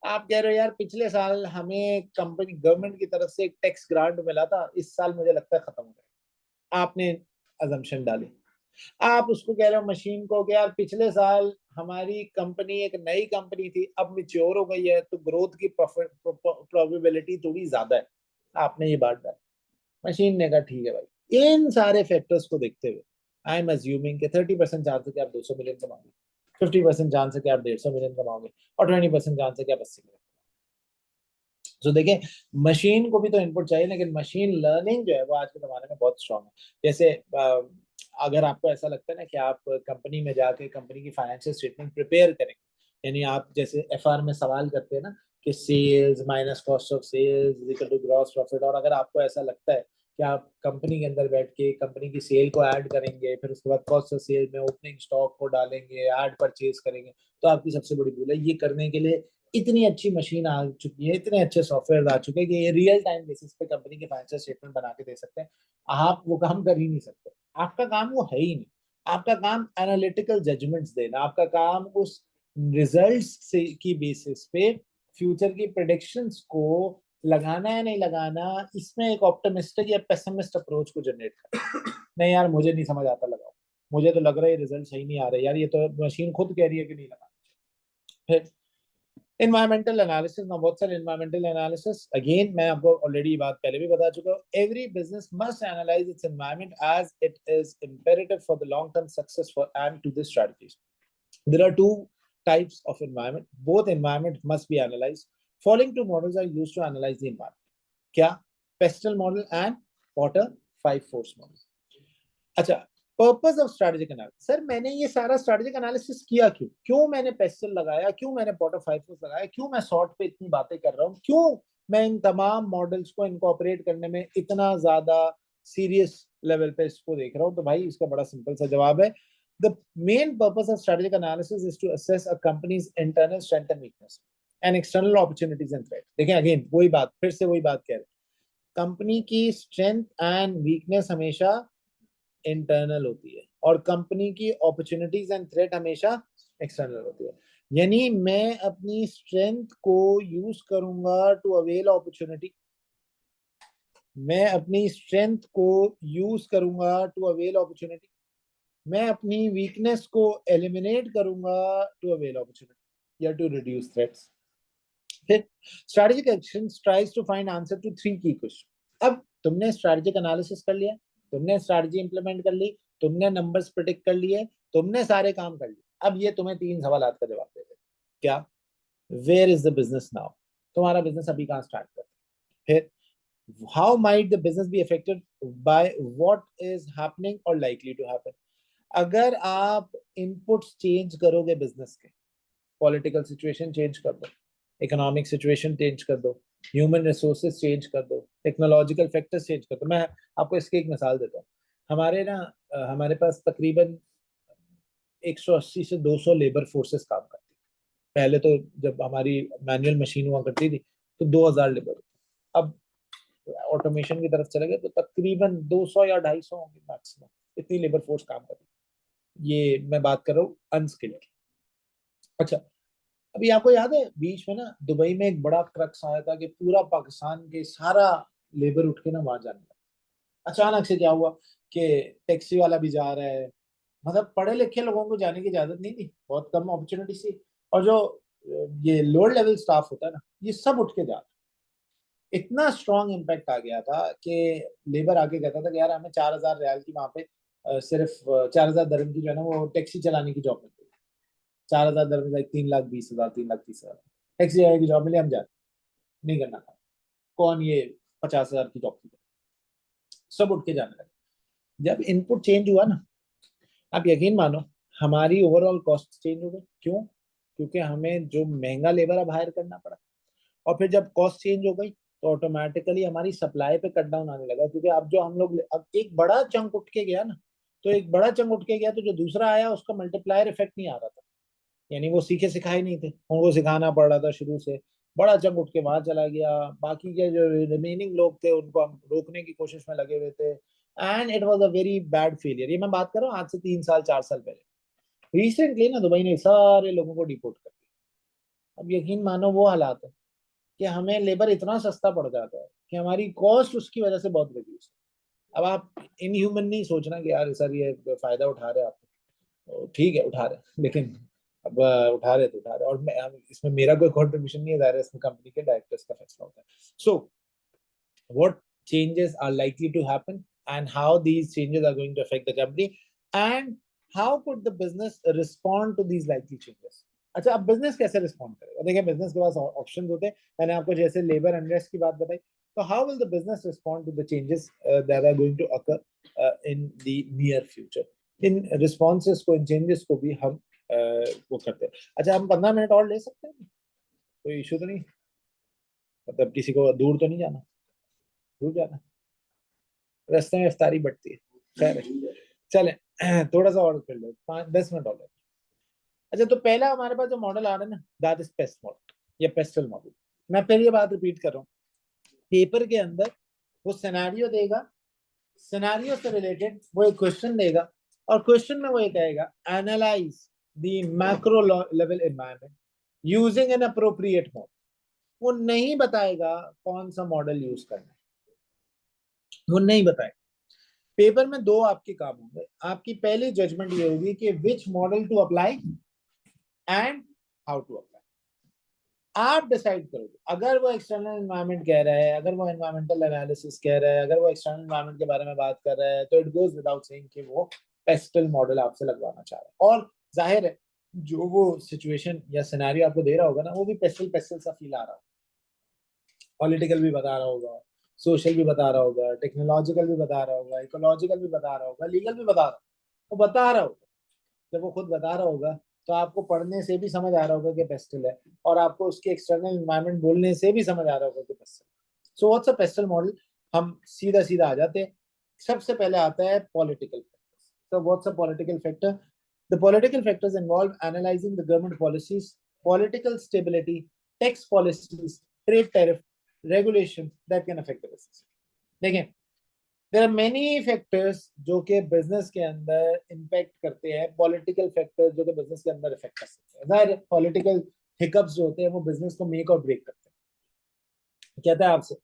आप कह रहे हो यार पिछले साल हमें कंपनी गवर्नमेंट की तरफ से एक टैक्स ग्रांट मिला था, इस साल मुझे लगता है खत्म हो गया। आपने अजम्पशन डाली। आप उसको कह रहे हो मशीन को कि यार पिछले साल हमारी कंपनी एक नई कंपनी थी, अब मैच्योर हो गई है, तो ग्रोथ की प्रोबेबिलिटी थोड़ी ज्यादा है। आपने ये बात डाली। मशीन ने कहा ठीक है भाई, इन सारे फैक्टर्स को देखते हुए आई एम अज्यूमिंग कि 30% चांस है कि आप 200 मिलियन कमाओगे, 50% चांस है कि आप 150 मिलियन कमाओगे, और 20% चांस है कि आप 80 मिलियन। तो देखिए, मशीन को भी तो इनपुट चाहिए, लेकिन मशीन लर्निंग जो है वो आज के जमाने में बहुत स्ट्रांग है। जैसे अगर आपको ऐसा लगता है ना कि आप कंपनी में जाके कंपनी की फाइनेंशियल स्टेटमेंट प्रिपेयर करेंगे, यानी आप जैसे एफआर में सवाल करते हैं ना कि sales minus cost of sales equal to gross profit, और अगर आपको ऐसा लगता है कि आप कंपनी के अंदर बैठ के कंपनी की सेल को ऐड करेंगे, फिर उसके बाद कॉस्ट ऑफ सेल में ओपनिंग स्टॉक को डालेंगे, ऐड परचेज करेंगे, तो आपकी सबसे बड़ी भूल है। ये करने के लिए इतनी अच्छी मशीन आ चुकी है, इतने अच्छे सॉफ्टवेयर आ चुके हैं कि ये रियल टाइम बेसिस पे कंपनी के फाइनेंशियल स्टेटमेंट बना के दे सकते हैं। आप वो काम कर ही नहीं सकते। आपका काम वो है ही नहीं। आपका काम एनालिटिकल जजमेंट्स देना, आपका काम उस रिजल्ट्स से की बेसिस पे फ्यूचर की प्रेडिक्शंस को लगाना है नहीं लगाना, इसमें एक ऑप्टिमिस्टिक या पेसिमिस्ट अप्रोच को जनरेट करना। नहीं यार मुझे नहीं समझ आता, लगाओ। मुझे तो लग रहा है रिजल्ट सही नहीं आ रहे यार, ये तो मशीन खुद कह रही है कि नहीं लगा। फिर इन्वायरमेंटल एनालिसिस ना, बहुत सारे इन्वायरमेंटल एनालिसिस। अगेन मैं आपको ऑलरेडी बात पहले भी बता चुका हूँ, every business must analyse its environment as it is imperative for the long term success for and to this strategies. There are two types of environment. Both environment must be analyzed. Following two models are used to analyze the environment. क्या? Pestle model and Potter 5 force model. अच्छा, purpose of strategic analysis. Sir मैंने ये सारा स्ट्रेटेजिक एनालिसिस किया क्यों? क्यों मैंने पेस्टल लगाया? क्यों मैंने पॉटर 5 फोर्स लगाया? क्यों मैं सॉर्ट पे इतनी बातें कर रहा हूँ? क्यों मैं इन तमाम मॉडल्स को इनकॉर्पोरेट करने में इतना ज्यादा सीरियस लेवल पे इसको देख रहा हूँ? तो भाई इसका बड़ा सिंपल सा जवाब है, the main purpose of strategic analysis is to assess a company's internal strength and weakness and external opportunities and threats. देखिए अगेन वही बात, फिर से वही बात कह रहे हैं, कंपनी की स्ट्रेंथ एंड वीकनेस हमेशा इंटरनल होती है और कंपनी की अपॉर्चुनिटीज एंड थ्रेट हमेशा एक्सटर्नल होती है। यानी मैं अपनी स्ट्रेंथ को यूज करूंगा टू अवेल अपॉर्चुनिटी, मैं अपनी स्ट्रेंथ को यूज करूंगा टू अवेल अपॉर्चुनिटी, मैं अपनी वीकनेस को एलिमिनेट करूंगा टू अवेल अपॉर्चुनिटी या टू रिड्यूस थ्रेट्स। फिर strategic action tries to find answer to 3 key question. अब तुमने स्ट्रेटेजिक एनालिसिस कर लिया, तुमने स्ट्रेटजी इंप्लीमेंट कर ली, तुमने नंबर्स प्रिडिक्ट कर लिए, तुमने सारे काम कर लिए। अब ये तुम्हें 3 सवाल का जवाब दे दे। क्या? Where is the business now? तुम्हारा बिजनेस अभी कहाँ स्टार्ट कर? फिर how might the business be affected by what is happening और लाइकली टू हैपन? अगर आप इनपुट्स चेंज करोगे बिजनेस के, पॉलिटिकल सिचुएशन चेंज कर दो, इकोनॉमिक सिचुएशन चेंज कर दो, ह्यूमन रिसोर्सेज चेंज कर दो, टेक्नोलॉजिकल फैक्टर्स चेंज कर दो। मैं आपको इसकी एक मिसाल देता हूँ। हमारे पास तकरीबन 180 से 200 लेबर फोर्सेस काम करती है। पहले तो जब हमारी मैनुअल मशीन हुआ करती थी तो 2000 लेबर, अब ऑटोमेशन की तरफ चले गए तो तकरीबन 200 या 250 होंगे मैक्सिमम, इतनी लेबर फोर्स काम कर रही है। ये मैं बात कर रहा हूँ अनस्किल्ड की। अच्छा, अभी आपको याद है बीच में ना दुबई में एक बड़ा क्रक्स आया था कि पूरा पाकिस्तान के सारा लेबर उठ के ना वहां जाने लगा। अचानक से क्या हुआ कि टैक्सी वाला भी जा रहा है, मतलब पढ़े लिखे लोगों को जाने की इजाजत नहीं थी, बहुत कम अपॉर्चुनिटी थी, और जो ये लोअर लेवल स्टाफ होता है ना, ये सब उठ के जा रहा है। इतना स्ट्रॉन्ग इम्पैक्ट आ गया था कि लेबर आके कहता था कि यार हमें 4000 रियाल की वहां पे सिर्फ 4000 दरम की जो है ना वो टैक्सी चलाने की जॉब मिल गई। 4000 दरम लाइक 3,20,000, 3,30,000 टैक्सी ड्राइवर की जॉब मिली, हम जाते नहीं करना था। कौन ये 50,000 की जॉब की? सब उठ के जाने लगे। जब इनपुट चेंज हुआ ना, आप यकीन मानो हमारी ओवरऑल कॉस्ट चेंज हो गई। क्यों? क्योंकि हमें जो महंगा लेबर अब हायर करना पड़ा, और फिर जब कॉस्ट चेंज हो गई तो ऑटोमेटिकली हमारी सप्लाई पे कट डाउन आने लगा, क्योंकि अब जो हम लोग, अब एक बड़ा चंक उठ के गया ना, तो एक बड़ा चंक उठ के गया तो जो दूसरा आया उसका मल्टीप्लायर इफेक्ट नहीं आ रहा था। यानी वो सीखे सिखाए नहीं थे, उनको सिखाना पड़ रहा था शुरू से। बड़ा चंक उठ के वहां चला गया, बाकी के जो रिमेनिंग लोग थे उनको हम रोकने की कोशिश में लगे हुए थे, and it was a very bad failure. ये मैं बात कर रहा हूँ आज से 3 साल 4 साल पहले। रिसेंटली ना दुबई ने सारे लोगों को डिपोर्ट कर दिया। अब यकीन मानो वो हालात है कि हमें लेबर इतना सस्ता पड़ जाता है कि हमारी कॉस्ट उसकी वजह से बहुत रिड्यूस है। अब आप इनह्यूमन नहीं सोचना कि यार सर ये फायदा उठा रहे हैं आप, तो ठीक है उठा रहे हैं, लेकिन अब उठा रहे तो उठा रहे, और इसमें मेरा कोई कंट्रीब्यूशन नहीं है, ज़ाहिर है इसमें कंपनी के डायरेक्टर्स का फैसला होता है। सो what changes are likely to happen and how these changes are going to affect the company, and how could the business respond to these likely changes। अच्छा, अब बिजनेस कैसे रिस्पॉन्ड करेगा? देखिए बिजनेस के पास ऑप्शन होते हैं। मैंने आपको जैसे लेबर अनरेस्ट की बात बताई, तो how will the business respond to the changes that are going to occur in the near future. इन रिस्पॉन्सेस को, इन चेंजेस को भी हम वो करते हैं। अच्छा, हम 15 मिनट और ले सकते हैं? कोई इशू तो नहीं? मतलब किसी को दूर तो नहीं जाना? दूर जाना, रास्ते में इफ्तारी बढ़ती है, खैर है। चले थोड़ा सा और कर लो, 5-10 मिनट और ले। अच्छा, तो पहला हमारे पास जो मॉडल आ रहा है ना, दैट इज पेस्ट मॉडल या पेस्टल मॉडल। मैं फिर ये बात रिपीट कर रहा हूँ, पेपर के अंदर वो सिनेरियो देगा, सिनेरियो से रिलेटेड वो एक क्वेश्चन देगा, और क्वेश्चन में वो ये कहेगा analyse the macro level environment using an appropriate model. वो नहीं बताएगा कौन सा मॉडल यूज करना है, वो नहीं बताएगा। पेपर में दो आपके काम होंगे। आपकी पहली जजमेंट ये होगी कि which model to apply and how to apply. आप डिसाइड करोगे। अगर वो एक्सटर्नल एनवायरनमेंट कह रहा है, अगर वो एनवायरमेंटल एनालिसिस कह रहा है, अगर वो एक्सटर्नल एनवायरनमेंट के बारे में बात कर रहा है, तो इट गोज विदाउट सेइंग कि वो पेस्टल मॉडल आपसे लगवाना चाह रहा है। और जाहिर है जो वो सिचुएशन या सिनेरियो आपको दे रहा होगा ना, वो भी पेस्टल पेस्टल सा फील आ रहा होगा। पॉलिटिकल भी बता रहा होगा, सोशल भी बता रहा होगा, टेक्नोलॉजिकल भी बता रहा होगा, इकोलॉजिकल भी बता रहा होगा, लीगल भी बता रहा होगा। वो बता रहा होगा। जब वो खुद बता रहा होगा तो आपको पढ़ने से भी समझ आ रहा होगा कि पेस्टल है, और आपको उसके एक्सटर्नल एनवायरनमेंट बोलने से भी समझ आ रहा होगा कि pastel. So what's a PESTEL model? हम सीधा सीधा आ जाते हैं। सबसे पहले आता है political factors. So what's a political factor? The political factors involve analyzing the government policies, political stability, tax policies, trade tariff, regulations that can affect the business. देखें, देर आर मेनी फैक्टर्स जो कि बिजनेस के अंदर इम्पैक्ट करते हैं, पॉलिटिकल फैक्टर्स जो कि बिजनेस के अंदर इफेक्ट कर सकते हैं। जाहिर है पॉलिटिकल हिकअप्स जो होते हैं वो बिजनेस को मेक और ब्रेक करते हैं। कहता है आपसे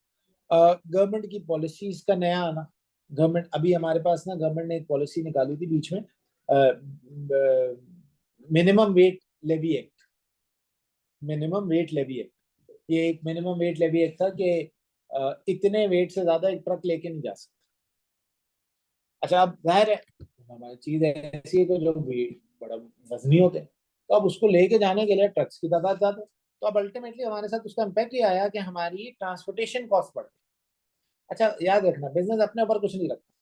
गवर्नमेंट की पॉलिसीज का नया आना। गवर्नमेंट, अभी हमारे पास ना गवर्नमेंट ने एक पॉलिसी निकाली थी बीच में, minimum weight levy act. Minimum weight levy act, ये एक मिनिमम वेट लेवी एक्ट था कि इतने वेट से ज्यादा एक ट्रक लेके नहीं जा सकता। अच्छा, अब जाहिर है हमारी चीज ऐसी है कि जो वेट बड़ा वजनी होते हैं, तो अब उसको लेके जाने के लिए ट्रक्स की तादाद ज्यादा है। तो अब अल्टीमेटली हमारे साथ उसका इम्पैक्ट ये आया कि हमारी ट्रांसपोर्टेशन कॉस्ट बढ़ गई। अच्छा, याद रखना बिजनेस अपने ऊपर कुछ नहीं रखता,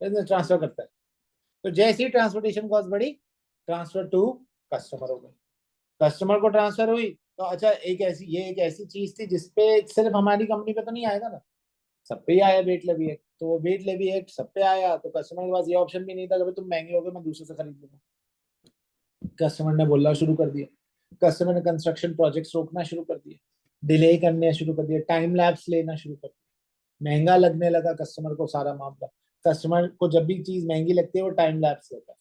बिजनेस ट्रांसफर करता है। तो जैसे ही ट्रांसपोर्टेशन कॉस्ट बढ़ी, ट्रांसफर टू कस्टमर हो गई। कस्टमर को ट्रांसफर हुई, तो अच्छा एक ऐसी चीज थी जिसपे सिर्फ हमारी कंपनी पे तो नहीं आएगा ना, सब पे ही आया वेट लेवी एक्ट। तो वो वेट लेवी एक्ट सब पे आया, तो कस्टमर के पास ये ऑप्शन भी नहीं था कि भाई तुम महंगे हो गए मैं दूसरे से खरीद लूंगा। कस्टमर ने बोलना शुरू कर दिया, कस्टमर ने कंस्ट्रक्शन प्रोजेक्ट्स रोकना शुरू कर दिए, डिले करने शुरू कर दिया, टाइम लैप्स लेना शुरू कर दिया, महंगा लगने लगा कस्टमर को सारा मामला। कस्टमर को जब भी चीज महंगी लगती है वो टाइम लैप्स लेता है,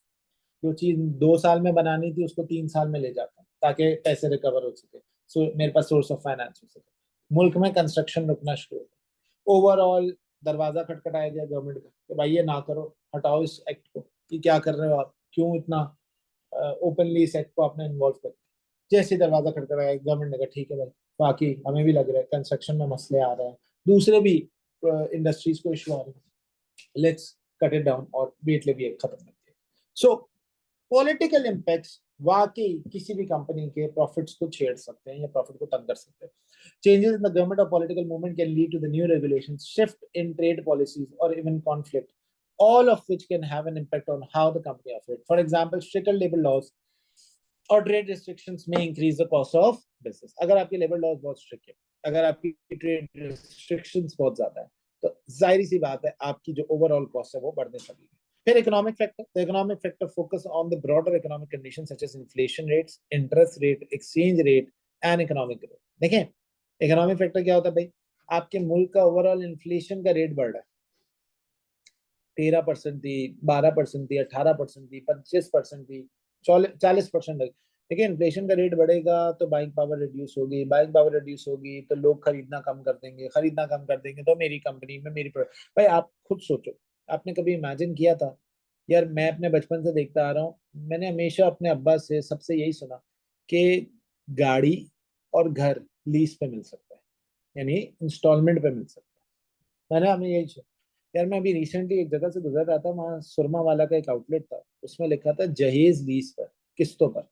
जो चीज 2 साल में बनानी थी उसको 3 साल में ले जाता है ताकि पैसे रिकवर हो सके, सो मेरे पास सोर्स ऑफ फाइनेंस हो सके। मुल्क में कंस्ट्रक्शन रुकना शुरू हो गया। ओवरऑल दरवाजा खटखटाया गया गवर्नमेंट का कि भाई ये ना करो, हटाओ इस एक्ट को, ये क्या कर रहे हो आप, क्यों इतना ओपनली इस एक्ट को आपने इन्वॉल्व कर दिया। जैसे दरवाजा खटखटाया गवर्नमेंट ने कहा ठीक है भाई, बाकी हमें भी लग रहा है कंस्ट्रक्शन में मसले आ रहे हैं, दूसरे भी इंडस्ट्रीज को इशू आ रहे हैं, लेट्स कट इट डाउन और वेट लेवी एक्ट खत्म कर दिया। सो पॉलिटिकल इम्पैक्ट्स वाकई किसी भी कंपनी के प्रॉफिट्स को छेड़ सकते हैं या प्रॉफिट को तंग कर सकते हैं। चेंजेस इन द गवर्नमेंट और political movement can lead to the new regulations, shift in trade policies और even conflict all of which can have an impact on how the company operates. For example, stricter labor laws or trade restrictions may increase the cost of business. अगर आपके labor laws बहुत strict है, अगर आपकी trade restrictions बहुत ज्यादा है, तो जाहिर सी बात है आपकी जो overall cost है वो बढ़ने लगेगी. फिर economic factor, the economic factor focus on the broader economic conditions such as inflation rates, interest rate, exchange rate and economic growth. देखें economic factor क्या होता है भाई, आपके मुल्क का ओवरऑल इन्फ्लेशन का रेट बढ़ रहा है, 13% थी, 12% थी, 18% थी, 25% थी, 40% लगी. देखिए इन्फ्लेशन का रेट बढ़ेगा तो बाइंग पावर रिड्यूस होगी, बाइंग पावर रिड्यूस होगी तो लोग खरीदना कम कर देंगे, खरीदना कम कर देंगे तो मेरी कंपनी में मेरी प्रोडक्ट. भाई आप खुद सोचो, आपने कभी इमेजिन किया था यार, मैं अपने बचपन से देखता आ रहा हूँ, मैंने हमेशा अपने अब्बा से सबसे यही सुना कि गाड़ी और घर लीज पे मिल सकता है, यानी इंस्टॉलमेंट पे मिल सकता है. मैंने हमें यही सुना. यार मैं अभी रिसेंटली एक जगह से गुजर रहा था, वहाँ सुरमा वाला का एक आउटलेट था, उसमें लिखा था जहेज लीज पर, किस्तों पर,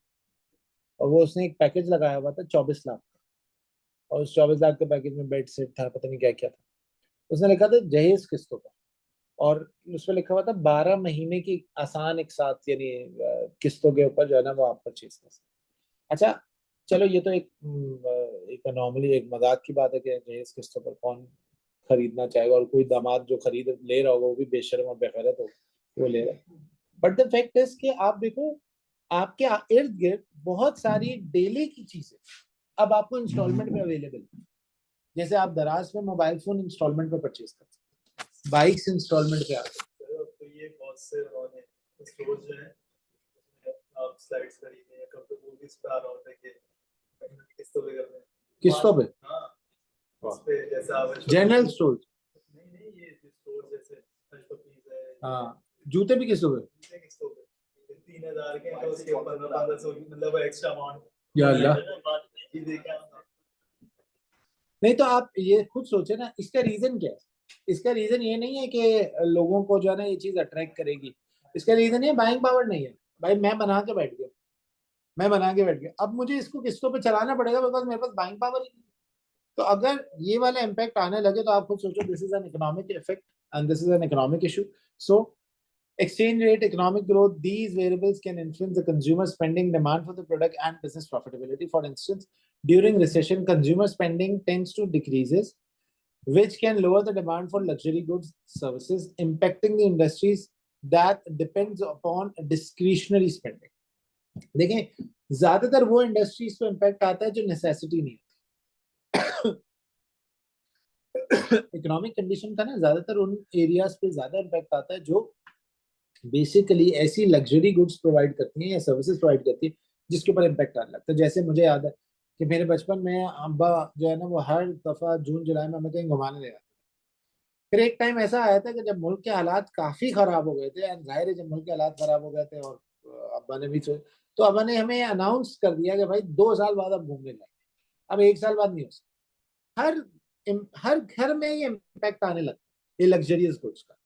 और वो उसने एक पैकेज लगाया हुआ था 24 लाख का, और उस 24 लाख के पैकेज में बेड सेट था, पता नहीं क्या क्या था. उसने लिखा था जहेज किस्तों पर, और उसमें लिखा हुआ था 12 महीने की आसान एक साथ, यानी किस्तों के ऊपर जो है ना वो आप परचेज कर सकते. अच्छा चलो ये तो एक नॉर्मली एक मजाक की बात है कि जहेज किस्तों पर कौन खरीदना चाहेगा, और कोई दामाद जो खरीद ले रहा होगा वो भी बेशर्म और बेगैरत हो वो ले रहा है. बट द फैक्ट इज कि आप देखो आपके इर्द गिर्द बहुत सारी डेली की चीजें अब आपको इंस्टॉलमेंट में अवेलेबल है. जैसे आप दराज में मोबाइल फोन इंस्टॉलमेंट पे परचेज कर सकते हैं, बाइक्स इंस्टॉलमेंट पे आते हैं. तो ये बहुत से उन्होंने स्टोर जो है आप स्लाइड्स खरीदे या कभी मूवीज पे आ रहा होता है कि किस्तों पे कर रहे हैं, किस्तों पे. हाँ उस पे जैसा आप जनरल स्टोर. नहीं ये स्टोर जैसे हर्ष पपीज है, हाँ जूते भी किस्तों पे. जूते किस्तों पे 3,000 के तो उसके 1500 मतलब एक्स्ट्रा अमाउंट. या अल्लाह. ये देखा नहीं तो आप ये खुद सोचे ना, इसका रीजन क्या है. इसका रीजन ये नहीं है कि लोगों को जो है ना ये चीज अट्रैक्ट करेगी, इसका रीजन ये बाइंग पावर नहीं है. भाई मैं बना के बैठ गया, मैं बना के बैठ गया, अब मुझे इसको किस्तों पे चलाना पड़ेगा बिकॉज मेरे पास बाइंग पावर ही नहीं. तो अगर ये वाला इम्पैक्ट आने लगे तो आप खुद सोचो, this is an economic effect and this is an economic issue. So exchange rate, economic growth, these variables can influence the consumer spending, demand for the product and business profitability. For instance, during recession consumer spending tends to decreases, which can lower the demand for luxury goods services, impacting the industries that depends upon discretionary spending. देखें ज्यादातर वो इंडस्ट्रीज पे इम्पैक्ट आता है जो नेसेसिटी नहीं होती. इकोनॉमिक कंडीशन का ना ज्यादातर उन एरियाज पे ज्यादा इम्पैक्ट आता है जो बेसिकली ऐसी लग्जरी गुड्स प्रोवाइड करती हैं या सर्विसेज प्रोवाइड करती है जिसके ऊपर इम्पैक्ट आने लगता है. जैसे मुझे याद है कि मेरे बचपन में अब्बा जो है ना वो हर दफा जून जुलाई में हमें कहीं घुमाने ले जाते. फिर एक टाइम ऐसा आया था कि जब मुल्क के हालात काफी खराब हो गए थे, एंड जाहिर है जब मुल्क के हालात खराब हो गए थे और अब्बा ने भी तो अब्बा ने हमें अनाउंस कर दिया कि भाई 2 साल बाद अब घूमने जाएंगे, अब 1 साल बाद नहीं हो सकता. हर घर में ये इम्पैक्ट आने लगता है ये लग्जरियस गुड्स का.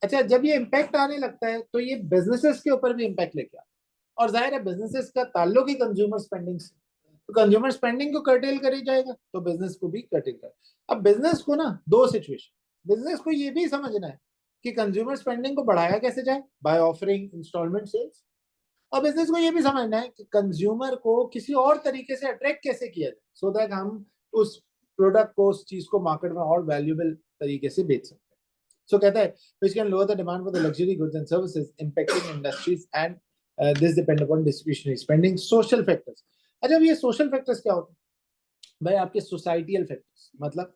अच्छा जब ये इम्पैक्ट आने लगता है तो ये बिजनेसेस के ऊपर भी इम्पैक्ट लेके आता है, और जाहिर है बिजनेसेस का ताल्लुक ही कंज्यूमर स्पेंडिंग से, तो कंज्यूमर स्पेंडिंग को कर्टेल करी जाएगा तो बिजनेस को भी कर्टेल कर. अब बिजनेस को ना दो सिचुएशन, बिजनेस को ये भी समझना है कि कंज्यूमर स्पेंडिंग को बढ़ाया कैसे जाए बाय ऑफरिंग इंस्टॉलमेंट सेल्स, और बिजनेस को ये भी समझना है कि कंज्यूमर को किसी और तरीके से अट्रैक्ट कैसे किया जाए सो दैट हम उस प्रोडक्ट को उस चीज को मार्केट में और वैल्यूएबल तरीके से बेच सकते. So कहता है which can lower the demand for the luxury goods and services impacting industries and this depend upon discretionary spending. Social factors. अच्छा ये social factors क्या होते हैं भाई, आपके societal factors, मतलब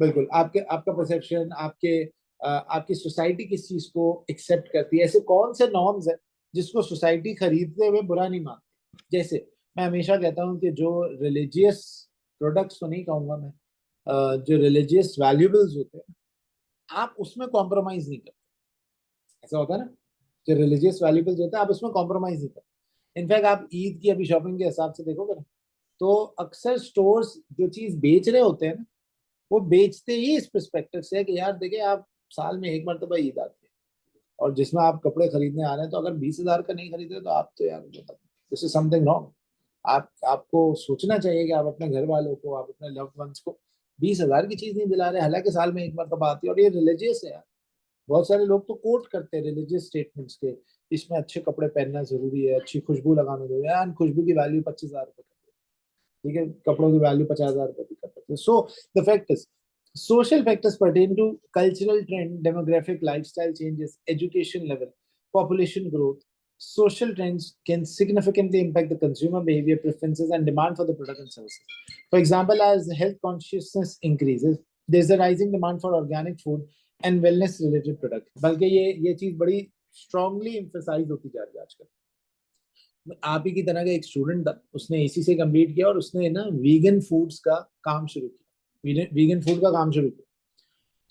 बिल्कुल आपके आपका परसेप्शन, आपकी सोसाइटी किस चीज को एक्सेप्ट करती है, ऐसे कौन से नॉर्म्स है जिसको सोसाइटी खरीदते हुए बुरा नहीं मानती. जैसे मैं हमेशा कहता हूँ कि जो रिलीजियस प्रोडक्ट्स तो नहीं कहूंगा मैं, जो रिलीजियस वैल्यूएबल्स होते हैं आप उसमें कॉम्प्रोमाइज नहीं करते. ऐसा होता है ना, जो रिलीजियस वैल्यूएबल्स होता है आप उसमें कॉम्प्रोमाइज नहीं करते. इनफैक्ट आप ईद की अभी शॉपिंग के हिसाब से देखोगे ना तो अक्सर स्टोर्स जो चीज बेच रहे होते हैं ना वो बेचते ही इस पर्सपेक्टिव से कि यार देखिए आप साल में एक मरतबा ईद आती है और जिसमें आप कपड़े खरीदने आ रहे हैं, तो अगर 20,000 का नहीं खरीद रहे तो आप तो यार दिस इज समथिंग रॉन्ग. आपको सोचना चाहिए कि आप अपने घर वालों को, आप अपने लव्ड वंस को 20,000 की चीज नहीं दिला रहे, हालांकि साल में एक मरतबा आती है और ये रिलीजियस है यार. बहुत सारे लोग तो कोट करते हैं रिलीजियस स्टेटमेंट्स के, इसमें अच्छे कपड़े पहनना जरूरी है, अच्छी खुशबू लगाना जरूरी है, यार खुशबू की वैल्यू 25,000 रुपए, ठीक है, कपड़ों की वैल्यू 50,000 रुपए भी कर सकते हैं। So the fact is social factors pertain to cultural trend, demographic, lifestyle changes, education level, population growth. Social trends can significantly impact the consumer behavior, preferences, and demand for the product and services. For example, as health consciousness increases, there's a rising demand for organic food and wellness related products. बल्कि ये चीज बड़ी strongly emphasize होती जा रही है आजकल। आप ही की तरह का एक स्टूडेंट था, उसने एसी से कंप्लीट किया और उसने ना वीगन फूड्स का काम शुरू किया, वीगन फूड का काम शुरू किया।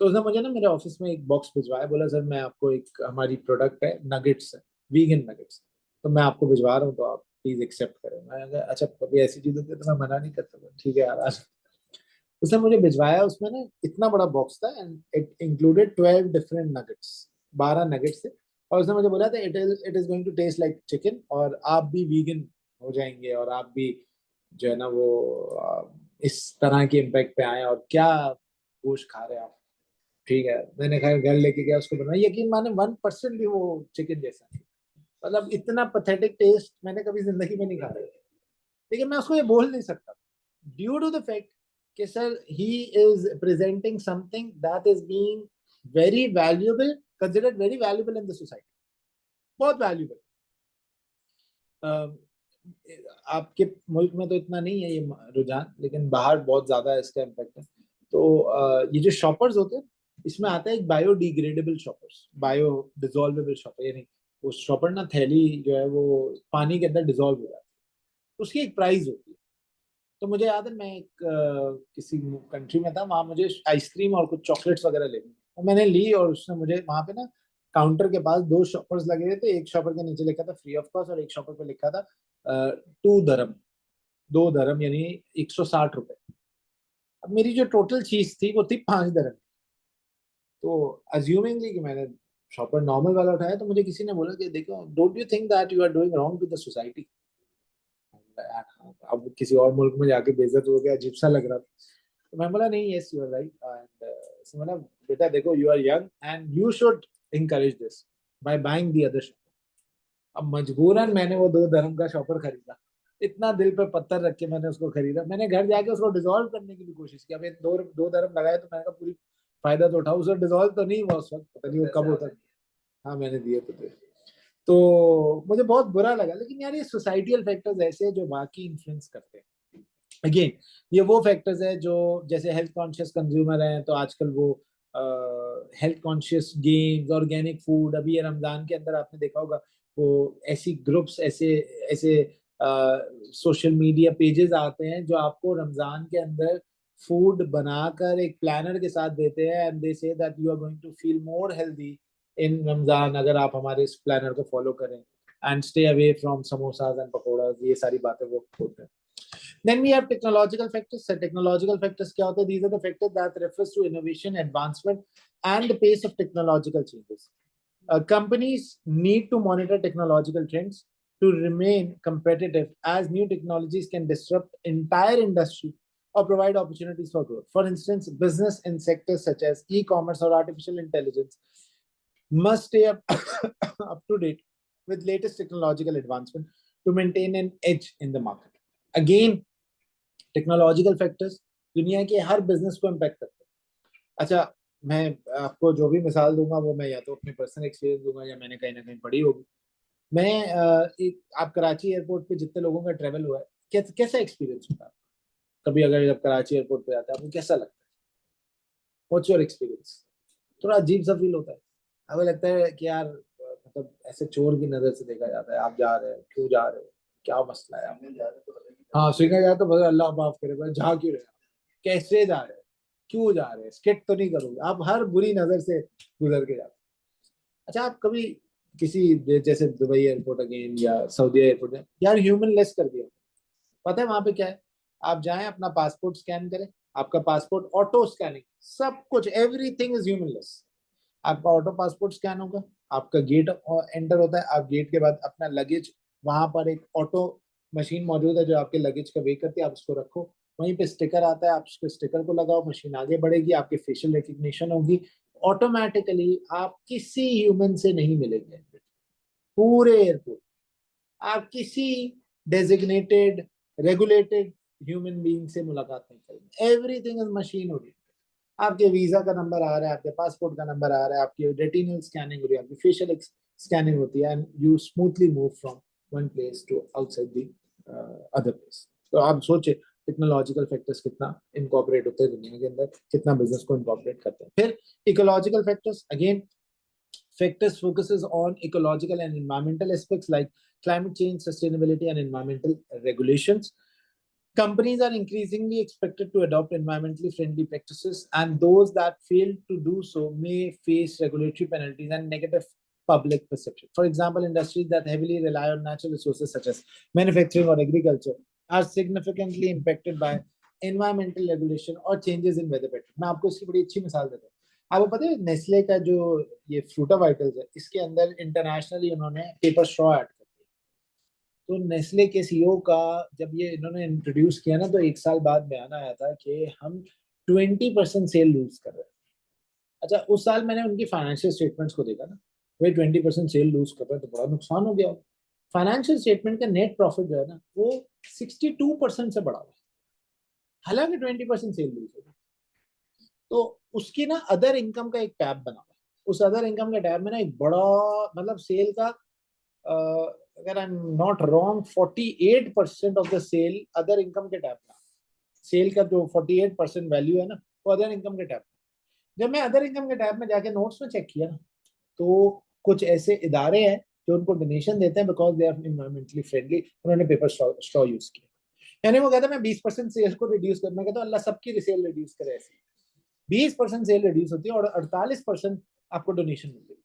तो उसने मुझे ना मेरे ऑफिस में एक बॉक्स भिजवाया, बोला सर मैं आपको एक हमारी प्रोडक्ट है नगेट्स है, वीगन नगेट्स, तो मैं आपको भिजवा रहा हूँ, तो आप प्लीज एक्सेप्ट करें। मैं कहा अच्छा कभी ऐसी चीज होती है तो मैं मना नहीं करता, ठीक है यार आज। उसने मुझे भिजवाया, उसमें ना इतना बड़ा बॉक्स था and it included 12 different nuggets, 12 nuggets थे। और उसने मुझे बोला था it is going to taste like chicken, और आप भी वीगन हो जाएंगे और आप भी जो है ना वो इस तरह के इम्पैक्ट पे आए, और क्या गोश्त खा रहे हैं आप, ठीक है। मैंने खैर घर लेके गया, उसको बनाया, यकीन माने 1% भी वो चिकन जैसा नहीं, मतलब इतना पथेटिक टेस्ट मैंने कभी जिंदगी में नहीं खाया। लेकिन मैं उसको ये बोल नहीं सकता ड्यू टू द फैक्ट कि sir he is presenting something that is being very valuable, considered very valuable in the society, बहुत वैल्यूएबल। आपके मुल्क में तो इतना नहीं है ये रुझान, लेकिन बाहर बहुत ज्यादा है इसका इम्पैक्ट है। तो ये जो शॉपर्स होते हैं, इसमें आता है एक biodegradable shoppers, bio dissolvable shopper, यानी वो शॉपर ना थैली जो है वो पानी के अंदर डिजोल्व हो जाती है, उसकी एक प्राइस होती है। तो मुझे याद है मैं एक किसी कंट्री में था, वहां मुझे आइसक्रीम और कुछ चॉकलेट्स वगैरह लेनी, और मैंने ली, और उसने मुझे वहां पे ना काउंटर के पास 2 शॉपर्स लगे हुए थे, एक शॉपर के नीचे लिखा था फ्री ऑफ कॉस्ट और एक शॉपर पे लिखा था 2 दरम, 2 दरम यानी 160 रुपए। अब मेरी जो टोटल चीज थी वो थी 5 दरम। तो अज्यूमिंगली कि मैंने शॉपर नॉर्मल वाला उठाया, तो मुझे किसी ने बोला कि देखो don't you think that you are doing wrong to the society. अब किसी और मुल्क में जाके बेइज्जत हो गया, अजीब सा लग रहा था। तो मैं बोला नहीं, yes you are right, and मतलब बेटा देखो you are young and you should encourage this by buying the other shopper। अब मजबूरन मैंने वो 2 दरम का शॉपर खरीदा, इतना दिल पे पत्थर रख के मैंने उसको खरीदा। मैंने घर जाके उसको डिजोल्व करने की भी कोशिश की, अब 2 दरम लगाए तो मैंने कहा पूरी फायदा तो उठाओ, उसको डिजोल्व तो नहीं हुआ उस वक्त, पता नहीं वो कब होता। हाँ मैंने दिए तो थे। तो मुझे बहुत बुरा लगा, लेकिन यार ये सोसाइटियल फैक्टर्स ऐसे हैं जो बाकी इन्फ्लुएंस करते हैं। अगेन ये वो फैक्टर्स है जो, जैसे हेल्थ कॉन्शियस कंज्यूमर हैं तो आजकल वो health conscious games, organic food, अभी ये रमजान के अंदर आपने देखा होगा वो ऐसी ग्रुप्स, ऐसे ऐसे सोशल मीडिया पेजेस आते हैं जो आपको रमजान के अंदर फूड बनाकर एक प्लानर के साथ देते हैं, and they say that you are going to feel more healthy in Ramzan अगर आप हमारे इस प्लानर को फॉलो करें, and stay away from samosas and pakoras, ये सारी बातें वो होते हैं। Then we have technological factors. So technological factors क्या होते हैं? These are the factors that refers to innovation, advancement, and the pace of technological changes. Companies need to monitor technological trends to remain competitive, as new technologies can disrupt entire industry or provide opportunities for growth. For instance, business in sectors such as e-commerce or artificial intelligence must stay up to date with latest technological advancement to maintain an edge in the market. Again, technological factors दुनिया के हर बिजनेस को इम्पैक्ट करते हैं। अच्छा, मैं आपको जो भी मिसाल दूंगा वो मैं या तो अपने पर्सनल एक्सपीरियंस दूंगा या मैंने कहीं ना कहीं पढ़ी होगी। मैं एक आप कराची एयरपोर्ट पे जितने लोगों का ट्रेवल हुआ है, कैसा एक्सपीरियंस होता है कभी अगर जब कराची एयरपोर्ट पे आते हैं आपको कैसा लगता है? What's your experience? थोड़ा अजीब सा फील होता है, हमें लगता है कि यार मतलब ऐसे चोर की नजर से देखा जाता है, आप जा रहे हो क्यों जा रहे हो, क्या मसला है आप? हाँ स्वीकार जाए तो बस अल्लाह माफ करे, बस जा क्यों रहे हो, कैसे जा रहे हैं, क्यों जा रहे हैं, स्किट तो नहीं करोगे, आप हर बुरी नजर से गुजर के जाते हैं। अच्छा आप कभी किसी जैसे दुबई एयरपोर्ट अगेन या सऊदी एयरपोर्ट यार ह्यूमन लेस कर दिया, पता है वहां पे क्या है? आप जाएं अपना पासपोर्ट स्कैन करें, आपका पासपोर्ट ऑटो स्कैनिंग, सब कुछ एवरीथिंग इज ह्यूमनलेस। आपका ऑटो पासपोर्ट स्कैन होगा, आपका गेट एंटर होता है, आप गेट के बाद अपना लगेज, वहां पर एक ऑटो मशीन मौजूद है जो आपके लगेज का वेट करती है, आप उसको रखो, वहीं पे स्टिकर आता है, आप उसके स्टिकर को लगाओ, मशीन आगे बढ़ेगी, आपके फेशियल रिकग्निशन होगी, ऑटोमेटिकली आप किसी ह्यूमन से नहीं मिलेंगे पूरे एयरपोर्ट, आप किसी डेजिग्नेटेड रेगुलेटेड ह्यूमन बीइंग से मुलाकात नहीं करेंगे, एवरीथिंग इज मशीन ओरिएंटेड। आपके वीजा का नंबर आ रहा है, आपके पासपोर्ट का नंबर आ रहा है, आपकी रेटिनल स्कैनिंग हो रही है, आपकी फेशियल स्कैनिंग होती है, and you smoothly move from one place to outside the other place. तो आप सोचे टेक्नोलॉजिकल फैक्टर्स कितना इनकॉर्पोरेट होते हैं दुनिया के अंदर, कितना बिजनेस को इनकॉर्पोरेट करते हैं। फिर ecological factors, again factors focuses on ecological and environmental aspects like climate change, sustainability, and environmental regulations. Companies are increasingly expected to adopt environmentally friendly practices, and those that fail to do so may face regulatory penalties and negative public perception. For example, industries that heavily rely on natural resources such as manufacturing or agriculture are significantly impacted by environmental regulation or changes in weather patterns. मैं आपको इसकी बड़ी अच्छी मिसाल देता हूँ। आपको पता है नेस्ले का जो ये फ्रूटा वाइटल्स है, इसके अंदर इंटरनेशनली उन्होंने पेपर स्ट्रॉ ऐड कर दिया। तो नेस्ले के सीईओ का जब ये इन्होंने इंट्रोड्यूस किया ना, तो एक साल बाद बयान आया था कि हम 20% सेल लूज कर रहे हैं। अच्छा, उस साल मैंने उनकी फाइनेंशियल स्टेटमेंट्स को देखा ना, वे 20% सेल लूज कर रहे हैं, तो बड़ा नुकसान हो गया। फाइनेंशियल स्टेटमेंट का नेट प्रॉफिट जो है ना, वो 62% से बढ़ा हुआ, हालांकि 20% सेल लूज हो गई। तो उसकी ना अदर इनकम का एक टैब बना हुआ है, उस अदर इनकम के टैब में ना एक बड़ा मतलब सेल का अगर I am not wrong 48% of the sale other income के टैब में, सेल का जो 48% वैल्यू है ना, वो अदर इनकम के टैब में। जब मैं अदर इनकम के टैब में जाके नोट्स में चेक किया ना, तो कुछ ऐसे इदारे हैं जो उनको डोनेशन देते हैं because they are environmentally friendly, उन्होंने पेपर स्ट्रॉ यूज किया। यानी वो कहता है मैं 20% सेल्स को रिड्यूस कर, मैं कहता हूँ अल्लाह सबकी सेल रिड्यूस करे, ऐसे 20% सेल रिड्यूस होती है और 48% आपको डोनेशन मिलती है।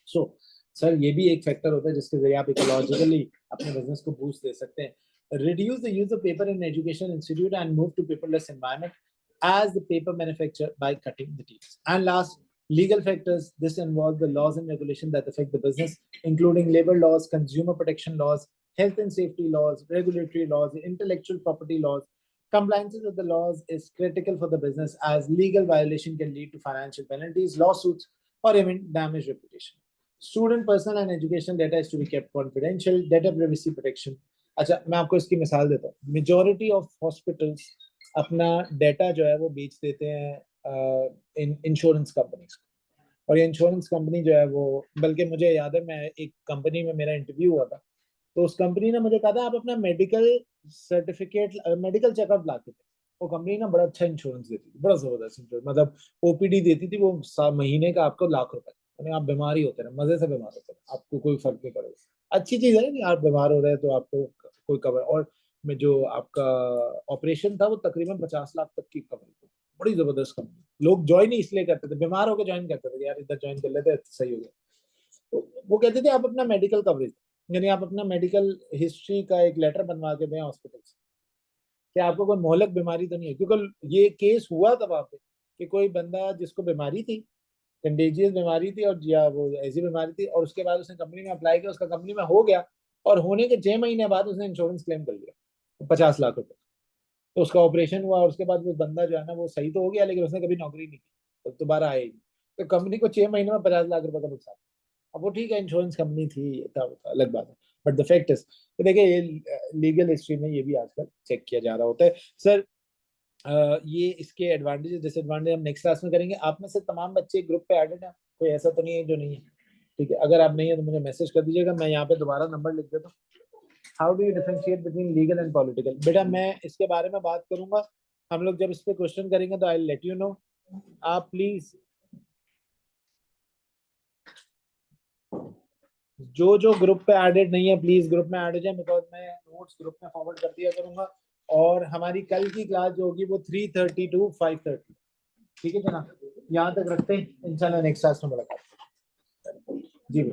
सो सर ये भी एक फैक्टर होता है जिसके जरिए आप इकोलॉजिकली अपने बिजनेस को बूस्ट दे सकते हैं। Reduce the use of paper in education institute and move to paperless environment as the paper manufacturer by cutting the teeth. And last, legal factors. This involves the laws and regulations that affect the business, including labor laws, consumer protection laws, health and safety laws, regulatory laws, intellectual property laws. Compliance with the laws is critical for the business as legal violation can lead to financial penalties, lawsuits, or even damage reputation. Student personal and educational data is to be kept confidential. Data privacy protection. अच्छा, मैं आपको इसकी मिसाल देता हूँ। Majority of hospitals अपना डेटा जो है वो बेच देते हैं इंश्योरेंस कंपनीज को, और ये इंश्योरेंस कंपनी जो है वो, बल्कि मुझे याद है मैं एक कंपनी में मेरा इंटरव्यू हुआ था, तो उस कंपनी ने मुझे कहा था आप अपना मेडिकल सर्टिफिकेट मेडिकल चेकअप लाते थे। वो कंपनी ना बड़ा अच्छा इंश्योरेंस देती थी, बड़ा जबरदस्त इंश्योरेंस, मतलब ओपीडी देती थी वो महीने का आपको ₹1,00,000, यानी आप बीमार ही होते रहे, मजे से बीमार होते रहे, आपको कोई फर्क नहीं पड़ेगा। अच्छी चीज है कि आप बीमार हो रहे हैं तो आपको कोई कवर, और में जो आपका ऑपरेशन था वो तकरीबन 50 लाख तक की कवर, बड़ी जबरदस्त कंपनी। लोग ज्वाइन ही इसलिए करते थे, बीमार होकर ज्वाइन करते थे, यार इधर ज्वाइन कर लेते सही हो गया। तो वो कहते थे आप अपना मेडिकल कवरेज, यानी आप अपना मेडिकल हिस्ट्री का एक लेटर बनवा के दें हॉस्पिटल से कि आपको कोई मोहलक बीमारी तो नहीं है, क्योंकि ये केस हुआ था वहां पे कि कोई बंदा जिसको बीमारी थी, कंटेजियस बीमारी थी, और या वो ऐसी बीमारी थी, और उसके बाद उसने कंपनी में अप्लाई किया, उसका कंपनी में हो गया, और होने के 6 महीने बाद उसने इंश्योरेंस क्लेम कर लिया 50 लाख रुपए। तो उसका ऑपरेशन हुआ, और उसके बाद वो बंदा जो है ना वो सही तो हो गया, लेकिन उसने कभी नौकरी नहीं की, तो दोबारा आए ही। तो कंपनी को 6 महीने में 50 लाख रुपए का नुकसान। अब वो ठीक है इंश्योरेंस कंपनी थी, अलग बात है, बट द फैक्ट इज, तो देखिए ये लीगल हिस्ट्री में ये भी आजकल चेक किया जा रहा होता है। सर ये इसके एडवांटेज डिसएडवांटेज हम नेक्स्ट क्लास में करेंगे। आप में से तमाम बच्चे ग्रुप पे एडेड हैं, कोई ऐसा तो नहीं है जो नहीं है? ठीक है, अगर आप नहीं है तो मुझे मैसेज कर दीजिएगा, मैं यहाँ पे दोबारा नंबर लिख देता हूँ। How do you differentiate between legal and political? बेटा मैं इसके बारे में बात करूंगा, हम लोग जब इस पे क्वेश्चन करेंगे तो आई लेट यू नो। आप प्लीज जो ग्रुप पे एडेड नहीं है प्लीज ग्रुप में ऐड हो जाए, बिकॉज मैं नोट्स ग्रुप में फॉरवर्ड कर दिया करूंगा, और हमारी कल की क्लास जो होगी वो 3:30 to 5:30। ठीक है जनाब, यहाँ तक रखते हैं, इंशाल्लाह नेक्स्ट क्लास में मुलाकात। जी